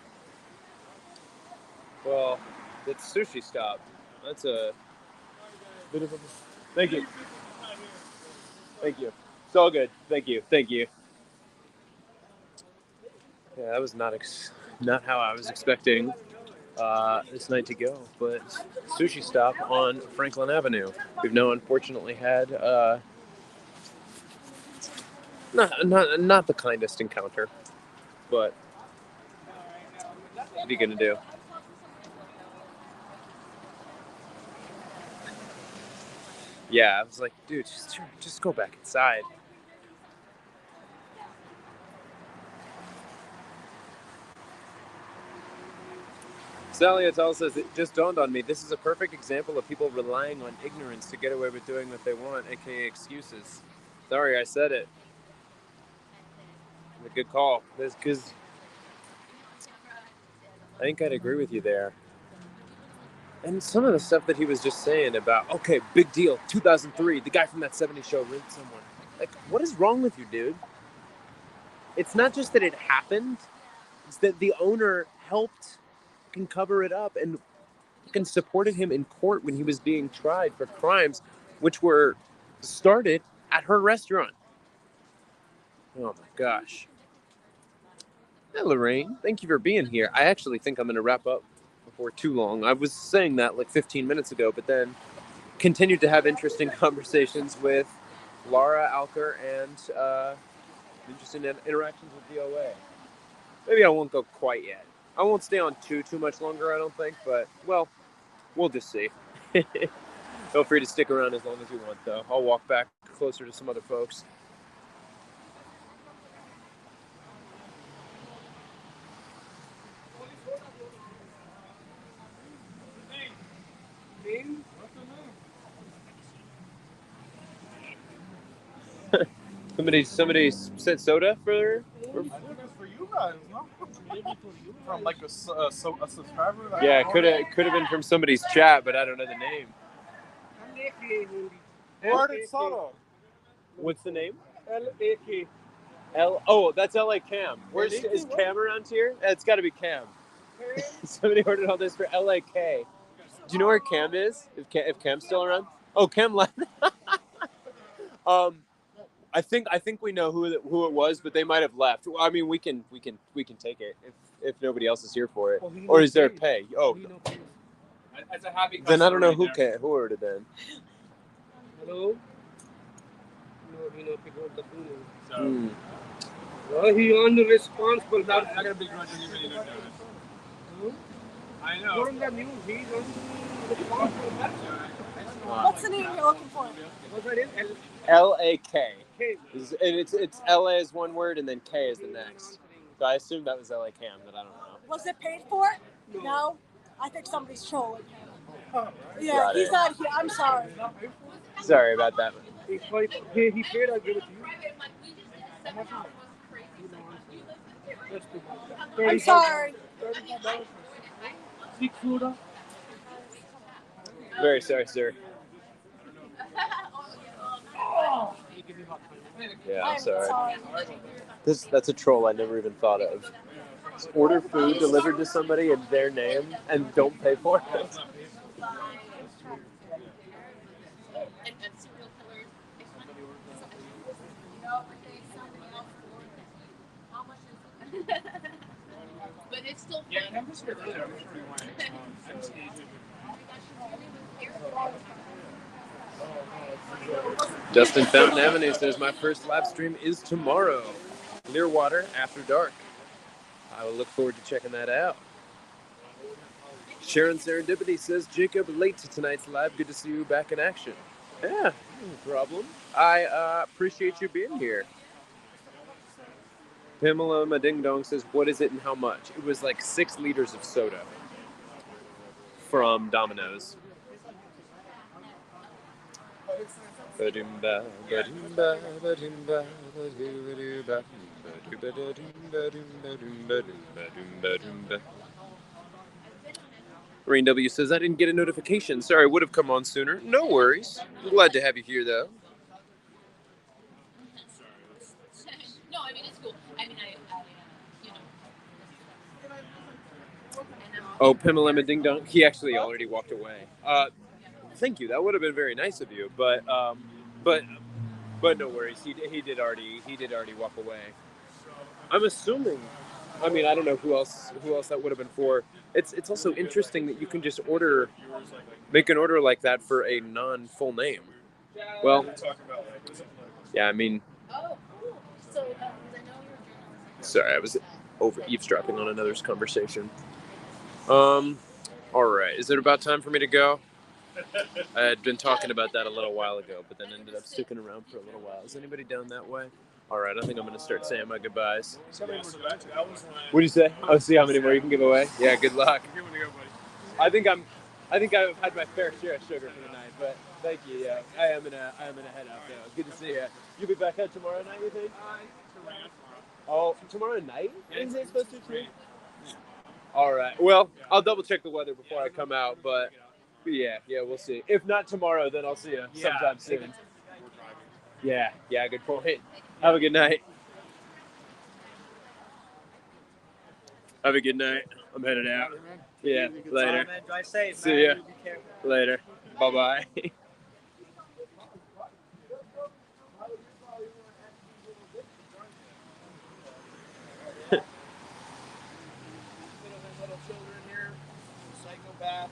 Well, it's Sushi Stop. That's a bit of a... Thank you. Thank you. It's all good. Thank you. Yeah, that was not how I was expecting this night to go, but Sushi Stop on Franklin Avenue. We've now unfortunately had not the kindest encounter, but what are you gonna do? Yeah, I was like, dude, just go back inside. Sally Attell says, it just dawned on me, this is a perfect example of people relying on ignorance to get away with doing what they want, aka excuses. Sorry, I said it. A good call. Because I think I'd agree with you there. And some of the stuff that he was just saying about, okay, big deal, 2003, the guy from that 70s show raped someone. Like, what is wrong with you, dude? It's not just that it happened, it's that the owner helped can cover it up and supported him in court when he was being tried for crimes which were started at her restaurant. Oh my gosh. Hey, Lorraine, thank you for being here. I actually think I'm going to wrap up before too long. I was saying that like 15 minutes ago, but then continued to have interesting conversations with Laura Alker and interesting interactions with the OA. Maybe I won't go quite yet. I won't stay on too much longer, I don't think, but, well, we'll just see. Feel free to stick around as long as you want, though. I'll walk back closer to some other folks. Somebody said soda for I think that's for you guys, no? From like a subscriber. Yeah, it could have been from somebody's chat, but I don't know the name. Ardent Soda. What's the name? L-A-K. Oh, that's LA Cam. Is Cam around here? It's got to be Cam. Somebody ordered all this for LAK. Do you know where Cam is? If Cam's still around? Oh, Cam left. I think we know who it was, but they might have left. I mean, we can take it if nobody else is here for it. Or is there a pay? Oh, It's a happy then I don't know who ordered then. Hello? No, he not pick up the phone. Well, he on the responsible. I got a big grudge on you when you don't do it. I know. Put on the news. He's on the responsible. What's the name you're looking for? What's that name? LAK. And it's LA is one word and then K is the next. So I assume that was LA Cam, but I don't know. Was it paid for? No? I think somebody's trolling him. Yeah, Got he's it. not here. I'm sorry. Sorry about that. He paid, I'll give it to you. I'm sorry. Very sorry, sir. Yeah, I'm sorry. That's a troll I never even thought of. Just order food delivered to somebody in their name and don't pay for it. it's still Yeah, fun. campus was earlier. I'm sure we went. Justin Fountain Avenue says my first live stream is tomorrow. Clearwater after dark. I will look forward to checking that out. Sharon Serendipity says, Jacob, late to tonight's live. Good to see you back in action. Yeah, no problem. I appreciate you being here. Pamela Mading Dong says, what is it and how much? It was like 6 liters of soda from Domino's. Rain W says, I didn't get a notification. Sorry, would have come on sooner. No worries. I'm glad to have you here, though. No, I mean, it's cool. I mean, you know. Oh, Pimmelema Ding Dong. He actually already walked away. Thank you. That would have been very nice of you. But no worries. He did already walk away. I'm assuming. I mean, I don't know who else that would have been for. It's also interesting that you can just make an order like that for a non-full name. Well, yeah, I mean. Oh, cool. So, I know you're a journalist. Sorry, I was over eavesdropping on another's conversation. All right. Is it about time for me to go? I had been talking about that a little while ago, but then ended up sticking around for a little while. Is anybody down that way? All right, I think I'm going to start saying my goodbyes. What do you say? Oh, see how many more you can give away? Yeah, good luck. I think I've had my fair share of sugar for the night, but thank you. Yeah, I am gonna head out though. Good to see you. You'll be back out tomorrow night, you think? Oh, tomorrow night? Is it supposed to be? All right. Well, I'll double check the weather before I come out, but yeah, we'll see. If not tomorrow, then I'll see you sometime soon. Yeah, good point. Have a good night. Have a good night. I'm headed out. Yeah, later. Drive safe, See ya. Later. Bye-bye. Little children here, psychopath.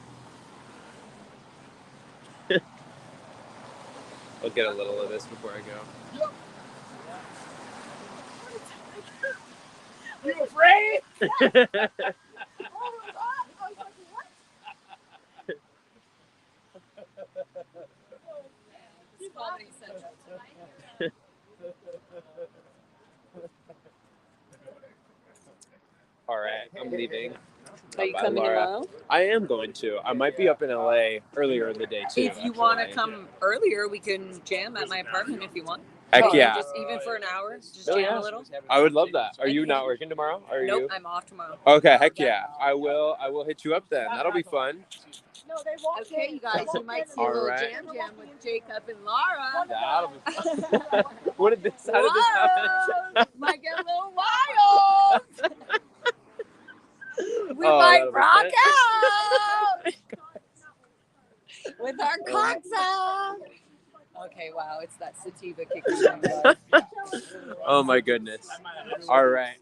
I'll get a little of this before I go. You afraid? Comedy Central tonight. All right, I'm leaving. Are you Bye, coming Laura. tomorrow? I am going to. I might be up in LA earlier in the day too. If you want to come earlier, we can jam at my apartment if you want. Heck yeah. Just even for an hour, just Oh, jam yeah. a little. I would love that. Are you not working tomorrow? Are Nope, you? I'm off tomorrow. Okay, heck yeah. I will hit you up then. That'll be fun. Okay, you guys, you might see a All little right. jam with Jacob and Laura. That'll be fun. How did this happen? Whoa! Might get a little wild. We might that'll be rock fun. out with our cocks out. Okay, wow, it's that sativa kicking in. Oh my goodness. All right.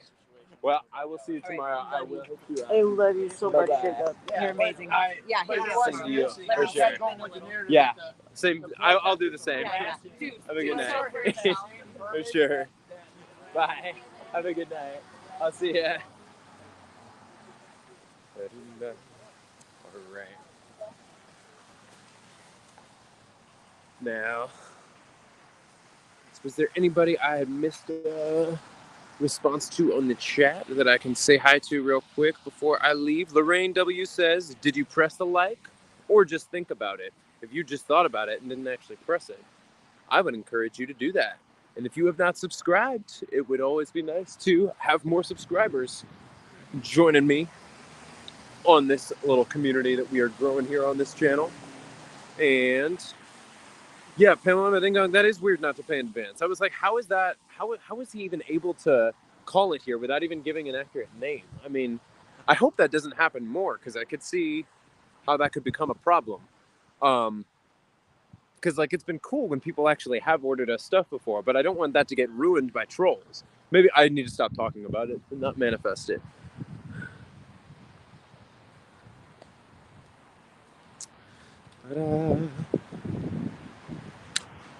Well, I will see you tomorrow. I will hit you up. I love you so much, Bye-bye. Jacob. You're amazing. Yeah, Same to you, for sure. Yeah, same. I'll do the same. Have a good night. For sure. Bye. Have a good night. I'll see ya. All right. Now, was there anybody I had missed a response to on the chat that I can say hi to real quick before I leave? Lorraine W says, did you press the like or just think about it? If you just thought about it and didn't actually press it, I would encourage you to do that. And if you have not subscribed, it would always be nice to have more subscribers joining me on this little community that we are growing here on this channel. And yeah, Pamela Ding Dong, that is weird not to pay in advance. I was like, how is that? How is he even able to call it here without even giving an accurate name? I mean, I hope that doesn't happen more because I could see how that could become a problem. Because like it's been cool when people actually have ordered us stuff before, but I don't want that to get ruined by trolls. Maybe I need to stop talking about it and not manifest it. Ta-da.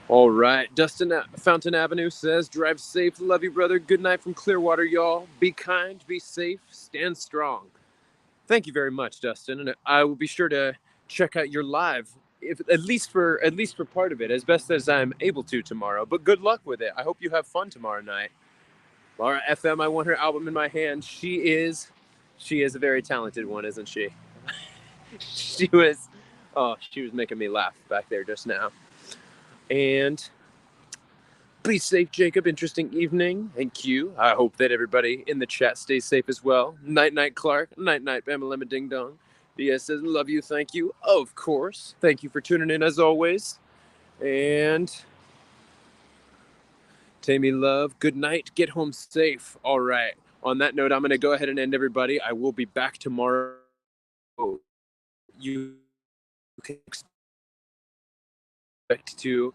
All right. Dustin Fountain Avenue says, drive safe. Love you, brother. Good night from Clearwater, y'all. Be kind, be safe, stand strong. Thank you very much, Dustin. And I will be sure to check out your live, if at least for part of it, as best as I'm able to tomorrow. But good luck with it. I hope you have fun tomorrow night. Laura FM, I want her album in my hand. She is a very talented one, isn't she? she was making me laugh back there just now. And be safe, Jacob. Interesting evening. And Q. I hope that everybody in the chat stays safe as well. Night, night, Clark. Night, night, Bama Ding Dong. DS says, love you, thank you. Of course. Thank you for tuning in as always. And Tammy Love, good night. Get home safe. All right. On that note, I'm going to go ahead and end everybody. I will be back tomorrow. You can expect to